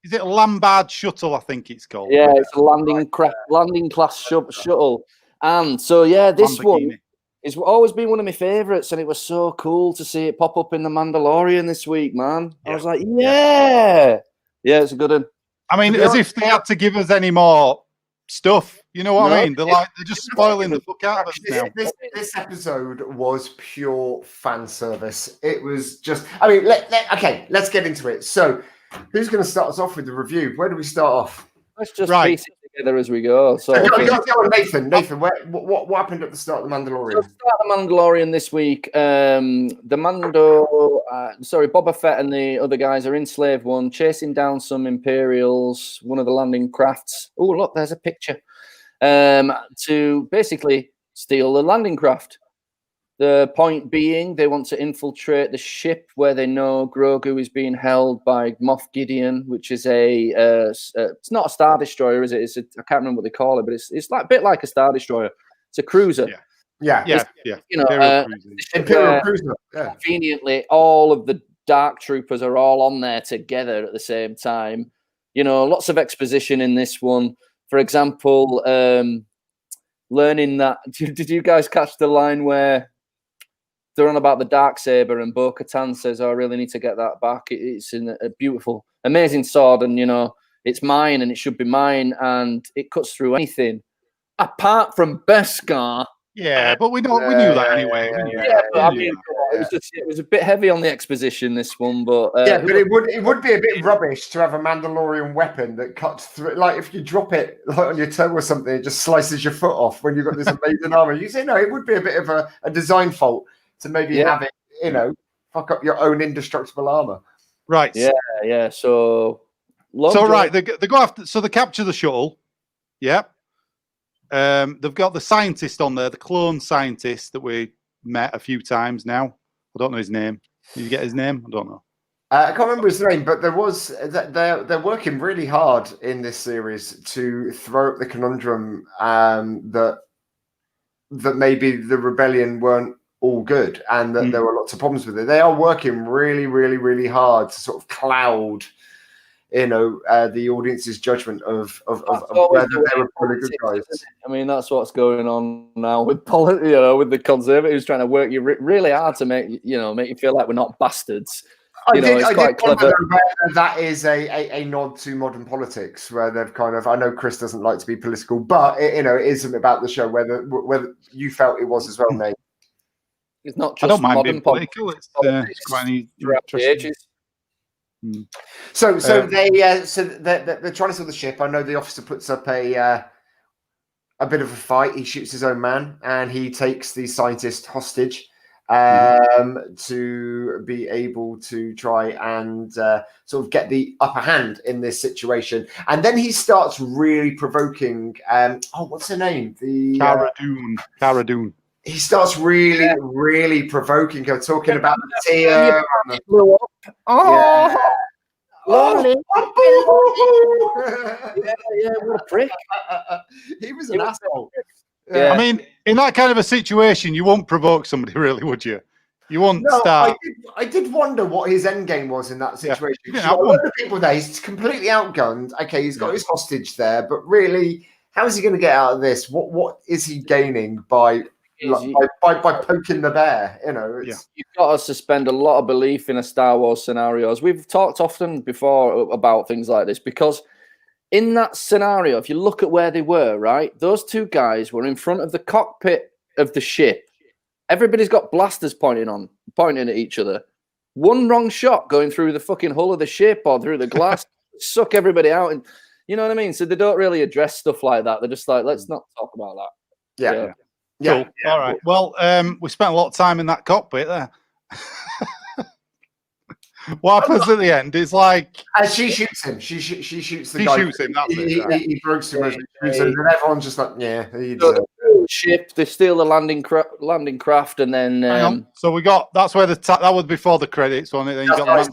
Is it a Lombard shuttle? I think it's called. Yeah, it's a landing class shuttle. And so, this one has always been one of my favourites, and it was so cool to see it pop up in The Mandalorian this week, man. I was like, yeah, it's a good one. I mean, as if they had to give us any more stuff. You know what I mean? They're just spoiling the fuck out of us now. This episode was pure fan service. It was just, I mean, let's get into it. So, who's going to start us off with the review? Where do we start off? Let's just piece it together as we go. So, Nathan, what happened at the start of The Mandalorian? So start The Mandalorian this week. Boba Fett and the other guys are in Slave One, chasing down some Imperials, one of the landing crafts. Oh, look, there's a picture. To basically steal the landing craft. The point being, they want to infiltrate the ship where they know Grogu is being held by Moff Gideon, which is it's not a Star Destroyer, is it? I can't remember what they call it, but it's like a bit like a Star Destroyer. It's a cruiser. Yeah. You know, Imperial cruiser. Yeah. Conveniently, all of the Dark Troopers are all on there together at the same time. You know, lots of exposition in this one. For example, learning that. Did you guys catch the line where they're on about the Darksaber and Bo-Katan says, I really need to get that back. It's in a beautiful, amazing sword, and, you know, it's mine and it should be mine, and it cuts through anything apart from Beskar. Yeah, but we knew that anyway. It was a bit heavy on the exposition, this one, but but it would be a bit rubbish to have a Mandalorian weapon that cuts through. Like if you drop it on your toe or something, it just slices your foot off when you've got this amazing armor. You say no, it would be a bit of a design fault to maybe have it, you know, fuck up your own indestructible armor. Right. Yeah. So they go after. So they capture the shuttle. Yeah. They've got the scientist on there, the clone scientist that we met a few times now. I don't know his name. Did you get his name? I don't know. I can't remember his name, but they're working really hard in this series to throw up the conundrum that maybe the rebellion weren't all good and that there were lots of problems with it. They are working really, really, really hard to sort of cloud, you know, the audience's judgment of whether they were probably good guys. I mean, that's what's going on now with with the Conservatives trying to work you really hard to make you feel like we're not bastards. It's quite clever. That is a nod to modern politics, where they've kind of. I know Chris doesn't like to be political, but it is something about the show whether you felt it was as well, mate. It's not just I don't mind modern being political. It's quite interesting. So they're trying to steal the ship. I know the officer puts up a bit of a fight. He shoots his own man and he takes the scientist hostage. to be able to try and sort of get the upper hand in this situation. And then he starts really provoking. What's her name? Cara Dune. He starts really provoking her, talking about the tear. Lonely. Yeah, what a prick. He was an asshole. Yeah. I mean, in that kind of a situation, you won't provoke somebody, really, would you? You won't start. I did wonder what his end game was in that situation. Yeah. A lot of people there, he's completely outgunned. Okay, he's got his hostage there, but really, how is he going to get out of this? What is he gaining by poking the bear? You know, you've got to suspend a lot of belief in a Star Wars scenario. As we've talked often before about things like this, because in that scenario, if you look at where they were, right, those two guys were in front of the cockpit of the ship. Everybody's got blasters pointing at each other. One wrong shot going through the fucking hull of the ship or through the glass, suck everybody out. And you know what I mean? So they don't really address stuff like that. They're just like, let's not talk about that. Yeah. Cool. All right. Well, we spent a lot of time in that cockpit there. What happens at the end is like she shoots him. She shoots the guy. She shoots him. That's he breaks him, and everyone's just like, ship. They steal the landing craft, and then. So we got that's where that was before the credits, wasn't it? Then you got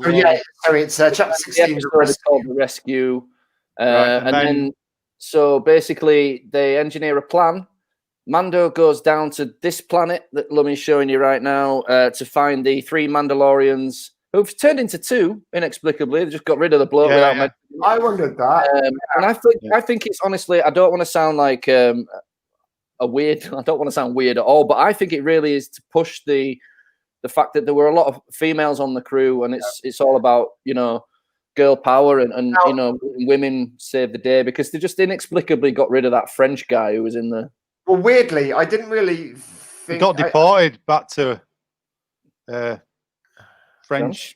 so it's chapter 16. It's called The Rescue, and then so basically they engineer a plan. Mando goes down to this planet that Lummy's showing you right now to find the 3 Mandalorians who've turned into 2 inexplicably. They just got rid of the bloke without mentioning. I wondered that. And I think it's honestly, I don't want to sound like I don't want to sound weird at all, but I think it really is to push the fact that there were a lot of females on the crew, and it's all about, you know, girl power and you know, women save the day, because they just inexplicably got rid of that French guy who was in the. Well, weirdly, I didn't really think... He got deported back to France.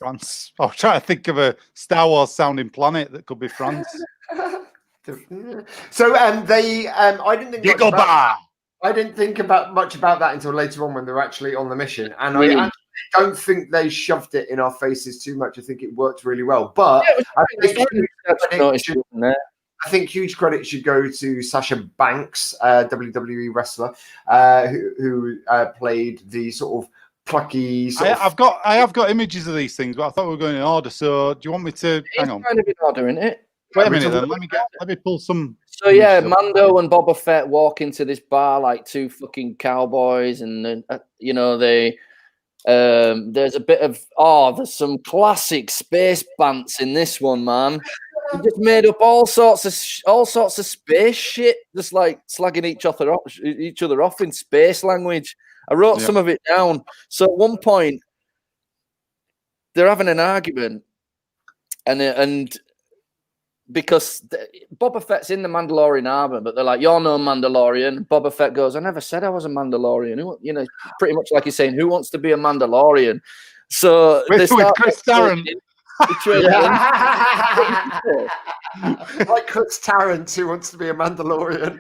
I was trying to think of a Star Wars sounding planet that could be France. So they, I didn't think I didn't think much about that until later on when they're actually on the mission, and I actually don't think they shoved it in our faces too much. I think it worked really well, but I think huge credit should go to Sasha Banks, WWE wrestler, who played the sort of plucky. I have got images of these things, but I thought we were going in order. So do you want me to hang on? Kind of in order, isn't it? Wait a minute, then. Let me pull some. So yeah, Mando and Boba Fett walk into this bar like 2 fucking cowboys, and then you know they. There's a bit of there's some classic space bants in this one, man. They just made up all sorts of space shit, just like slagging each other off in space language. I wrote some of it down. So at one point, they're having an argument, and because Boba Fett's in the Mandalorian armor, but they're like, "You're no Mandalorian." Boba Fett goes, "I never said I was a Mandalorian." You know, pretty much like he's saying, "Who wants to be a Mandalorian?" So with Chris Tarrant. Like Chris Tarrant, who wants to be a Mandalorian.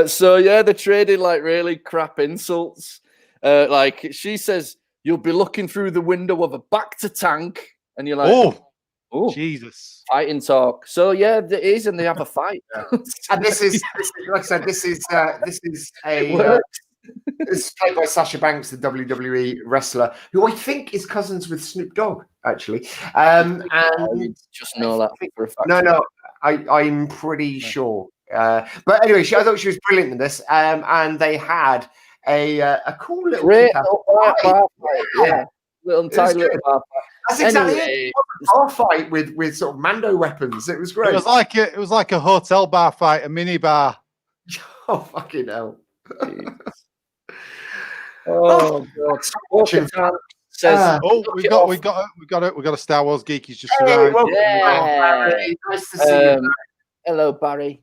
So yeah, they're trading like really crap insults. Like she says, "You'll be looking through the window of a Bacta tank," and you're like, "Oh, Jesus!" Fighting talk. So yeah, there is, and they have a fight. And this is like I said, this is a. It's played by Sasha Banks, the WWE wrestler, who I think is cousins with Snoop Dogg, actually. And just know that for a fact. No, I'm pretty sure. But anyway, I thought she was brilliant in this. And they had a cool little little Untitled Chapter. That's exactly it. A bar fight with sort of Mando weapons. It was great. It was like a hotel bar fight, a mini bar. Oh fucking hell! Oh God! Says, we got a Star Wars geek. He's just arrived. Barry. Nice to see you. Hello, Barry.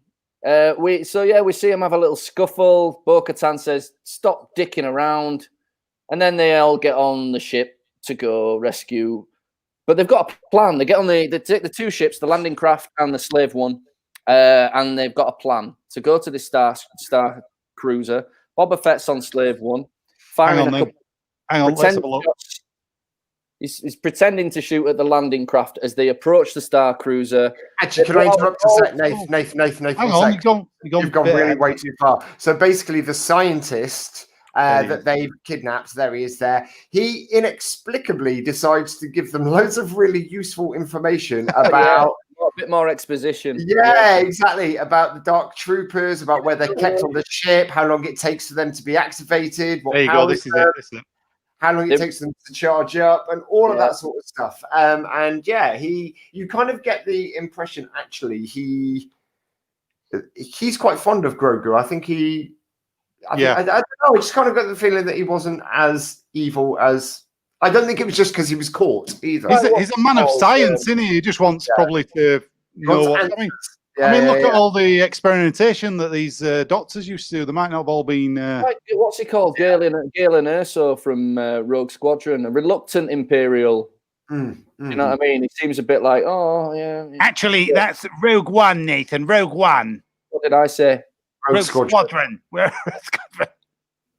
We see him have a little scuffle. Bo-Katan says, "Stop dicking around," and then they all get on the ship to go rescue. But they've got a plan. They take the 2 ships, the landing craft and the slave one, and they've got a plan to go to the star cruiser. Boba Fett's on Slave One, firing a couple. Hang on, let's have a look. He's pretending to shoot at the landing craft as they approach the Star Cruiser. Actually, can I interrupt a sec? Nathan, hang on, you've gone really way too far. So basically, the scientist that they've kidnapped, there he is there. He inexplicably decides to give them loads of really useful information about... A bit more exposition. Yeah, exactly. About the Dark Troopers, about where they're kept on the ship, how long it takes for them to be activated. There you go, this is it. How long it takes them to charge up, and all of that sort of stuff. And yeah, you kind of get the impression actually he's quite fond of Grogu. I think I don't know. I just kind of got the feeling that he wasn't as evil as. I don't think it was just because he was caught either. He's a man of science, isn't he? He just wants probably to know what. I mean, look at all the experimentation that these doctors used to do. They might not have all been. What's he called? Galen Erso from Rogue Squadron, a reluctant Imperial. You know what I mean? He seems a bit like, Actually, that's Rogue One, Nathan. Rogue One. What did I say? Rogue Squadron.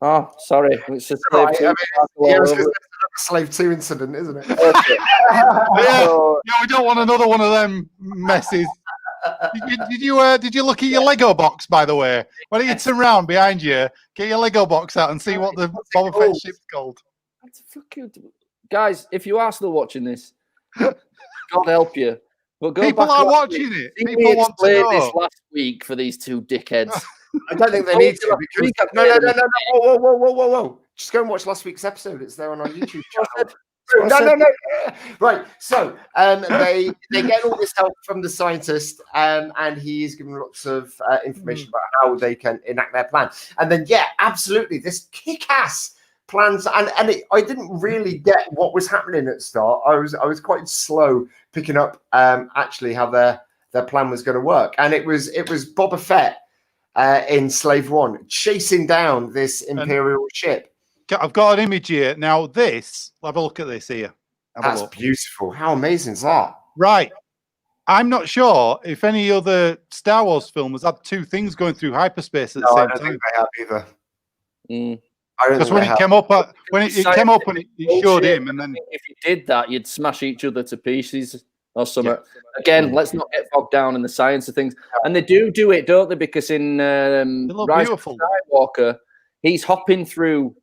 Oh, sorry. It's a Slave 2 incident, isn't it? We don't want another one of them messes. Did you look at your Lego box, by the way? Why don't you turn around behind you, get your Lego box out and see what the Boba Fett ship's called? Guys, if you are still watching this, God help you. But people are watching it. People want to know. This last week for these two dickheads. I don't think they need to. Because... No. Whoa. Just go and watch last week's episode. It's there on our YouTube channel. No. Right. So they get all this help from the scientist, and he's given lots of information about how they can enact their plan. And then, absolutely, this kick-ass plans. And I didn't really get what was happening at the start. I was quite slow picking up actually how their plan was going to work. And it was Boba Fett in Slave One chasing down this Imperial ship. I've got an image here. Now this, have a look at this here. That's beautiful. How amazing is that? Right. I'm not sure if any other Star Wars film has had two things going through hyperspace at the same time. I don't think they have either. Because when it came up, and it showed him, and then if you did that, you'd smash each other to pieces or something. Yeah. Again, let's not get bogged down in the science of things. And they do it, don't they? Because in Rise of Skywalker, he's hopping through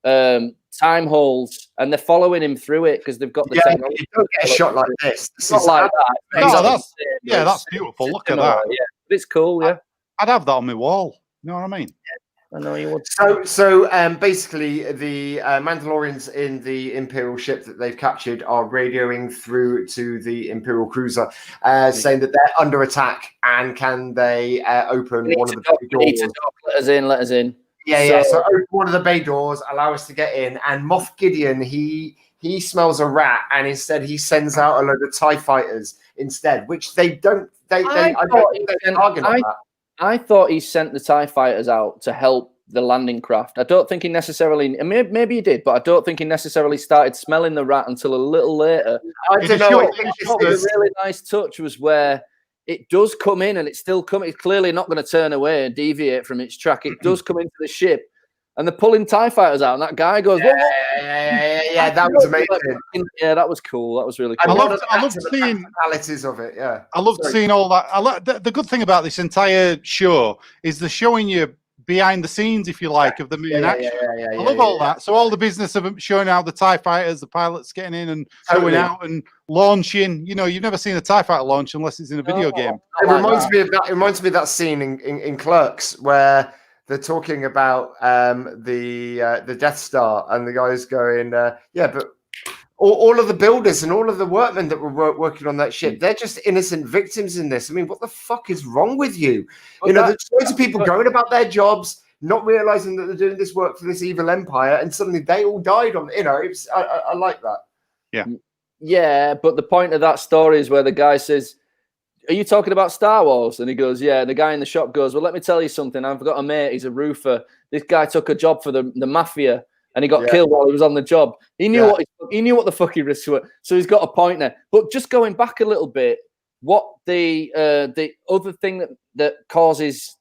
time holes, and they're following him through it because they've got the technology. You don't get a shot like this. It's not like that. That's beautiful. Look at that. Yeah, but it's cool. Yeah, I'd have that on my wall. You know what I mean? I know you would. So basically, the Mandalorians in the Imperial ship that they've captured are radioing through to the Imperial cruiser, saying that they're under attack, and can they open one of the big doors? Let us in. So open one of the bay doors, allow us to get in. And Moff Gideon, he smells a rat, and instead he sends out a load of TIE fighters instead, which they don't. I don't think they're targeting that. I thought he sent the TIE fighters out to help the landing craft. I don't think he necessarily, maybe he did, but I don't think he necessarily started smelling the rat until a little later. I don't know. I think a really nice touch was where it does come in, and it's still coming. It's clearly not going to turn away and deviate from its track. It does come into the ship, and they're pulling TIE fighters out, and that guy goes, yeah, that was amazing. Yeah, that was cool. That was really cool. I loved seeing analysis of it. Yeah, I loved seeing all that. The good thing about this entire show is they're showing you behind the scenes, if you like, of the main action. I love all that. So all the business of showing out the TIE fighters, the pilots getting in and going out and launching. You know, you've never seen a TIE fighter launch unless it's in a video game. It reminds me of that. It reminds me of that scene in Clerks where they're talking about the Death Star, and the guy's going, but all of the builders and all of the workmen that were working on that ship, they're just innocent victims in this. I mean, what the fuck is wrong with you? You know, there's loads of people going about their jobs, not realizing that they're doing this work for this evil empire, and suddenly they all died on. You know, I like that. Yeah, but the point of that story is where the guy says, "Are you talking about Star Wars?" And he goes, "Yeah." And the guy in the shop goes, "Well, let me tell you something. I've got a mate. He's a roofer. This guy took a job for the mafia, and he got killed while he was on the job. He knew what the fuck he risks were. So he's got a point there." But just going back a little bit, what the other thing that causes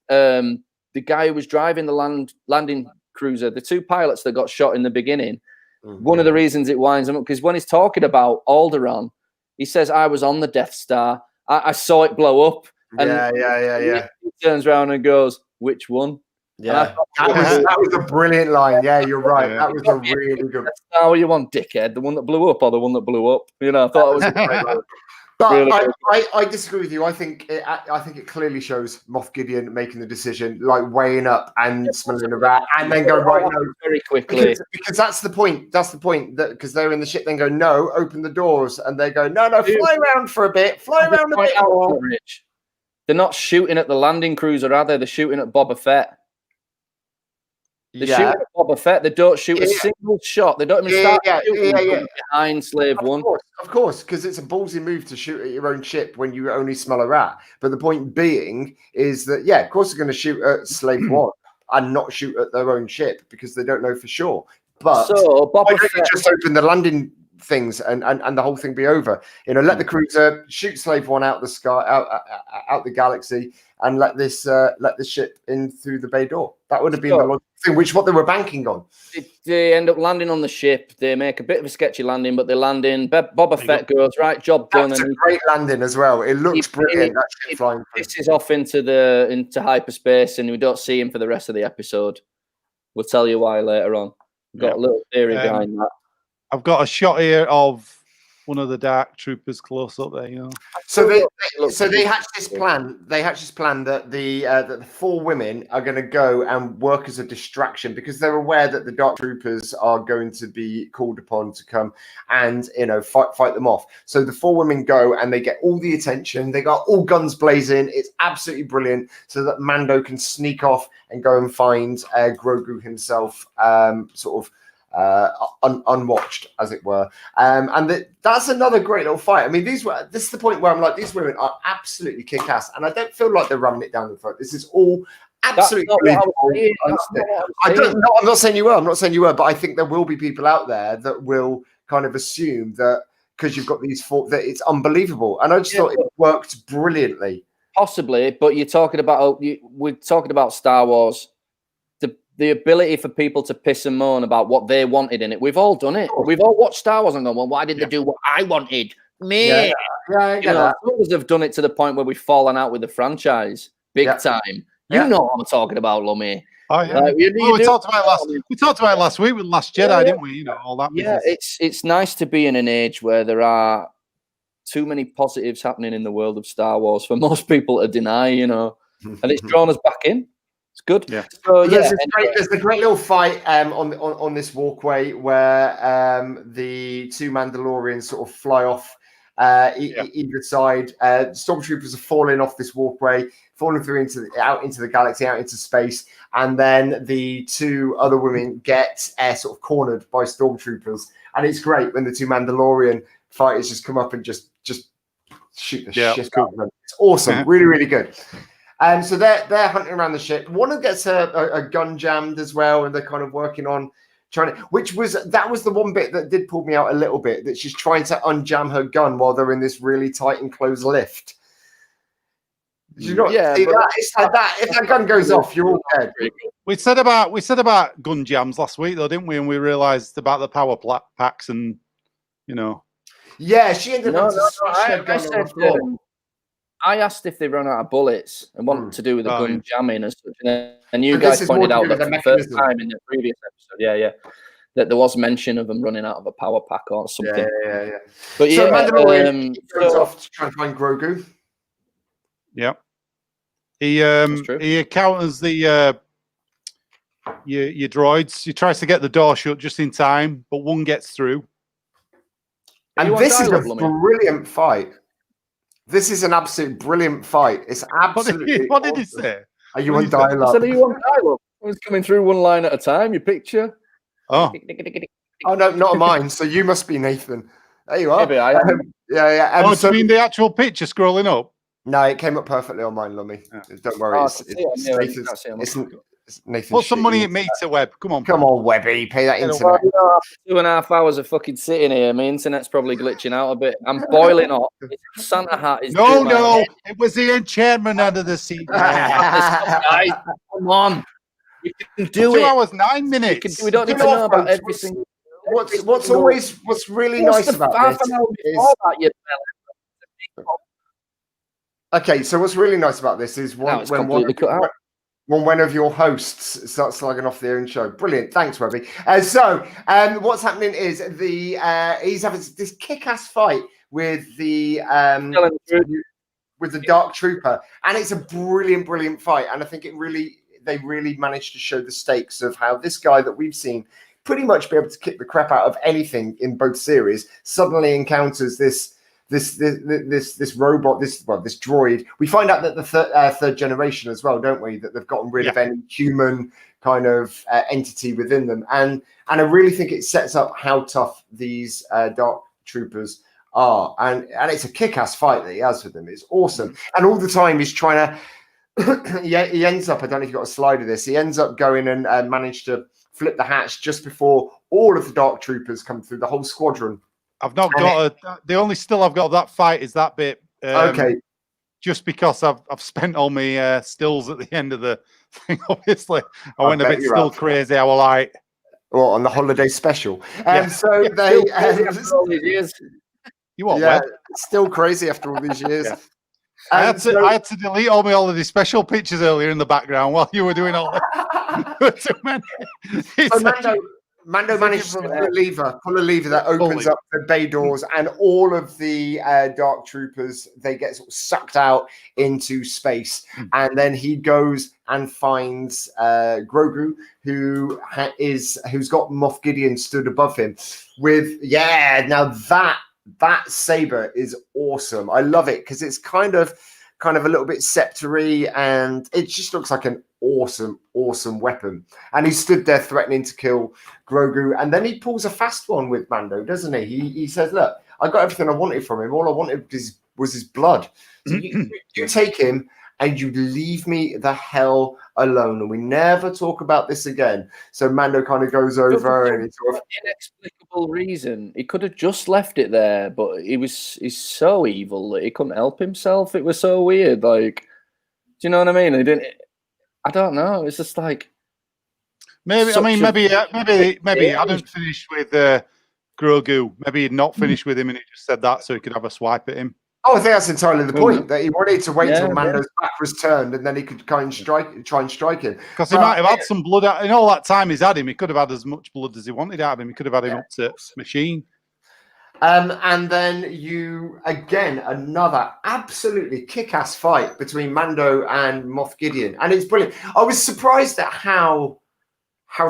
the guy who was driving the landing cruiser, the two pilots that got shot in the beginning. One of the reasons it winds him up, because when he's talking about Alderaan, he says, I was on the Death Star. I saw it blow up. And yeah. He turns around and goes, which one? Yeah, that was a brilliant line. Yeah, you're right. That was a really good. How are you on, dickhead? The one that blew up or the one that blew up? You know, I thought it was a great line. But really I disagree with you. I think it clearly shows Moff Gideon making the decision, like weighing up and smelling a rat, and then go right no very quickly because that's the point. That's the point that because they're in the ship, then go no, open the doors, and they go no, fly around for a bit, fly around a bit more. Rich. They're not shooting at the landing cruiser, are they? They're shooting at Boba Fett. They shoot at Boba Fett. They don't shoot a single shot. They don't even start shooting behind Slave One. Of course, because it's a ballsy move to shoot at your own ship when you only smell a rat. But the point being is that, of course they're going to shoot at Slave One and not shoot at their own ship because they don't know for sure. But so Boba Fett just open the landing things and the whole thing be over. You know, let the cruiser shoot Slave One out the sky, out the galaxy, and let this ship in through the bay door. That would have been the logical thing, which what they were banking on. They end up landing on the ship. They make a bit of a sketchy landing, but they land in. Boba Fett goes, right, job done. That's a great landing as well. It looks brilliant. Flying through. This is off into hyperspace, and we don't see him for the rest of the episode. We'll tell you why later on. We've got a little theory behind that. I've got a shot here of one of the dark troopers close up there, you know. So they hatched this plan. They hatched this plan that the four women are going to go and work as a distraction because they're aware that the dark troopers are going to be called upon to come and fight them off. So the four women go and they get all the attention. They got all guns blazing. It's absolutely brilliant. So that Mando can sneak off and go and find Grogu himself, unwatched, as it were, and that's another great little fight. I mean, this is the point where I'm like, these women are absolutely kick-ass, and I don't feel like they're ramming it down the throat. This is all absolutely I'm not saying you were, but I think there will be people out there that will kind of assume that because you've got these four that it's unbelievable, and I just thought it worked brilliantly. Possibly, but we're talking about Star Wars. The ability for people to piss and moan about what they wanted in it. We've all done it. We've all watched Star Wars and gone, well, why didn't they do what I wanted? Me. I get that. Others have done it to the point where we've fallen out with the franchise big time. You know what I'm talking about, Lummy. Oh, yeah. We talked about it last week with Last Jedi, didn't we? You know, all that business. It's nice to be in an age where there are too many positives happening in the world of Star Wars for most people to deny, and it's drawn us back in. It's good. Yeah. So there's a great little fight on this walkway where the two Mandalorians sort of fly off either side. Stormtroopers are falling off this walkway, falling through out into the galaxy, out into space, and then the two other women get sort of cornered by Stormtroopers, and it's great when the two Mandalorian fighters just come up and just shoot the shit out of them. It's awesome, really, really good. So they're hunting around the ship. One gets a gun jammed as well, and they're kind of working on trying to. That was the one bit that did pull me out a little bit. That she's trying to unjam her gun while they're in this really tight enclosed lift. Did you not see that? It's like that. If that gun goes off, you're all dead. We said about gun jams last week, though, didn't we? And we realised about the power packs, and Yeah, she ended up. I asked if they run out of bullets and what to do with the gun jamming and such. And you guys pointed out that for the first time in the previous episode, that there was mention of them running out of a power pack or something. Yeah. But so Mandalorian goes off to try and find Grogu. Yeah. He encounters the your droids. He tries to get the door shut just in time, but one gets through. And this is a brilliant fight. This is an absolute brilliant fight. It's absolutely. What did he say? Are you on dialogue? I said, are you on dialogue? I was coming through one line at a time. Your picture. Oh no, not mine. So you must be Nathan. There you are. Maybe I am. Yeah. Do you mean the actual picture scrolling up? No, it came up perfectly on mine, Lummy. Don't worry. It's Nathan. Put some money in me to Webb. Come on. Come on, Webby. Pay that internet. Well, 2.5 hours of fucking sitting here. My internet's probably glitching out a bit. I'm boiling hot. Santa hat is. No. It was the enchantment under the sea. Guys, come on. We can do 2 it. hours, 9 minutes. We don't need to know about every single. What's really nice about this is. Okay, so what's really nice about this is when one of your hosts starts slagging off their own show. Brilliant, thanks, Webby. What's happening is he's having this kick-ass fight with the Dark Trooper, and it's a brilliant fight. And I think they really managed to show the stakes of how this guy that we've seen pretty much be able to kick the crap out of anything in both series suddenly encounters this robot, this droid. We find out that the third generation as well, don't we? That they've gotten rid of any human kind of entity within them, and I really think it sets up how tough these Dark Troopers are, and it's a kick-ass fight that he has with them. It's awesome, and all the time he's trying to. He ends up. I don't know if you got a slide of this. He ends up going and managed to flip the hatch just before all of the Dark Troopers come through, the whole squadron. I've not got the only still I've got of that fight is that bit. Okay. Just because I've spent all my stills at the end of the thing. Obviously, I went a bit still crazy. I was like, on the holiday special. So they. You what? Yeah, still crazy after all these years. Yeah. I had to delete all of the special pictures earlier in the background while you were doing all that. Too many. Mando managed to pull a lever that opens up the bay doors, and all of the Dark Troopers, they get sort of sucked out into space. And then he goes and finds Grogu, who's got Moff Gideon stood above him now that saber is awesome. I love it because it's kind of a little bit scepter-y, and it just looks like an awesome weapon. And he stood there threatening to kill Grogu, and then he pulls a fast one with Mando, doesn't he? He says, "Look, I got everything I wanted from him. All I wanted was his blood. So you take him and you leave me the hell alone, and we never talk about this again." So Mando kind of goes over and it's sort of inexplicable reason. He could have just left it there, but he's so evil that he couldn't help himself. It was so weird. Like, do you know what I mean? I don't know. It's just like maybe Adam finished with Grogu. Maybe he'd not finished with him, and he just said that so he could have a swipe at him. Oh, I think that's entirely the point. That he wanted to wait till Mando's back was turned, and then he could try and strike him. Because he might have had some blood in all that time he's had him. He could have had as much blood as he wanted out of him. He could have had him up to machine. And then another absolutely kick-ass fight between Mando and Moff Gideon, and it's brilliant. I was surprised at how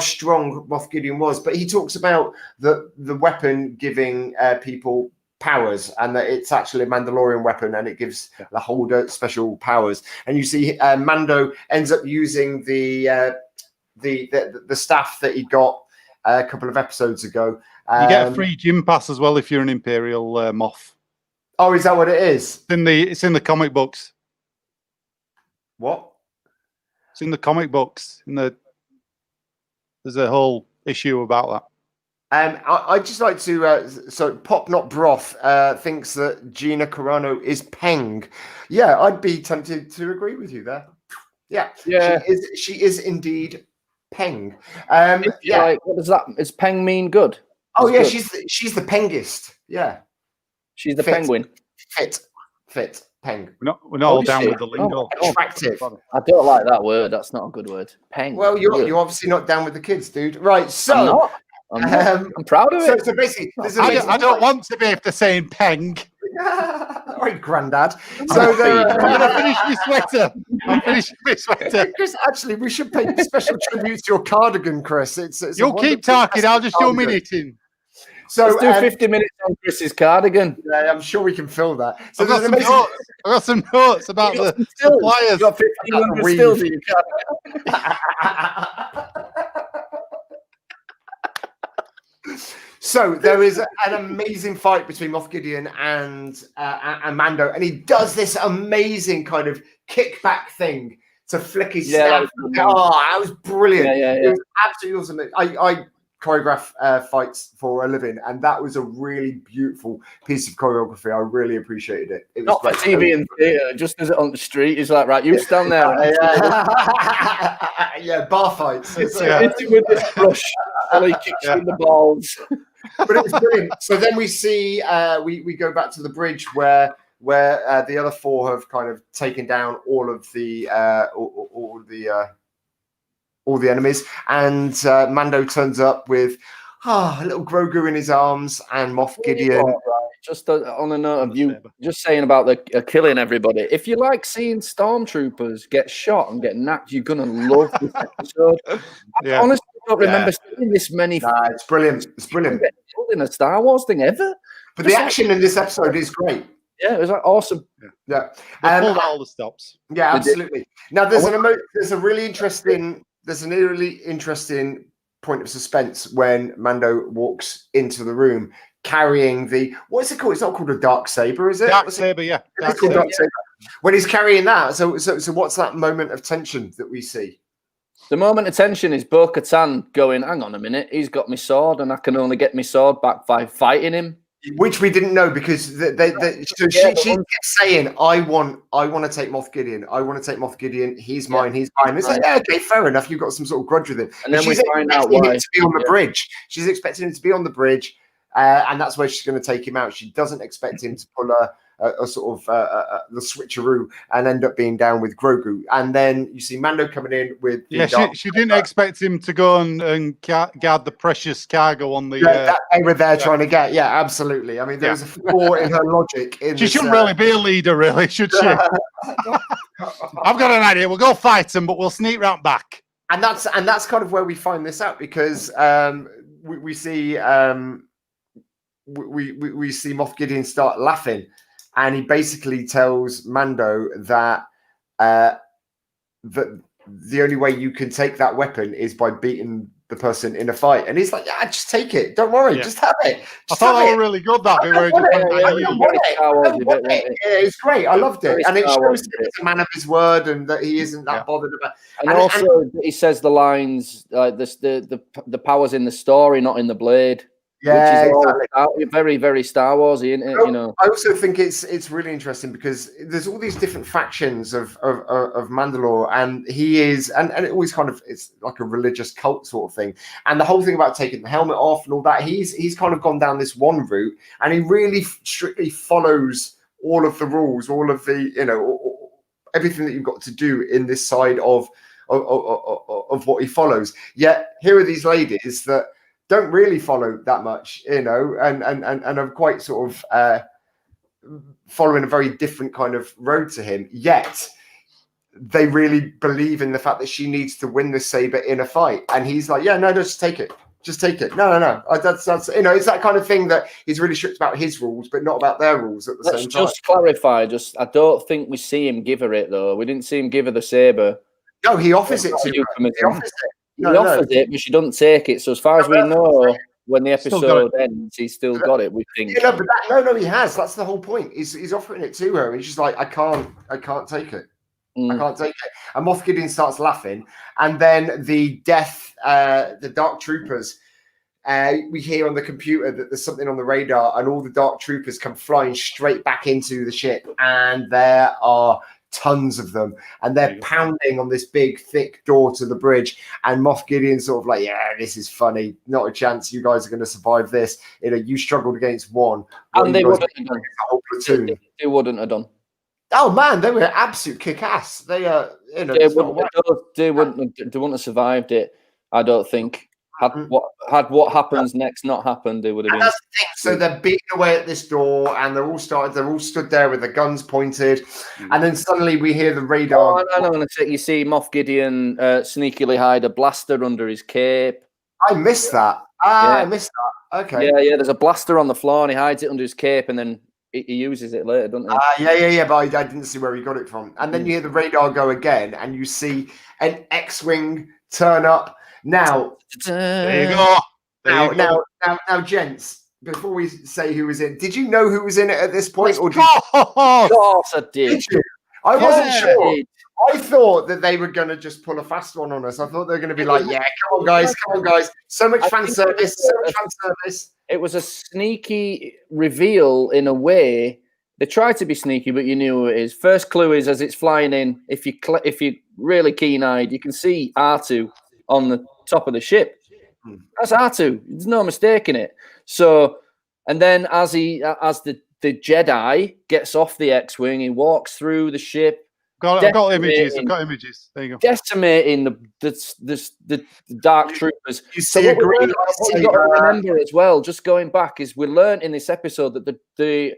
strong Moff Gideon was, but he talks about the weapon giving people powers, and that it's actually a Mandalorian weapon, and it gives the holder special powers. And you see, Mando ends up using the staff that he got a couple of episodes ago. You get a free gym pass as well if you're an Imperial Moff. Oh, is that what it is? It's in the comic books. What? It's in the comic books. There's a whole issue about that. I'd just like to, so Pop Not Broth thinks that Gina Carano is Peng. Yeah, I'd be tempted to agree with you there. Yeah. She is indeed Peng. Like, what does that? Does Peng mean good? Oh yeah, good. She's the Pengist. Yeah. She's the penguin. Fit. Peng. We're not all down with the lingo. Attractive. I don't like that word. That's not a good word. Peng. Well, you're obviously not down with the kids, dude. Right, so I'm proud of it. So basically, I don't want to be after saying Peng. All right, Grandad. So I'm going to finish my sweater. I'm finishing my sweater. Chris, actually, we should pay special tribute to your cardigan, Chris. You'll keep talking. I'll just do my knitting. So let's do 50 minutes on Chris's cardigan. Yeah, I'm sure we can fill that. So I've got some notes about the suppliers. You've got 1,500 stills in your cardigan. So there is an amazing fight between Moff Gideon and Mando, and he does this amazing kind of kickback thing to flick his staff. That was brilliant. It was absolutely awesome. I choreograph fights for a living, and that was a really beautiful piece of choreography. I really appreciated it. It was not for TV and theatre, just as it on the street. He's like, right, you stand there. Yeah, bar fights. With this brush, while he kicks you in the balls. But it was brilliant. So then we see we go back to the bridge where the other four have kind of taken down all the enemies, and Mando turns up with a little Grogu in his arms and Moff Gideon. Just on a note of you just saying about the killing everybody. If you like seeing stormtroopers get shot and get knocked, you're gonna love this episode. I honestly don't remember seeing this many. It's brilliant. It's brilliant. In a Star Wars thing ever. But the action in this episode is great. Yeah, it was like awesome. Yeah, they pulled all the stops. Yeah, absolutely. Now there's a really interesting point of suspense when Mando walks into the room carrying what's it called? It's not called a dark saber, is it? Dark saber, yeah. It's called dark saber. When he's carrying that, so what's that moment of tension that we see? The moment of tension is Bo-Katan going, hang on a minute, he's got my sword and I can only get my sword back by fighting him. Which we didn't know because she kept saying, I want to take Moff Gideon. I want to take Moff Gideon. He's mine. He's mine. It's like, okay, fair enough. You've got some sort of grudge with him. And then she's find out why. To be on the bridge. She's expecting him to be on the bridge, and that's where she's going to take him out. She doesn't expect him to pull a sort of the switcheroo and end up being down with Grogu. And then you see Mando coming in with she didn't expect him to go and guard the precious cargo on the that they were there trying to get. Yeah, absolutely. I mean, there's a flaw in her logic. She shouldn't really be a leader, really, should she? I've got an idea. We'll go fight them, but we'll sneak round back. And that's kind of where we find this out because we see we see Moff Gideon start laughing. And he basically tells Mando that that the only way you can take that weapon is by beating the person in a fight. And he's like, yeah, just take it. Don't worry. Yeah. Just have it. I thought that was really good, that bit. It's great. I loved it. And it shows that he's a man of his word and that he isn't that bothered about and also he says the lines, like the power's in the story, not in the blade. Yeah, exactly. Very, very Star Warsy, isn't it? You know. I also think it's really interesting because there's all these different factions of Mandalore, and he is, and it always kind of it's like a religious cult sort of thing. And the whole thing about taking the helmet off and all that, he's kind of gone down this one route, and he really strictly follows all of the rules, all of the everything that you've got to do in this side of what he follows. Yet here are these ladies that don't really follow that much, and are quite sort of following a very different kind of road to him. Yet they really believe in the fact that she needs to win the saber in a fight, and he's like, "Yeah, no, just take it, just take it." No. That's it's that kind of thing that he's really strict about his rules, but not about their rules at the same time. Let's just clarify. I don't think we see him give her it though. We didn't see him give her the saber. No, he offers it to her. He offers it. He offers it, but she doesn't take it. So as far as we know, when the episode ends, he's still got it. We think. Yeah, no, he has. That's the whole point. He's offering it to her, and she's like, I can't take it. I can't take it. And Moff Gideon starts laughing, and then the Dark Troopers. We hear on the computer that there's something on the radar, and all the Dark Troopers come flying straight back into the ship, and there are tons of them, and they're pounding on this big thick door to the bridge, and Moff Gideon's sort of like, yeah, this is funny, not a chance you guys are going to survive this. You struggled against one, and they wouldn't have done a whole platoon. They wouldn't have done. Oh man, they were absolute kick-ass. They wouldn't have survived it, I don't think. Had what happens next not happened, they would have been. That's the thing. So they're beating away at this door, and they're all stood there with the guns pointed, and then suddenly we hear the radar. You see Moff Gideon sneakily hide a blaster under his cape. I missed that. I missed that. Okay. Yeah. There's a blaster on the floor, and he hides it under his cape, and then he uses it later, doesn't he? Yeah. But I didn't see where he got it from. And then you hear the radar go again, and you see an X-wing turn up. Now, there you go. Now, gents, before we say who was in, did you know who was in it at this point? Of course I did. I wasn't sure. I thought that they were going to just pull a fast one on us. I thought they were going to be like, yeah, come on, guys. So much fan service. It was a sneaky reveal in a way. They tried to be sneaky, but you knew who it is. First clue is as it's flying in, if you're really keen-eyed, you can see R2 on the top of the ship. That's R2. There's no mistaking it. So, and then as the Jedi gets off the X-wing, he walks through the ship. I've got images. There you go. Decimating the dark troopers. You see a green. What you've got to remember as well, just going back, is we learned in this episode that the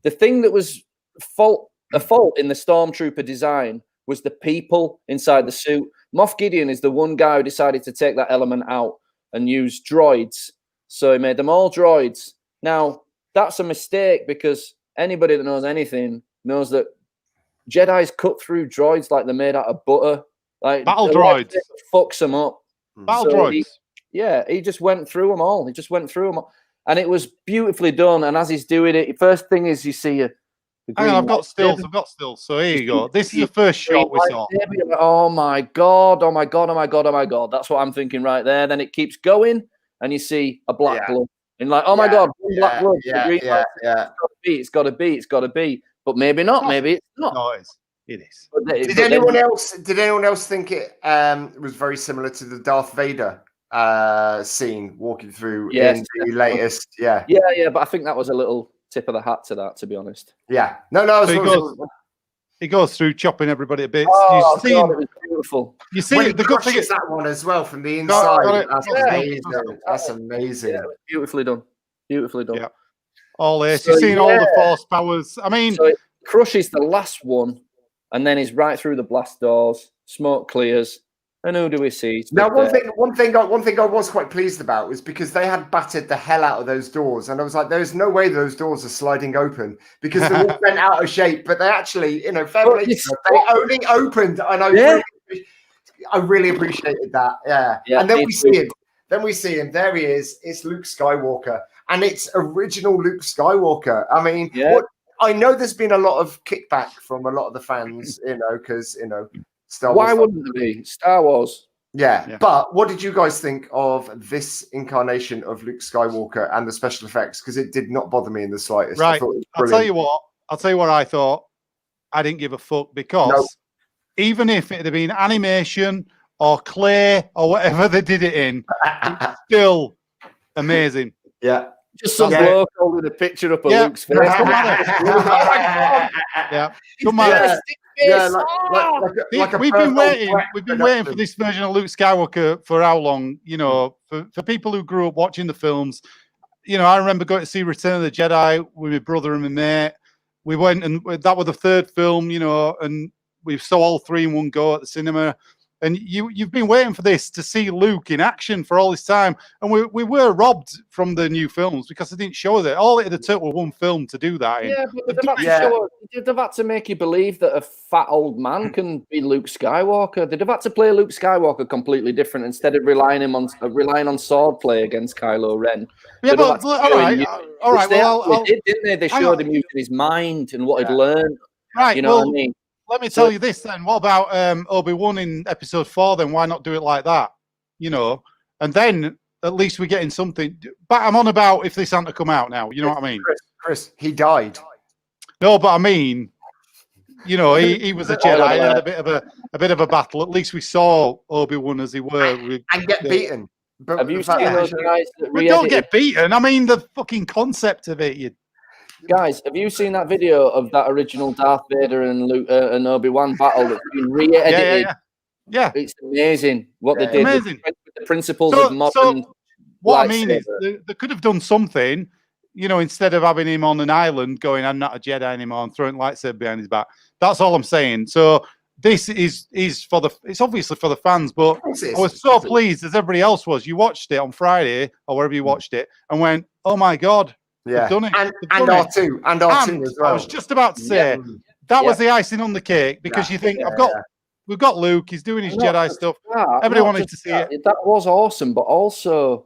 thing that was a fault in the Stormtrooper design was the people inside the suit. Moff Gideon is the one guy who decided to take that element out and use droids. So he made them all droids. Now, that's a mistake because anybody that knows anything knows that Jedi's cut through droids like they're made out of butter. Like battle droids. Fucks them up. Battle droids. He just went through them all. And it was beautifully done. And as he's doing it, first thing is you see hang on, I've got stills. So here you go. This is the first shot we saw. Oh my God. That's what I'm thinking right there. Then it keeps going and you see a black blood. And like, oh my God, black blood. It's got to be. But maybe not. Maybe it's not. No, it is. Did anyone else think it was very similar to the Darth Vader scene walking through in the latest? Yeah. But I think that was a little tip of the hat to that, to be honest. Yeah. No. He goes through chopping everybody a bit. Oh, God, it was beautiful. You see the good thing is that one as well from the inside. That's amazing. Yeah, beautifully done. Yeah. All this. You've seen all the force powers. I mean, so it crushes the last one, and then he's right through the blast doors. Smoke clears, and who do we see? Now, one thing I was quite pleased about was because they had battered the hell out of those doors, and I was like, "There's no way those doors are sliding open because they're all bent out of shape." But they actually, they only opened, and I really appreciated that. Yeah. And then we see him. There he is. It's Luke Skywalker. And it's original Luke Skywalker. I mean, I know there's been a lot of kickback from a lot of the fans, because, Star Wars. Why wouldn't there be? Star Wars. Yeah. But what did you guys think of this incarnation of Luke Skywalker and the special effects? Because it did not bother me in the slightest. Right. I'll tell you what I thought. I didn't give a fuck because even if it had been animation or clay or whatever they did it in, it's still amazing. Yeah. Just some bloke holding a picture up of Luke's face. Don't matter. We've been waiting for this version of Luke Skywalker for how long? For people who grew up watching the films. I remember going to see Return of the Jedi with my brother and my mate. We went and that was the third film, and we saw all three in one go at the cinema. And you've been waiting for this to see Luke in action for all this time. And we were robbed from the new films because they didn't show it. All it had took was one film to do that. Yeah, but they've had to make you believe that a fat old man can be Luke Skywalker. They'd have had to play Luke Skywalker completely different instead of relying on sword play against Kylo Ren. Yeah, but all right. Well, didn't they? They showed him using his mind and what he'd learned. Right. You know what I mean? Let me tell you this then. What about Obi-Wan in episode 4 then? Why not do it like that? And then at least we're getting something. But I'm on about if this hadn't come out now. You know what I mean? Chris, he died. No, but I mean, he was a Jedi. He had a bit of a battle. At least we saw Obi-Wan as he were. And get beaten. But have you seen those guys that we don't get beaten. I mean, the fucking concept of it. Guys, have you seen that video of that original Darth Vader and Luke and Obi-Wan battle that's been re-edited? Yeah. It's amazing what they did. Amazing. The principles of modern. What I mean is, they could have done something, instead of having him on an island going, "I'm not a Jedi anymore," and throwing lightsaber behind his back. That's all I'm saying. So this is it's obviously for the fans, but I was so pleased as everybody else was. You watched it on Friday or wherever you watched it and went, "Oh my God." Yeah, done it. And R2 as well. I was just about to say that was the icing on the cake because you think we've got Luke, he's doing his Jedi stuff. Everybody wanted to see it. That was awesome, but also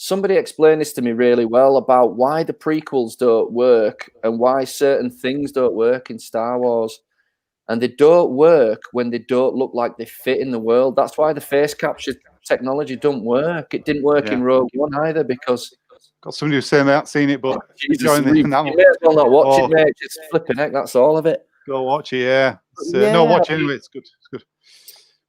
somebody explained this to me really well about why the prequels don't work and why certain things don't work in Star Wars. And they don't work when they don't look like they fit in the world. That's why the face capture technology don't work. It didn't work in Rogue One either because... Got somebody who's saying they haven't seen it, but Jesus, you may as well not watch it, mate. It's flipping heck, that's all of it. Go watch it, No, watch it anyway. It's good. It's good.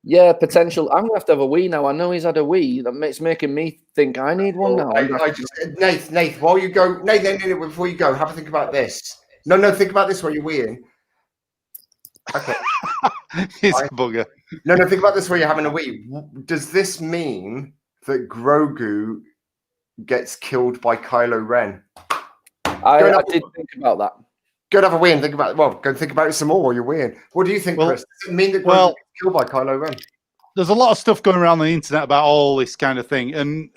Yeah, potential. I'm gonna have to have a wee now. I know he's had a wee. It's making me think I need one now. Nath, while you go, Nath, before you go, have a think about this. No, think about this while you're weeing. Okay. He's a bugger. No, think about this while you're having a wee. Does this mean that Grogu gets killed by Kylo Ren? I did think about that. Go and have a wee and think about it. Well, go think about it some more while you're weeing. What do you think, Chris? Does it mean that Grogu gets killed by Kylo Ren? There's a lot of stuff going around on the internet about all this kind of thing. And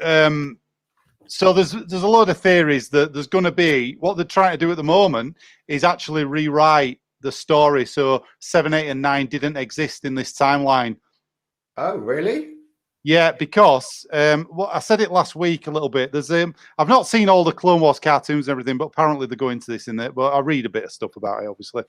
so there's a lot of theories that there's going to be, what they're trying to do at the moment is actually rewrite the story, so 7, 8, and 9 didn't exist in this timeline. Oh, really? Yeah, because I said it last week a little bit. There's I've not seen all the Clone Wars cartoons and everything, but apparently they go into this in there. But I read a bit of stuff about it, obviously,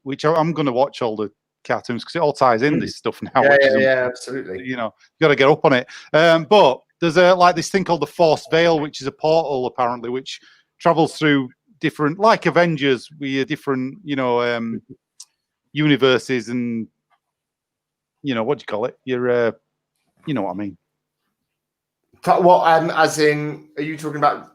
which I'm going to watch all the cartoons because it all ties in this stuff now. Yeah, absolutely. You know, you got to get up on it. But there's like this thing called the Force Veil, which is a portal apparently, which travels through different, like Avengers, with different, universes and, what do you call it? You're, you know what I mean. What, as in, are you talking about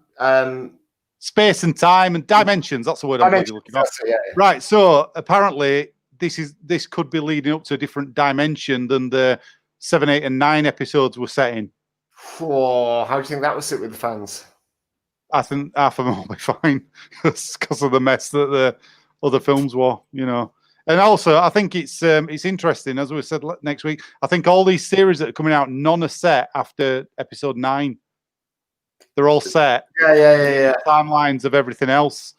space and time and dimensions? That's the word I'm looking at. Right. So apparently, this could be leading up to a different dimension than the 7, 8, and 9 episodes were set in. Oh, how do you think that will sit with the fans? I think half of them will be fine because of the mess that the other films were, And also, I think it's interesting, as we said next week. I think all these series that are coming out, none are set after episode 9. They're all set. Yeah. Timelines of everything else.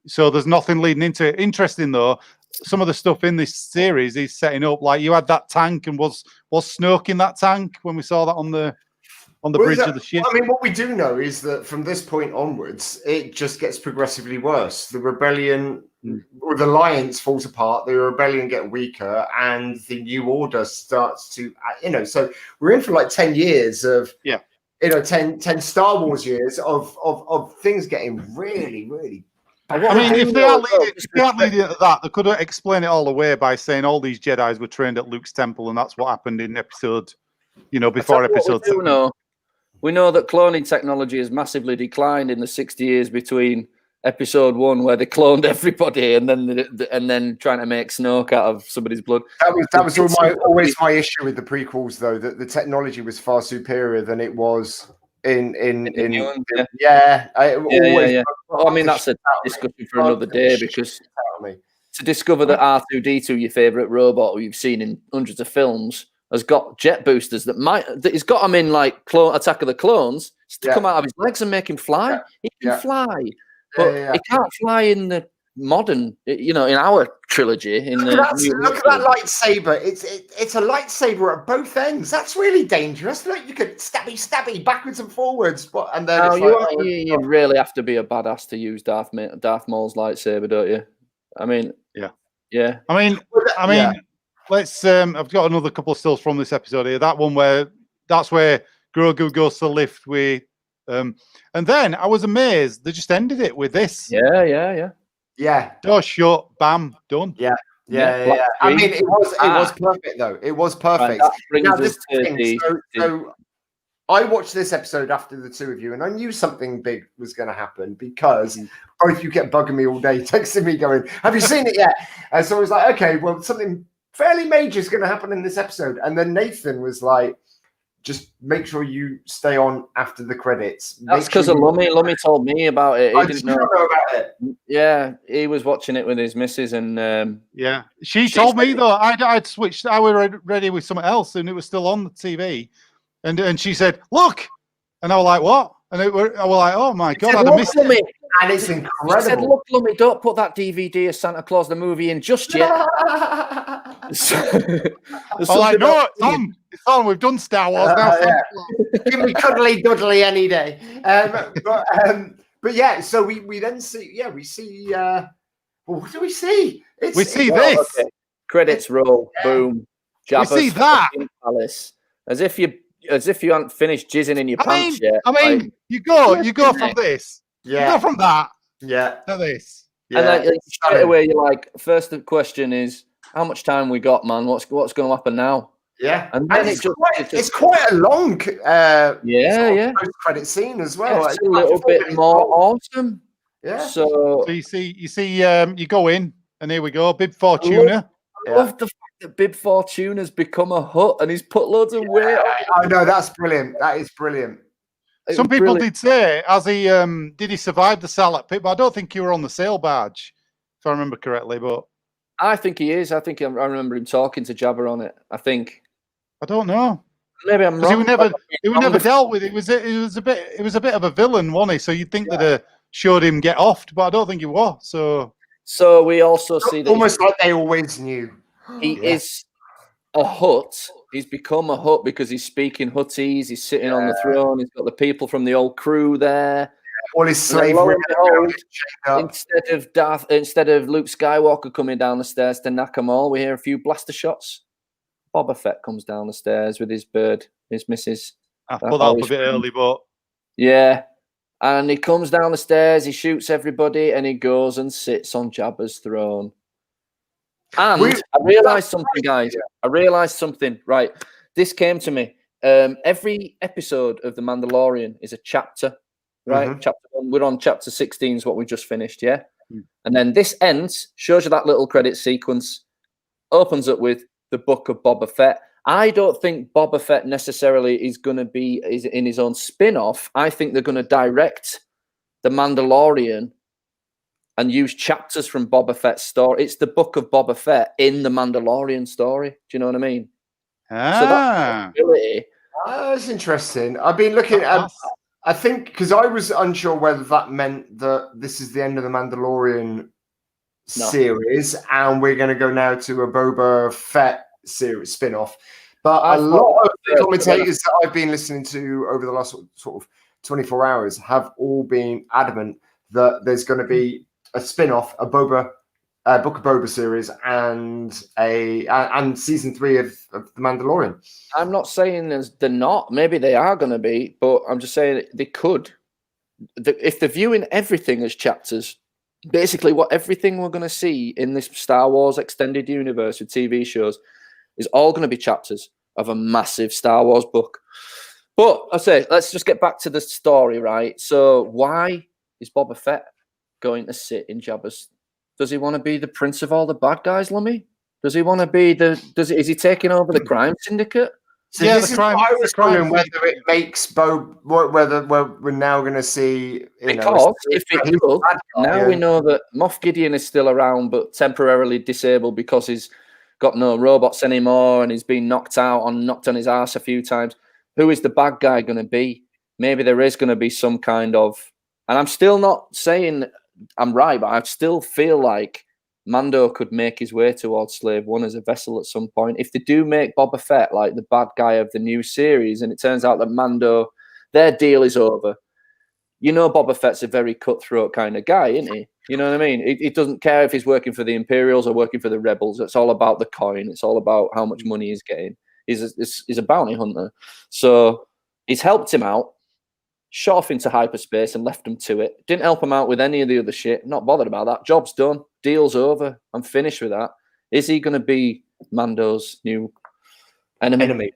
So there's nothing leading into it. Interesting though, some of the stuff in this series is setting up. Like you had that tank, and was Snoke in that tank when we saw that on the bridge of the ship? I mean, what we do know is that from this point onwards, it just gets progressively worse. The rebellion or the alliance falls apart, the rebellion get weaker, and the new order starts to, so we're in for like 10 years of, 10 Star Wars years of things getting really, really bad. I mean, if they aren't leading to that, they could explain it all away by saying all these Jedis were trained at Luke's temple, and that's what happened in episode, before episode 7. We know that cloning technology has massively declined in the 60 years between episode 1, where they cloned everybody, and then trying to make Snoke out of somebody's blood. That was always my issue with the prequels, though, that the technology was far superior than it was in yeah. I mean, that's a discussion for another day, because to discover that R2-D2, your favorite robot, who you've seen in hundreds of films, has got jet boosters that he's got them in like Attack of the Clones to come out of his legs and make him fly. He can fly, but he can't fly in the modern, in our trilogy. Look at that lightsaber! It's a lightsaber at both ends. That's really dangerous. Like you could stabby backwards and forwards, and then you really have to be a badass to use Darth Maul's lightsaber, don't you? I mean, yeah. I mean. Let's. I've got another couple of stills from this episode here. That one that's where Grogu goes to the lift with, and then I was amazed. They just ended it with this. Yeah. Door shut. Bam. Done. Yeah. I mean, it was perfect though. It was perfect. So I watched this episode after the two of you, and I knew something big was going to happen because both you kept bugging me all day, texting me, going, "Have you seen it yet?" And so I was like, "Okay, well, something fairly major is going to happen in this episode." And then Nathan was like, just make sure you stay on after the credits. That's because of Lummy. Lummy told me about it. He didn't know about it. Yeah, he was watching it with his missus, and she told me though. I'd switched. I was ready with something else, and it was still on the TV. And she said, "Look," and I was like, "What?" And I was like, "Oh my god, I missed it." And it's incredible. He said, look, Lummy, don't put that DVD of Santa Claus the movie in just yet. No, it's on. We've done Star Wars now. Give me cuddly duddly any day. But yeah, so we then see, we see, well, what do we see? We see this. Okay. Credits roll, boom. Jabba's we see that. Palace. As if you hadn't finished jizzing in your pants yet. You go from this. Yeah. You go from that. Yeah. To this. Yeah. And then straight away you're like, first the question is, how much time we got, man? What's going to happen now? Yeah. And then it's quite a long post-credit scene as well. Yeah, it's a little bit more awesome. Yeah. So you see, you go in, and here we go, Bib Fortuna. I love the fact that Bib Fortuna's become a hut and he's put loads of weight on. I know, that's brilliant. That is brilliant. Some people did say, did he survive the Salak pit? But I don't think he were on the sail barge, if I remember correctly. But I think he is. I think I remember him talking to Jabba on it. I don't know. Maybe I'm wrong. He was never dealt with. It was a bit of a villain, wasn't he? So you'd think that showed him get offed, but I don't think he was. So we also see that almost like they always knew. He is a hut. He's become a hut because he's speaking Huttese. He's sitting on the throne. He's got the people from the old crew there. All his slaves. Instead of Luke Skywalker coming down the stairs to knock them all, we hear a few blaster shots. Boba Fett comes down the stairs with his bird, his missus. I put that up a bit early, but yeah. And he comes down the stairs, he shoots everybody, and he goes and sits on Jabba's throne. And I realised something, guys. I realised something. Right. This came to me. Every episode of The Mandalorian is a chapter, right? Mm-hmm. Chapter 1. We're on chapter 16 is what we just finished, yeah? And then this ends, shows you that little credit sequence, opens up with the Book of Boba Fett. I don't think Boba Fett necessarily is going to be in his own spin-off. I think they're going to direct The Mandalorian and use chapters from Boba Fett's story. It's the Book of Boba Fett in The Mandalorian story. Do you know what I mean? So that's that's interesting. I've been looking at, I think, because I was unsure whether that meant that this is the end of The Mandalorian series and we're going to go now to a Boba Fett series spin-off. But a lot of the commentators that I've been listening to over the last sort of 24 hours have all been adamant that there's going to be a spin-off, a Book of Boba series, and season 3 of The Mandalorian. I'm not saying they're not. Maybe they are going to be, but I'm just saying they could. If they're viewing everything as chapters, basically everything we're going to see in this Star Wars extended universe with TV shows is all going to be chapters of a massive Star Wars book. But I say, let's just get back to the story, right? So why is Boba Fett going to sit in Jabba's? Does he want to be the prince of all the bad guys, Lummy? Does he want to be is he taking over the crime syndicate? So this is what I was wondering whether it makes whether we're now going to see. Because if it does, now we know that Moff Gideon is still around, but temporarily disabled because he's got no robots anymore and he's been knocked on his ass a few times. Who is the bad guy going to be? Maybe there is going to be some kind of, and I'm still not saying I'm right, but I still feel like Mando could make his way towards Slave One as a vessel at some point. If they do make Boba Fett like the bad guy of the new series, and it turns out that Mando, their deal is over. You know, Boba Fett's a very cutthroat kind of guy, isn't he? You know what I mean? He doesn't care if he's working for the Imperials or working for the Rebels. It's all about the coin. It's all about how much money he's getting. He's a bounty hunter. So he's helped him out, shot off into hyperspace and left him to it. Didn't help him out with any of the other shit. Not bothered about that. Job's done. Deal's over. I'm finished with that. Is he going to be Mando's new enemy?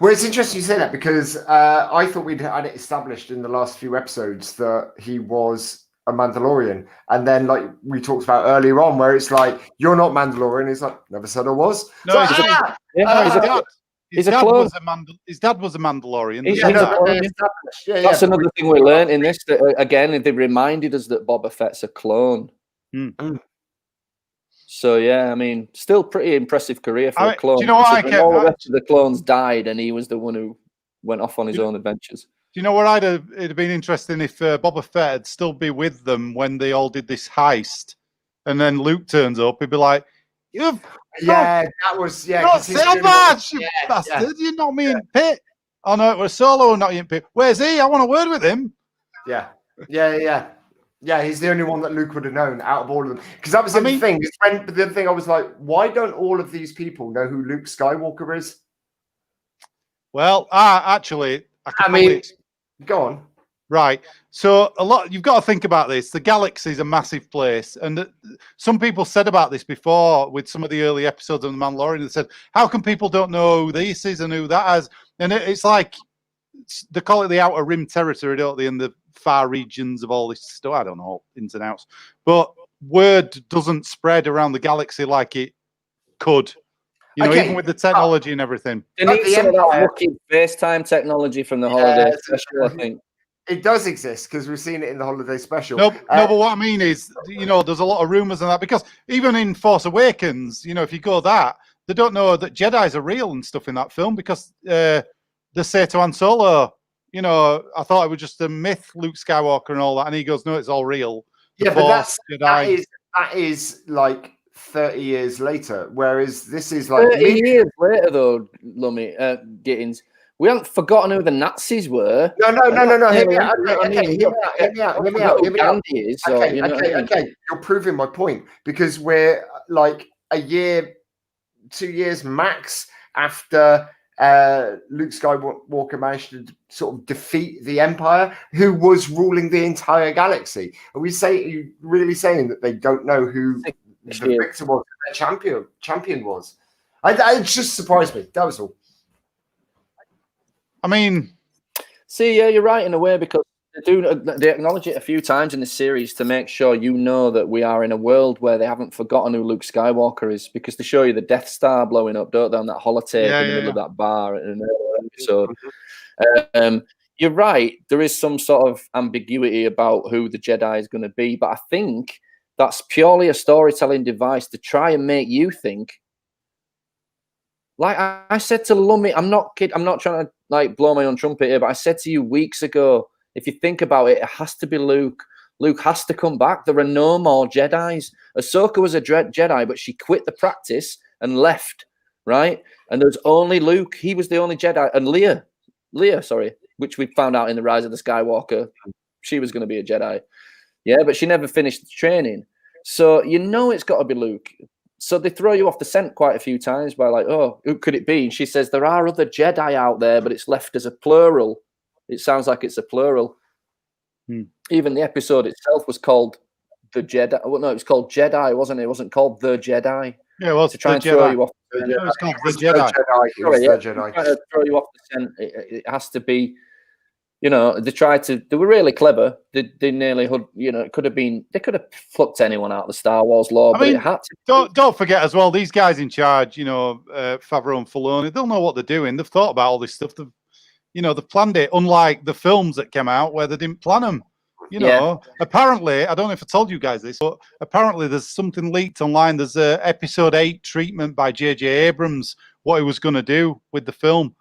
Well, it's interesting you say that because I thought we'd had it established in the last few episodes that he was a Mandalorian. And then, like we talked about earlier on, where it's like, you're not Mandalorian. He's like, never said I was. No, so, his dad was a Mandalorian. That's another thing we learned in this. That, again, they reminded us that Boba Fett's a clone. So yeah, I mean, still pretty impressive career for a clone. Do you know what all the rest of the clones died, and he was the one who went off on his own adventures. you know what it'd have been interesting if Boba Fett had still be with them when they all did this heist, and then Luke turns up. He'd be like, "You've that was not Savage, you bastard! You're not me in Pit. Oh no, it was Solo, not in Pit. Where's he? I want a word with him." Yeah. He's the only one that Luke would have known out of all of them. Because that was the thing. The other thing I was like, why don't all of these people know who Luke Skywalker is? Well, actually, go on. Right. So you've got to think about this. The galaxy is a massive place. And some people said about this before with some of the early episodes of The Mandalorian. They said, how come people don't know who this is and who that is? And it's like, they call it the Outer Rim territory, don't they? In the far regions of all this stuff. I don't know, ins and outs. But word doesn't spread around the galaxy like it could. You know, even with the technology and everything. They need some of that lucky FaceTime technology from the holiday special, I think. It does exist because we've seen it in the holiday special. No, but what I mean is, there's a lot of rumors and that, because even in Force Awakens, if you go that, they don't know that Jedis are real and stuff in that film, because they say to Han Solo, I thought it was just a myth, Luke Skywalker and all that, and he goes, no, it's all real. Yeah, but that is like 30 years later, whereas this is like 30 years later, though, Lummy, Gittins. We haven't forgotten who the Nazis were. No. Hear me out. Okay. You're proving my point, because we're like a year, 2 years max after Luke Skywalker managed to sort of defeat the Empire, who was ruling the entire galaxy. Are you really saying that they don't know who the victor was, their champion was? It just surprised me. That was all. I mean, you're right in a way, because they acknowledge it a few times in the series to make sure that we are in a world where they haven't forgotten who Luke Skywalker is, because they show you the Death Star blowing up, don't they, on that holotape in the middle of that bar in an earlier episode. You're right. There is some sort of ambiguity about who the Jedi is going to be, but I think that's purely a storytelling device to try and make you think. Like I said to Lummy, I'm not trying to like blow my own trumpet here, but I said to you weeks ago, if you think about it, it has to be Luke. Luke has to come back. There are no more Jedis. Ahsoka was a Jedi, but she quit the practice and left, right? And there's only Luke. He was the only Jedi. And Leia, which we found out in The Rise of the Skywalker, she was going to be a Jedi. Yeah, but she never finished the training. So it's got to be Luke. So they throw you off the scent quite a few times by like, oh, who could it be? And she says, there are other Jedi out there, but it's left as a plural. It sounds like it's a plural. Even the episode itself was called The Jedi. Well, no, it was called Jedi, wasn't it? It wasn't called The Jedi. Yeah, it was to try and throw you off. It was called The Jedi. Jedi. Trying to throw you off the scent. It has to be. They were really clever. They nearly, it could have been, they could have plucked anyone out of the Star Wars lore, but it had to. Don't forget as well, these guys in charge, Favreau and Filoni, they'll know what they're doing. They've thought about all this stuff. They've planned it, unlike the films that came out where they didn't plan them. Apparently, I don't know if I told you guys this, but apparently there's something leaked online. There's a episode 8 treatment by J.J. Abrams, what he was going to do with the film.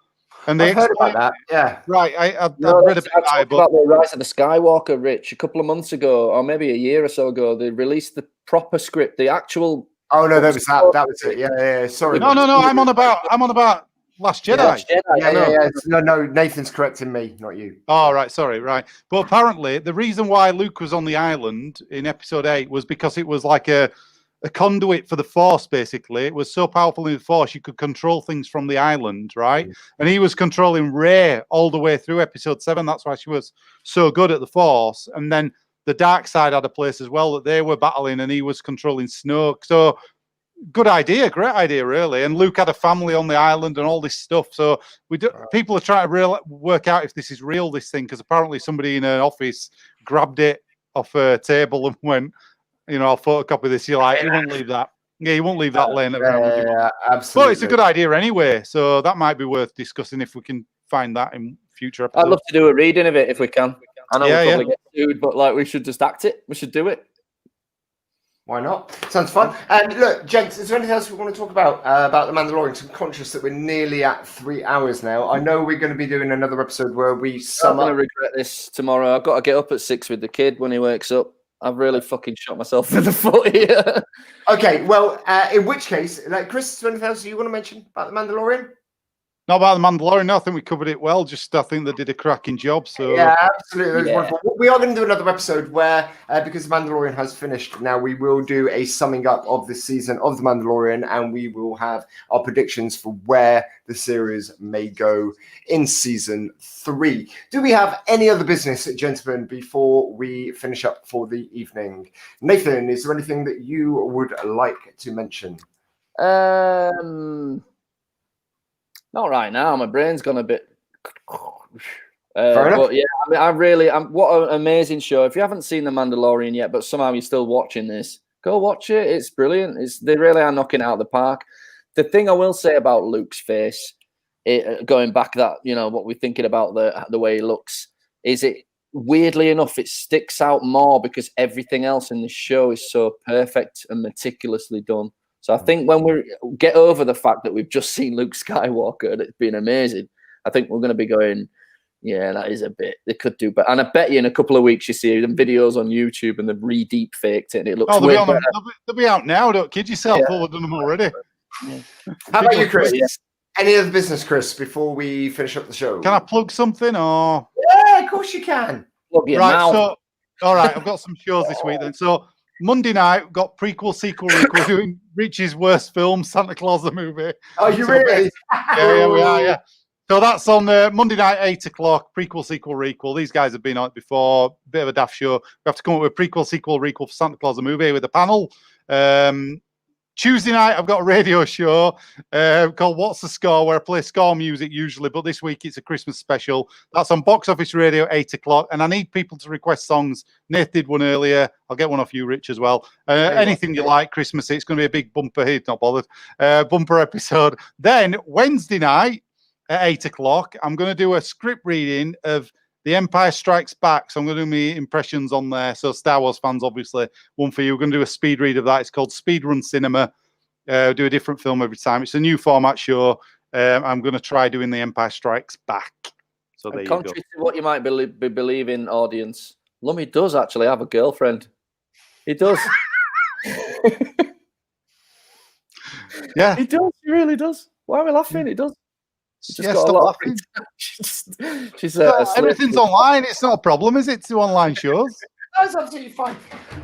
And they heard about that, yeah. Right, I've read a bit about the Rise of the Skywalker, Rich, a couple of months ago, or maybe a year or so ago. They released the proper script, the actual. Oh no, that was it. Yeah. Sorry. No. I'm on about Last Jedi. Last Jedi. Yeah. No, Nathan's correcting me, not you. Oh, right. Sorry. Right. But apparently, the reason why Luke was on the island in Episode 8 was because it was like a conduit for the Force, basically. It was so powerful in the Force, you could control things from the island, right? And he was controlling Rey all the way through Episode 7. That's why she was so good at the Force. And then the dark side had a place as well that they were battling, and he was controlling Snoke. So good idea, great idea, really. And Luke had a family on the island and all this stuff. So people are trying to work out if this is real, this thing, because apparently somebody in an office grabbed it off a table and went, I'll photocopy this. You're like, he won't leave that. Yeah, he won't leave that laying around. Yeah, absolutely. But it's a good idea anyway. So that might be worth discussing if we can find that in future episodes. I'd love to do a reading of it if we can. I know we'll probably get sued, but we should just act it. We should do it. Why not? Sounds fun. And look, gents, is there anything else we want to talk about The Mandalorian? I'm conscious that we're nearly at 3 hours now. I know we're going to be doing another episode where we sum up. I'm going to regret this tomorrow. I've got to get up at 6 with the kid when he wakes up. I've really fucking shot myself in the foot here. Okay, well, in which case, Chris, is there anything else you want to mention about The Mandalorian? Not about The Mandalorian. No, I think we covered it well. Just I think they did a cracking job. So yeah, absolutely. Wonderful. We are going to do another episode where, because The Mandalorian has finished now, we will do a summing up of this season of The Mandalorian, and we will have our predictions for where the series may go in season 3. Do we have any other business, gentlemen, before we finish up for the evening? Nathan, is there anything that you would like to mention? Not right now. My brain's gone a bit. But yeah, what an amazing show. If you haven't seen The Mandalorian yet, but somehow you're still watching this, go watch it. It's brilliant. They really are knocking it out of the park. The thing I will say about Luke's face, going back that, what we're thinking about the way he looks, is it weirdly enough, it sticks out more because everything else in the show is so perfect and meticulously done. So I think when we get over the fact that we've just seen Luke Skywalker and it's been amazing, I think we're going to be going, yeah, that is a bit, they could do better. And I bet you in a couple of weeks you see them videos on YouTube and they've re-deep faked it and it looks way better. They'll be out now, don't kid yourself, all of them already. Yeah. How about you, Chris? Yeah. Any other business, Chris, before we finish up the show? Can I plug something or? Yeah, of course you can. Plug your mouth. So, all right, I've got some shows this week then. So Monday night, we've got prequel, sequel, requel, doing Richie's worst film, Santa Claus the movie. Oh, you really? Yeah, we are, yeah. So that's on Monday night, 8 o'clock, prequel, sequel, requel. These guys have been on it before, bit of a daft show. We have to come up with a prequel, sequel, requel for Santa Claus the movie with a panel. Tuesday night, I've got a radio show called What's the Score, where I play score music usually, but this week it's a Christmas special. That's on Box Office Radio, 8 o'clock, and I need people to request songs. Nate did one earlier. I'll get one off you, Rich, as well. Anything you like, Christmas, it's going to be a big bumper hit, not bothered, bumper episode. Then Wednesday night at 8 o'clock, I'm going to do a script reading of The Empire Strikes Back. So I'm going to do my impressions on there. So Star Wars fans, obviously, one for you. We're going to do a speed read of that. It's called Speedrun Cinema. Do a different film every time. It's a new format show. I'm going to try doing The Empire Strikes Back. So there you go. Contrary to what you might be believing, audience, Lummy does actually have a girlfriend. He does. Yeah. He does. He really does. Why are we laughing? He does. She's everything's online. It's not a problem, is it? To online shows. That's absolutely fine.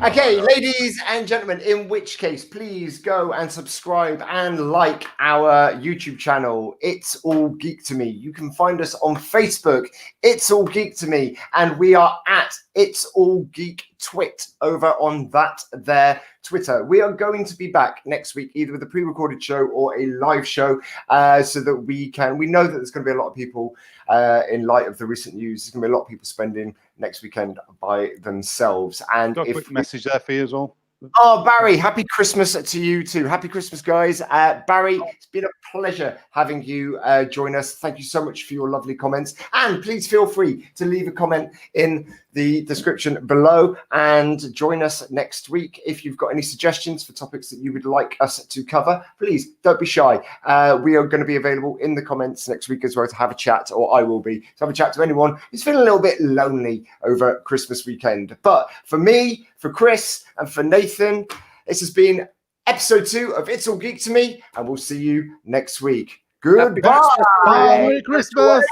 Okay, ladies and gentlemen, in which case, please go and subscribe and like our YouTube channel. It's All Geek to Me. You can find us on Facebook. It's All Geek to Me. And we are at It's All Geek Twit over on that there Twitter. We are going to be back next week, either with a pre-recorded show or a live show, so that we know that there's going to be a lot of people, in light of the recent news, there's going to be a lot of people spending next weekend by themselves. And got a quick message there for you as well. Oh, Barry, happy Christmas to you too. Happy Christmas, guys. Barry, it's been a pleasure having you join us. Thank you so much for your lovely comments. And please feel free to leave a comment in the description below and join us next week. If you've got any suggestions for topics that you would like us to cover, please don't be shy. We are going to be available in the comments next week as well to have a chat, or I will be, to have a chat to anyone who's feeling a little bit lonely over Christmas weekend. But for me, for Chris, and for Nathan, this has been episode 2 of It's All Geek to Me, and we'll see you next week. Goodbye. Merry Christmas.